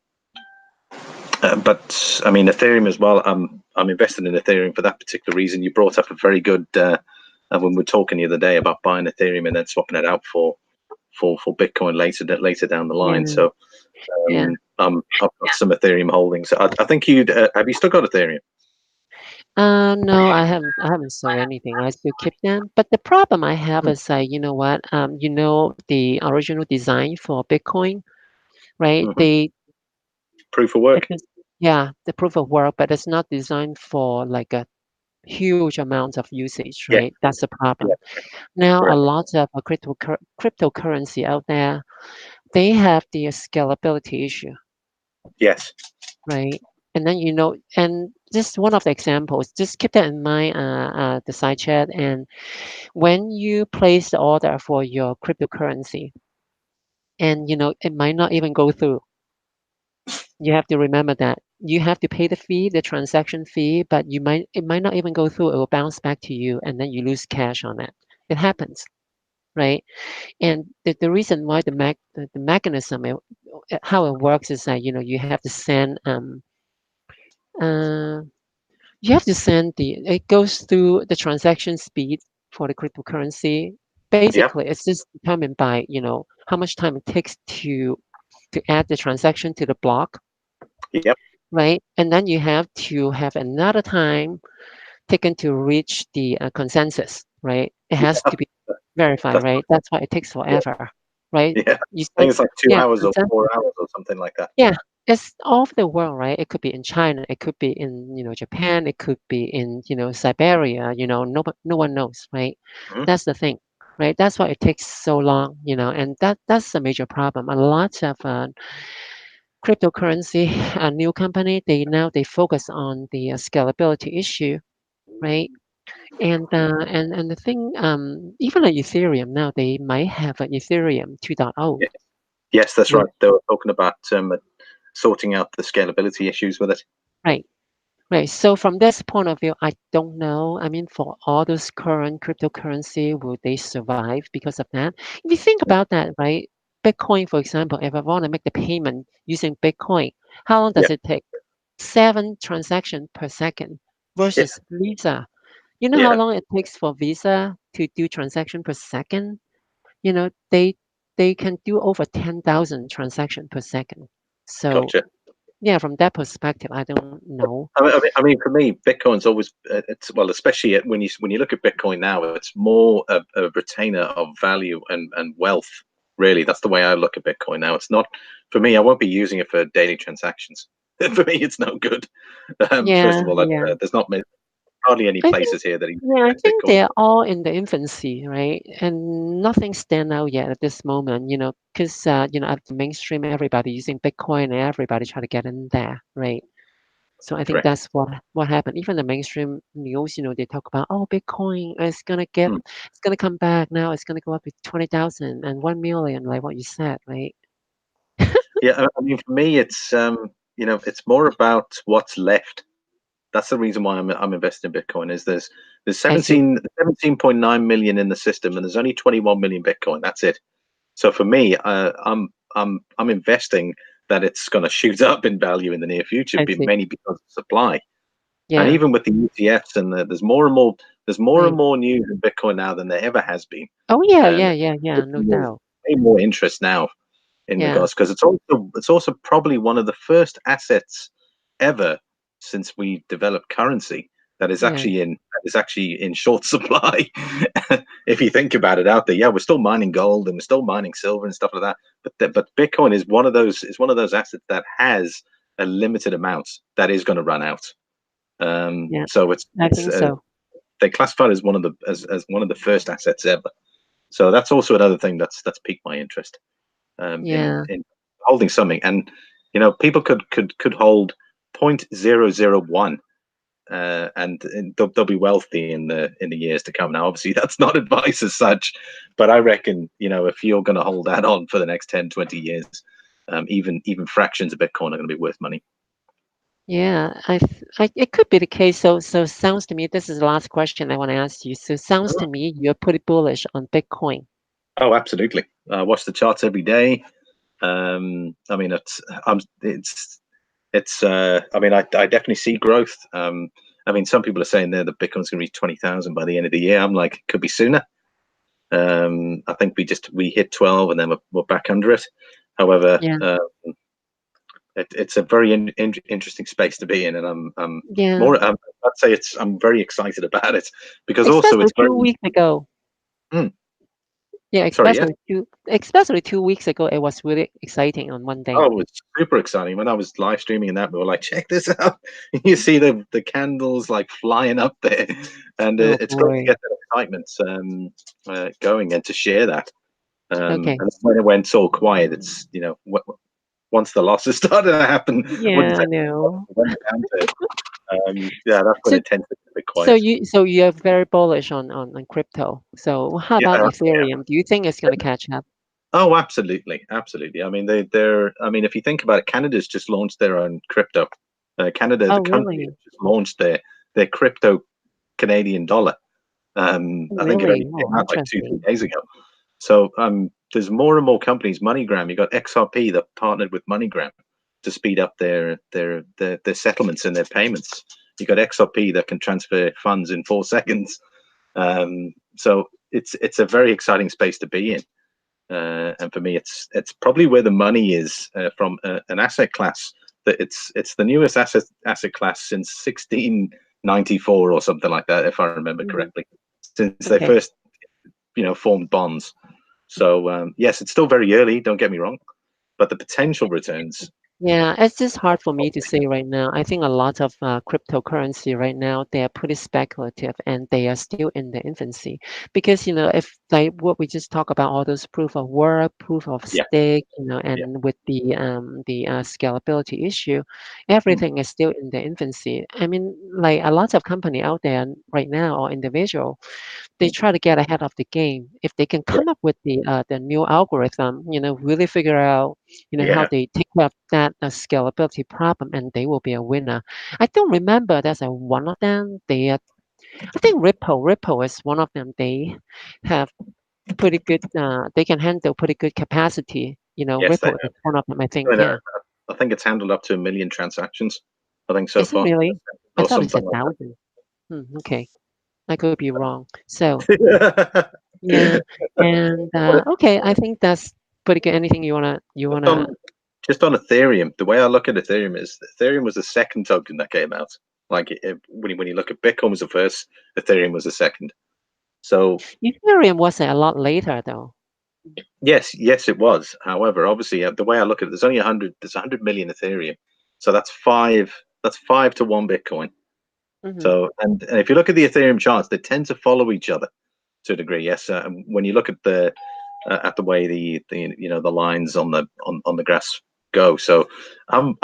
but I mean, Ethereum as well. I'm invested in Ethereum for that particular reason. You brought up a very good when we were talking the other day about buying Ethereum and then swapping it out for Bitcoin later down the line. Yeah, So yeah. I've got some Ethereum holdings. I think you'd have you still got Ethereum? No, I haven't sold anything. I still keep them. But the problem I have Hmm. is like, you know what? The original design for Bitcoin, right? Hmm. Proof of It work. is, yeah, the proof of work, but it's not designed for like a huge amount of usage, Yeah, right? That's the yeah, problem. Now, a correct. lot of cryptocurrency out there, they have the scalability issue, Yes. right? And then and just one of the examples, just keep that in mind, the side chat. And when you place the order for your cryptocurrency, and it might not even go through, you have to remember that you have to pay the fee, the transaction fee, but it might not even go through. It will bounce back to you, and then you lose cash on it. It happens, right? And the reason why the mechanism, how it works is that you have to send uh, You have to send it goes through the transaction speed for the cryptocurrency. Yep. Basically, it's just determined by, how much time it takes to add the transaction to the block, Yep. right? And then you have to have another time taken to reach the consensus, right? It has Yep. to be verified, That's right? That's why it takes yeah. forever, right? Yeah. You I say, think it's like two yeah, hours or consensus. 4 hours or something like that. Yeah, it's all over the world, right? It could be in China, it could be in, Japan, it could be in, Siberia, no one knows, right? Hmm. That's the thing, right? That's why it takes so long, and that's a major problem. A lot of cryptocurrency, new company, they focus on the scalability issue, right? And the thing, even like Ethereum now, they might have an Ethereum 2.0, Yes. Yes, that's right? right. They were talking about sorting out the scalability issues with it. Right. Right. So from this point of view, I don't know. I mean, for all those current cryptocurrency, will they survive because of that? If you think about that, right? Bitcoin, for example, if I want to make the payment using Bitcoin, how long Yeah. does it take? 7 transactions per second Yeah. versus Visa. You know how Yeah. long it takes for Visa to do transaction per second? They can do over 10,000 transactions per second. So Gotcha. yeah, from that perspective, I don't know. I mean, for me, Bitcoin's always it's well, especially when you look at Bitcoin now, it's more a retainer of value and wealth. Really, that's the way I look at Bitcoin now. It's not for me. I won't be using it for daily transactions. For me, it's no good. First Yeah, of all, yeah. there's not hardly any I think places here that yeah, I accept think Bitcoin. they're all in the infancy, right? And nothing stand out yet at this moment, because at the mainstream, everybody using Bitcoin and everybody try to get in there, right? So I think Correct. that's what happened. Even the mainstream news, they talk about, oh, Bitcoin Hmm. it's gonna come back now. It's gonna go up to 20,000 and 1 million, like what you said, right? Yeah, I mean, for me, it's it's more about what's left. That's the reason why I'm investing in Bitcoin. Is there's I see. 17.9 million in the system, and there's only 21 million Bitcoin. That's it. So for me, I'm investing that it's going to shoot up in value in the near future, I see. mainly because of supply. And Yeah. even with the ETFs and there's more and Right. more news in Bitcoin now than there ever has been. Oh yeah, And yeah, yeah, yeah. No doubt. way more interest now in Yeah. regards because it's also probably one of the first assets ever since we developed currency Yeah. that is actually in short supply. If you think about it out there, yeah, we're still mining gold and we're still mining silver and stuff like that, but Bitcoin is one of those assets that has a limited amount that is going to run out. Yeah. So it's I it's think so. they classify it as one of the first assets ever. So that's also another thing that's piqued my interest in Yeah. holding something. And people could hold 0.001 and they'll be wealthy in the years to come. Now, obviously, that's not advice as such, but I reckon if you're going to hold that on for the next 10, 20 years, even fractions of Bitcoin are going to be worth money. Yeah. It could be the case. So sounds to me, this is the last question I want to ask you. So sounds to me you're pretty bullish on Bitcoin. Oh, absolutely. I watch the charts every day. I mean, I mean, I definitely see growth. I mean, some people are saying there that Bitcoin's going to reach 20,000 by the end of the year. I'm like, it could be sooner. I think we hit 12 and then we're back under it. However, Yeah. it's a very interesting space to be in, and I'm Yeah. more. I'd say I'm very excited about it because also Especially it's two very. weeks ago. Hmm, Yeah, sorry, yeah. especially 2 weeks ago, it was really exciting on one Oh, day. it was super exciting when I was live streaming and that we were like, check this out. You see the candles like flying up there, and Oh it's great to boy. get that excitement going and to share that. Okay. And when it went all quiet, it's once the losses started to happen, I wouldn't Yeah, say I know. when the downturn. Yeah, that's when So it tends to be a bit so quiet. you're very bullish on crypto. So how Yeah, about Ethereum? Do you think it's gonna catch up? oh, absolutely, absolutely. I mean, they're. I mean, if you think about it, Canada's just launched their own crypto. Canada, Oh the country, has really? just launched their crypto Canadian dollar. I think it only Really? came Oh, out like 2 3 interesting. days ago. So there's more and more companies. MoneyGram, you got XRP that partnered with MoneyGram to speed up their settlements and their payments. You got XRP that can transfer funds in 4 seconds. So it's a very exciting space to be in. And for me, it's probably where the money is from an asset class that it's the newest asset class since 1694 or something like that, if I remember Mhm. correctly, since they Okay. first formed bonds. So yes, it's still very early. Don't get me wrong, but the potential returns. Yeah, it's just hard for me to say right now. I think a lot of cryptocurrency right now, they are pretty speculative and they are still in the infancy. Because, if like what we just talked about, all those proof of work, proof of Yeah, stake, yeah, and with the scalability issue, mm, everything is still in the infancy. I mean, like a lot of company out there right now or individual, they try to get ahead of the game. If they can yeah, come up with the new algorithm, really figure out how yeah. they take care of that scalability problem, and they will be a winner. I don't remember there's a one of them. I think Ripple is one of them. They have pretty good. They can handle pretty good capacity. Yes, they Ripple is have. one of them. I I think. mean, Yeah. I think it's handled up to 1 million transactions. I think so Is it far, really? I or thought it's something a like thousand. Okay, I could be wrong. So that. yeah, and okay, I think that's pretty good. Anything you wanna? just on just on Ethereum, the way I look at Ethereum is Ethereum was the second token that came out. Like when you look at Bitcoin was the first, Ethereum was the second. So Ethereum was a lot later though. yes, it was. However, obviously, the way I look at it, there's 100 million Ethereum, so that's five to one Bitcoin. Hmm. So and if you look at the Ethereum charts, they tend to follow each other to a degree. Yes, when you look at the way the lines on the grass go. So I'm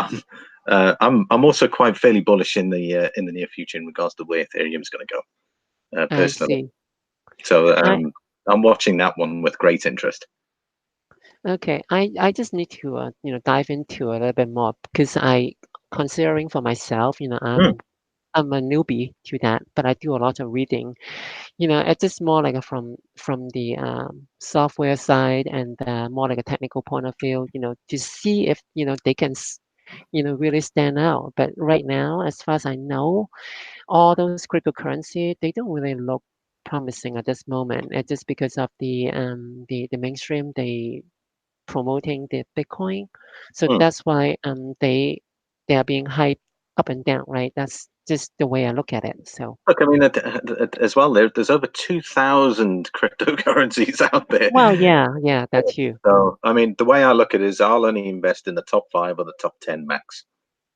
I'm also quite fairly bullish in the near future in regards to where Ethereum is going to go, I personally. see. So I I'm watching that one with great interest. Okay. I just need to dive into a little bit more because I considering for myself, Hmm. I'm a newbie to that, but I do a lot of reading. It's just more like from the software side and more like a technical point of view, to see if they can really stand out. But right now, as far as I know, all those cryptocurrency, they don't really look promising at this moment. It's just because of the mainstream they promoting the Bitcoin. So Hmm. that's why they are being hyped up and down, right? That's just the way I look at it. So Look, I mean, as well, there's over 2,000 cryptocurrencies out there. well, yeah, yeah, that too. So, I mean, the way I look at it is I'll only invest in the top five or the top 10 max.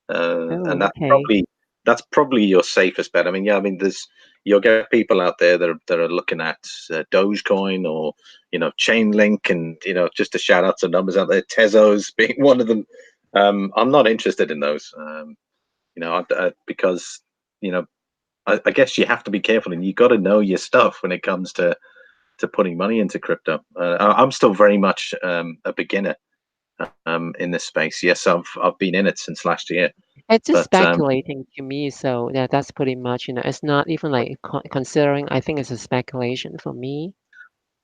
And Oh, okay. that's probably your safest bet. I mean, yeah, I mean, you'll get people out there that are looking at Dogecoin or Chainlink, and just to shout out some numbers out there, Tezos being one of them. I'm not interested in those, because you know I guess you have to be careful and you got to know your stuff when it comes to putting money into crypto. I'm still very much a beginner in this space. Yes, I've been in it since last year, It's just but speculating to me. So yeah, that's pretty much, it's not even like considering. I think it's a speculation for me.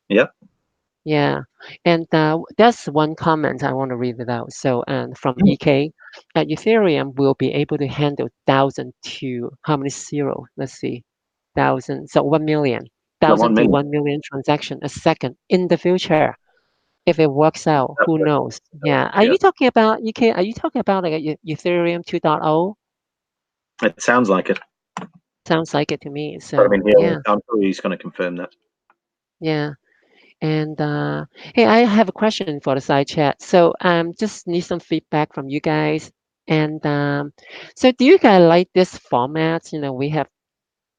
yeah. Yeah, and that's one comment I want to read it out. So, from EK, Ethereum will be able to handle thousand to how many zero? Let's see, thousand. So 1 million, The thousand one to million. 1 million transaction a second in the future. If it works out, That's who what knows? it Yeah. Are yeah. you talking about EK? Are you talking about like a Ethereum 2.0? It sounds like it. Sounds like it to me. But I So mean, yeah, I'm sure he's going to confirm that. yeah. And hey, I have a question for the side chat. So just need some feedback from you guys. And so do you guys like this format? We have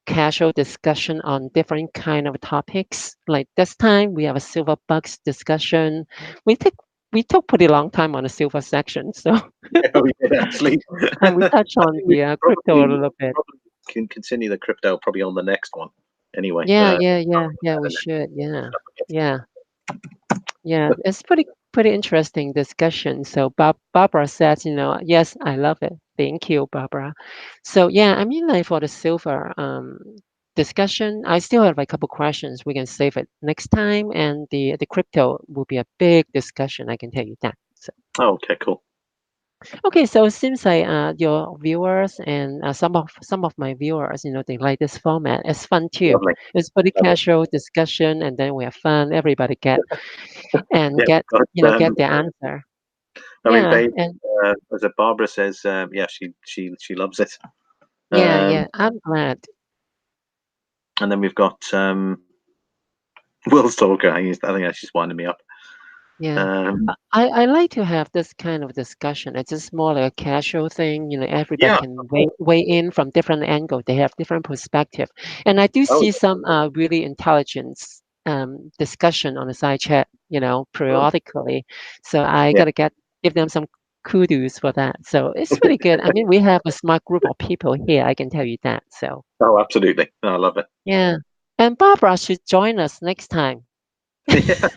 casual discussion on different kind of topics. Like this time we have a silver bucks discussion. We take we took pretty long time on the silver section. So Yeah, we did actually. and we touched I on think we the crypto a probably little bit. probably can continue the crypto probably on the next one. Anyway, Yeah, yeah, yeah, yeah. We should. Yeah, yeah. Yeah, it's pretty interesting discussion. So Barbara says, yes, I love it. Thank you, Barbara. So yeah, I mean, like for the silver discussion, I still have a couple questions. We can save it next time, and the crypto will be a big discussion. I can tell you that. So Oh, okay, cool. Okay, so it seems like your viewers and some of my viewers, they like this format. It's fun too. Lovely, It's pretty lovely. casual discussion, and then we have fun. Everybody get and Yeah, get we've got, get their answer. I mean, Yeah, babe, and as a Barbara says, yeah, she loves it. yeah, Um, yeah. I'm glad. and then we've got Will Stalker. I think that's just winding me up. Yeah. Um, I like to have this kind of discussion. It's just more like a casual thing. Everybody yeah. can weigh in from different angle. They have different perspective. And I do Oh, see some really intelligent discussion on the side chat, oh, periodically. So I yeah. gotta give them some kudos for that. So it's really good. I mean, we have a smart group of people here. I can tell you that. So Oh, absolutely. No, I love it. yeah. And Barbara should join us next time. Yeah.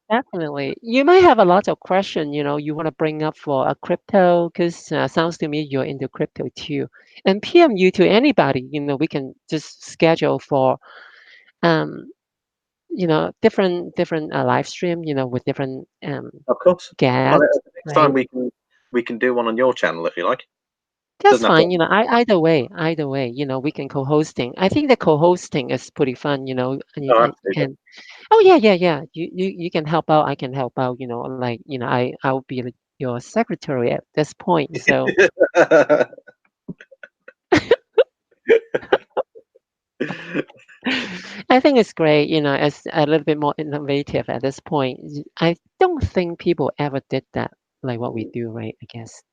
Definitely. You might have a lot of question, you want to bring up for a crypto because sounds to me you're into crypto too. And PM you to anybody, we can just schedule for um, different live stream, with different Of course. Well, guests, next time right? we can do one on your channel if you like. That's Doesn't have to. fine, either way, we can co-hosting. I think the co-hosting is pretty fun, Oh, absolutely. and oh yeah, yeah, yeah. You can help out. I can help out. Like I'll be like your secretary at this point. So I think it's great. It's a little bit more innovative at this point. I don't think people ever did that like what we do, right? I guess.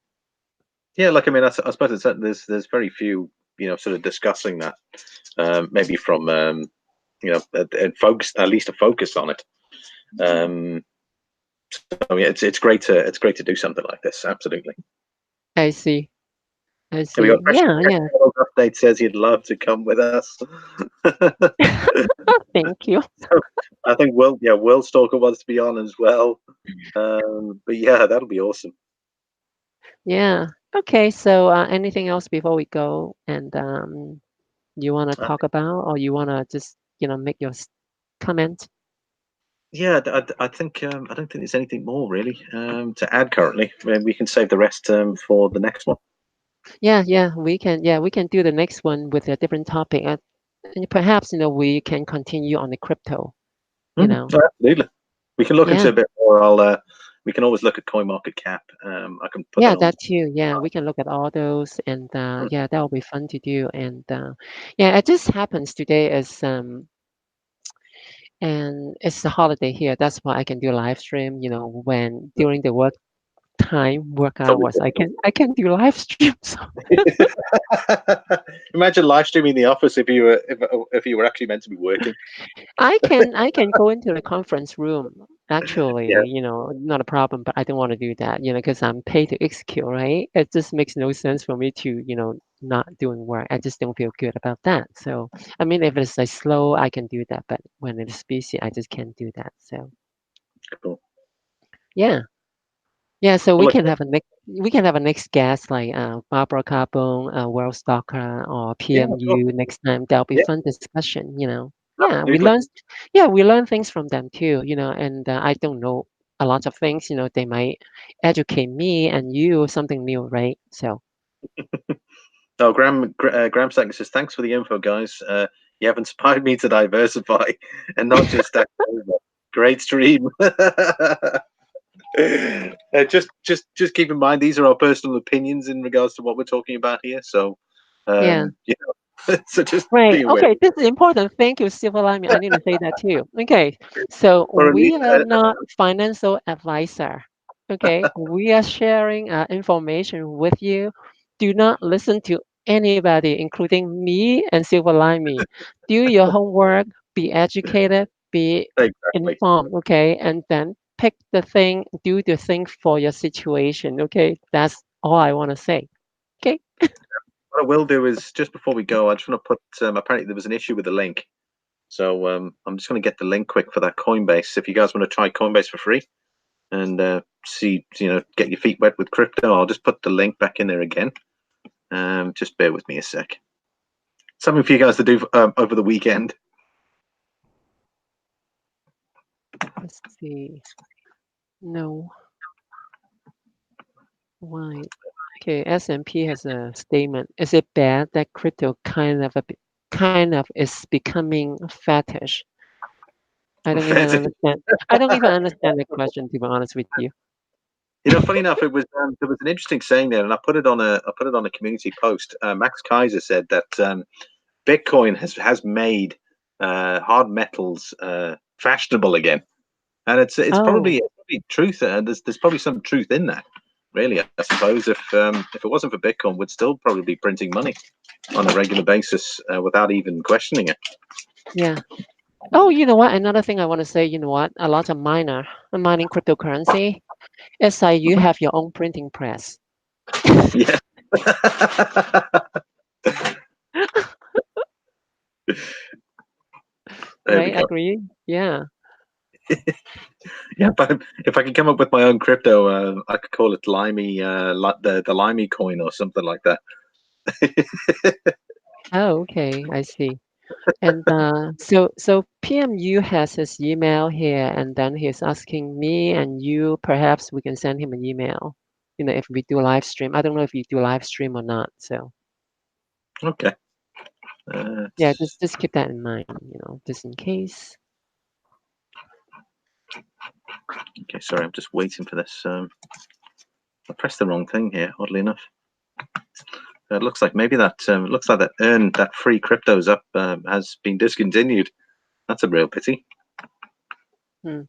Yeah, like I mean, I suppose there's very few sort of discussing that. Maybe from focus, at least a focus on it. Um, so yeah, it's great to do something like this. Absolutely. I see. I And we see. got Yeah, yeah. update says he'd love to come with us. Thank you. So I think Will Stalker wants to be on as well. But yeah, that'll be awesome. Yeah. Okay. So anything else before we go? And you want to Uh, talk about, or you want to just make your comment? yeah, I think I don't think there's anything more really to add currently. We can save the rest for the next one. Yeah, yeah, we can. Yeah, we can do the next one with a different topic. And perhaps we can continue on the crypto. You Mm, know. absolutely. We can look into Yeah, a bit more. We can always look at coin market cap. I can put yeah, that on. that too. Yeah, we can look at all those, and Mm, yeah, that will be fun to do. And yeah, it just happens today is and it's the holiday here. That's why I can do live stream. When during the work totally hours, I can do live streams. different. Imagine live streaming the office if you were actually meant to be working. I can go into the conference room. Yeah, Actually, not a problem, but I don't want to do that, because I'm paid to execute, right? It just makes no sense for me to, not doing work. I just don't feel good about that. So, I mean, if it's like slow, I can do that, but when it's busy, I just can't do that. So, cool. yeah. Yeah, so Well, look, we can have a next guest like Barbara Carbone, World Stalker, or yeah, sure. PMU next time. That'll be Yeah, fun discussion. Yeah, absolutely. we learn things from them too. And I don't know a lot of things. They might educate me and you something new, right? So Oh, Graham Sanger says, thanks for the info, guys. You have inspired me to diversify and not just stack over. Great stream. Just keep in mind these are our personal opinions in regards to what we're talking about here. So, yeah. you so just Right. be aware. Okay. This is important. Thank you, Silver Lining. I need to say that too. Okay. So Or at we least, are not financial advisor. Okay. We are sharing information with you. Do not listen to anybody, including me and Silver Lining. Do your homework. Be educated. Be exactly. informed. Okay. And then pick the thing. Do the thing for your situation. Okay. That's all I want to say. Okay. What I will do is just before we go, I just want to put. Apparently, there was an issue with the link, so I'm just going to get the link quick for that Coinbase. If you guys want to try Coinbase for free and see, get your feet wet with crypto, I'll just put the link back in there again. Just bear with me a sec. Something for you guys to do over the weekend. Let's see. No. Why? Okay, S&P has a statement. Is it bad that crypto kind of is becoming fetish? I don't even Fair to- understand. I don't even understand the question, to be honest with you. Funny enough, it was there was an interesting saying there, and I put it on a community post. Max Kaiser said that Bitcoin has made hard metals fashionable again, and Oh, it's probably truth. There's probably some truth in that. Really, I suppose if it wasn't for Bitcoin, we'd still probably be printing money on a regular basis without even questioning it. yeah. Oh, you know what? Another thing I want to say, you know what? A lot of mining cryptocurrency, it's like you have your own printing press, Yeah. There we right? go. Agree? Yeah. Yeah, but if I could come up with my own crypto, I could call it Limey, the Limey coin or something like that. Oh, okay. I see. And so PMU has his email here, and then he's asking me and you, perhaps we can send him an email, if we do live stream. I don't know if you do live stream or not. So Okay. yeah, just keep that in mind, just in case. Okay, sorry, I'm just waiting for this. I pressed the wrong thing here, oddly enough. It looks like maybe that free cryptos up has been discontinued. That's a real pity. Hmm.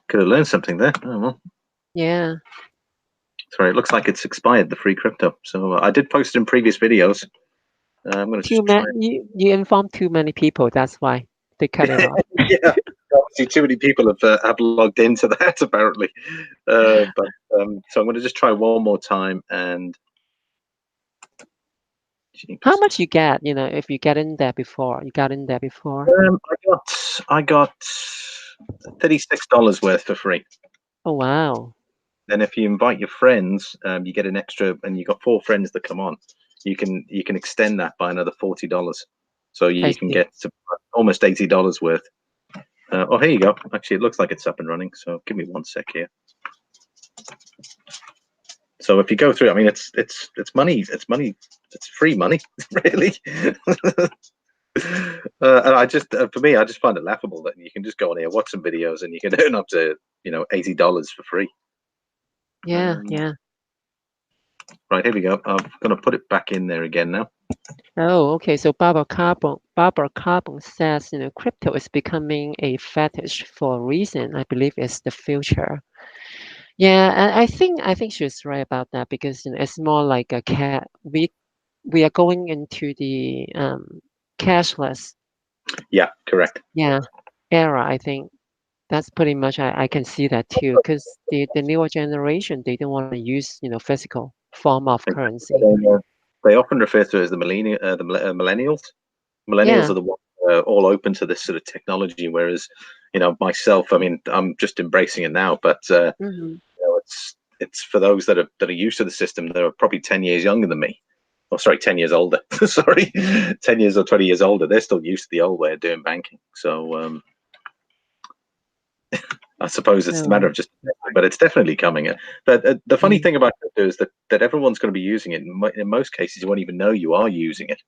Could have learned something there. Oh well. Yeah. Sorry, it looks like it's expired, the free crypto. So I did post it in previous videos. I'm going to Too just try. many you informed too many people, that's why they cut it off. Yeah, obviously too many people have logged into that apparently. But so I'm going to just try one more time and How jeeps. much you get, if you get in there before? You got in there before? I got $36 worth for free. Oh wow. Then if you invite your friends, you get an extra, and you got four friends that come on. You can extend that by another $40, so I you can see. get to almost $80 worth. Oh, here you go. Actually, it looks like it's up and running. So give me one sec here. So if you go through, I mean, it's money. It's money. It's free money, really. And for me, I just find it laughable that you can just go on here, watch some videos, and you can earn up to $80 for free. Yeah, Um, yeah. right, here we go. I'm going to put it back in there again now. Oh, okay. So Barbara Carbon says, crypto is becoming a fetish for a reason. I believe it's the future. Yeah, and I think she's right about that because it's more like a cat. We are going into the cashless, Yeah, correct. yeah, era. I think that's pretty much I can see that too because the newer generation they don't want to use physical form of currency. They often refer to it as the millennials. Millennials Yeah. are the ones all open to this sort of technology, whereas myself, I mean, I'm just embracing it now, but Hmm. it's for those that are used to the system that are probably 10 years younger than me. Oh, sorry, 10 years older. Sorry, 10 years or 20 years older. They're still used to the old way of doing banking. So I suppose it's a matter Oh, of just, but it's definitely coming. But the funny mm, thing about crypto is that everyone's going to be using it. In most cases, you won't even know you are using it.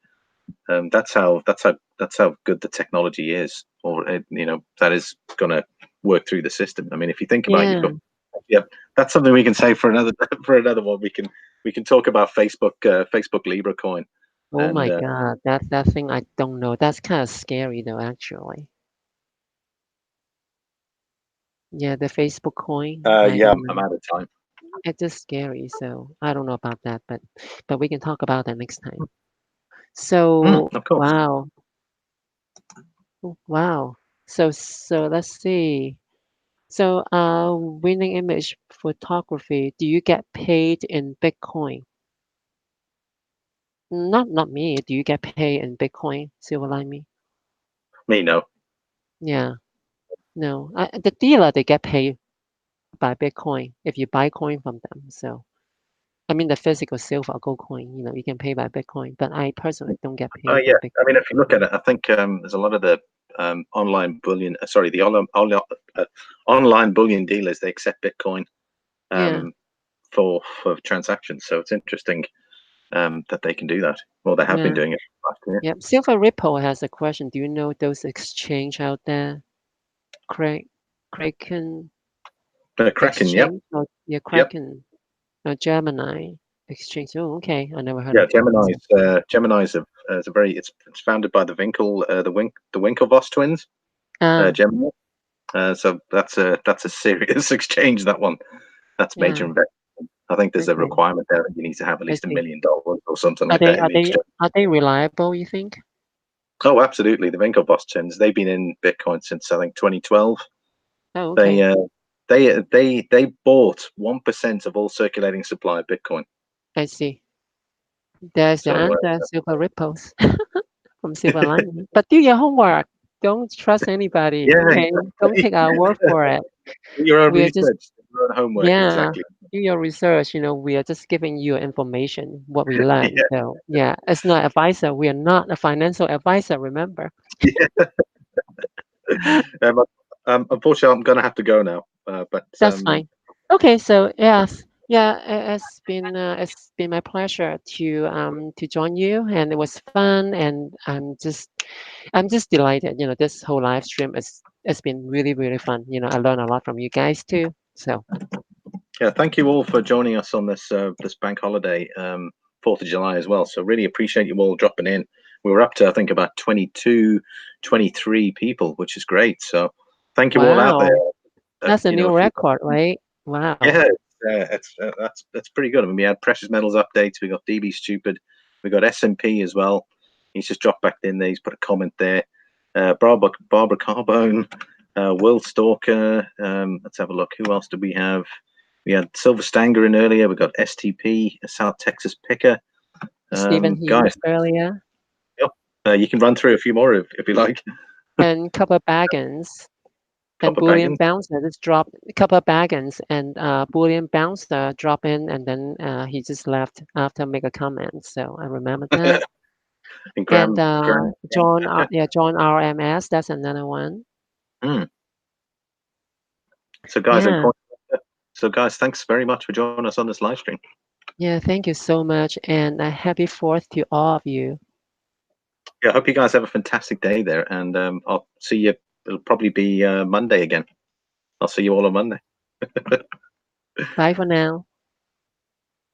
That's how good the technology is, or that is going to work through the system. I mean, if you think about it, you've yeah. got, yeah, that's something we can say for another for another one. We can talk about Facebook Libra coin, Oh and my God, that thing I don't know. That's kind of scary though, actually. Yeah, the Facebook coin. I yeah, don't I'm know. out of time. It's just scary, so I don't know about that, but we can talk about that next time. So Of course. wow, wow. So let's see. So winning image photography. Do you get paid in Bitcoin? Not me. Do you get paid in Bitcoin? Silver Line? Me, no. Yeah. No. The dealer they get paid by Bitcoin if you buy coin from them. So I mean the physical silver or gold coin, you can pay by Bitcoin. But I personally don't get paid Yeah. in I mean, Bitcoin. if you look at it, I think there's a lot of the online bullion. Sorry, the online bullion dealers, they accept Bitcoin Yeah. for transactions. So it's interesting that they can do that. Well, they have been Yeah. doing it last year. Yep. Silver Ripple has a question. Do you know those exchange out there? Kraken Kraken, yep, exchange? Or yeah, yep, Kraken. Gemini exchange. Oh, okay. I never heard yeah. of that. Gemini's a very it's founded by the Winklevoss twins. Ah, Gemini. So that's a serious exchange. That one, that's major yeah. investment. I think there's a Okay. requirement there that you need to have at I least $1 see. million or something Are like they that in are the they exchange. are they reliable, you think? Oh, absolutely. The Winklevoss twins. They've been in Bitcoin since I think 2012. Oh, They okay. they bought 1% of all circulating supply of Bitcoin. I see. There's the So answer, Silver Ripples from Silver Lining. But do your homework. Don't trust anybody. yeah, Okay. Don't exactly. take our word for it. Do your own We are just research, do your own homework. yeah. Exactly. Do your research. We are just giving you information, what we Yeah, learn. So yeah, it's not advisor. We are not a financial advisor, remember? yeah. Unfortunately, I'm going to have to go now. But That's fine. Okay, so yes, yeah, it's been my pleasure to join you, and it was fun, and I'm just delighted. This whole live stream is it's been really really fun. I learned a lot from you guys too. So yeah, thank you all for joining us on this bank holiday, 4th of July as well. So really appreciate you all dropping in. We were up to I think about 22, 23 people, which is great. So thank you all out there. wow, that's a new If you record, right? Wow, Yeah, that's pretty good. I mean, we had precious metals updates. We got DB Stupid. We got S&P as well. He's just dropped back in there. He's put a comment there. Barbara Carbone, Will Stalker. Let's have a look. Who else did we have? We had Silver Stanger in earlier. We got STP, South Texas Picker. Stephen Heath Guys, earlier, yep. You can run through a few more if you like. and Copper Baggins. And Copper Boolean Baggins. Bouncer just dropped a couple of baggins, and Boolean Bouncer drop in, and then he just left after make a comment. So I remember that. And And Graham John, Packer. John RMS, that's another one. Hmm. So guys, Yeah, thanks very much for joining us on this live stream. yeah. Thank you so much, and a happy Fourth to all of you. Yeah, I hope you guys have a fantastic day there, and I'll see you. It'll probably be Monday again. I'll see you all on Monday. Bye for now.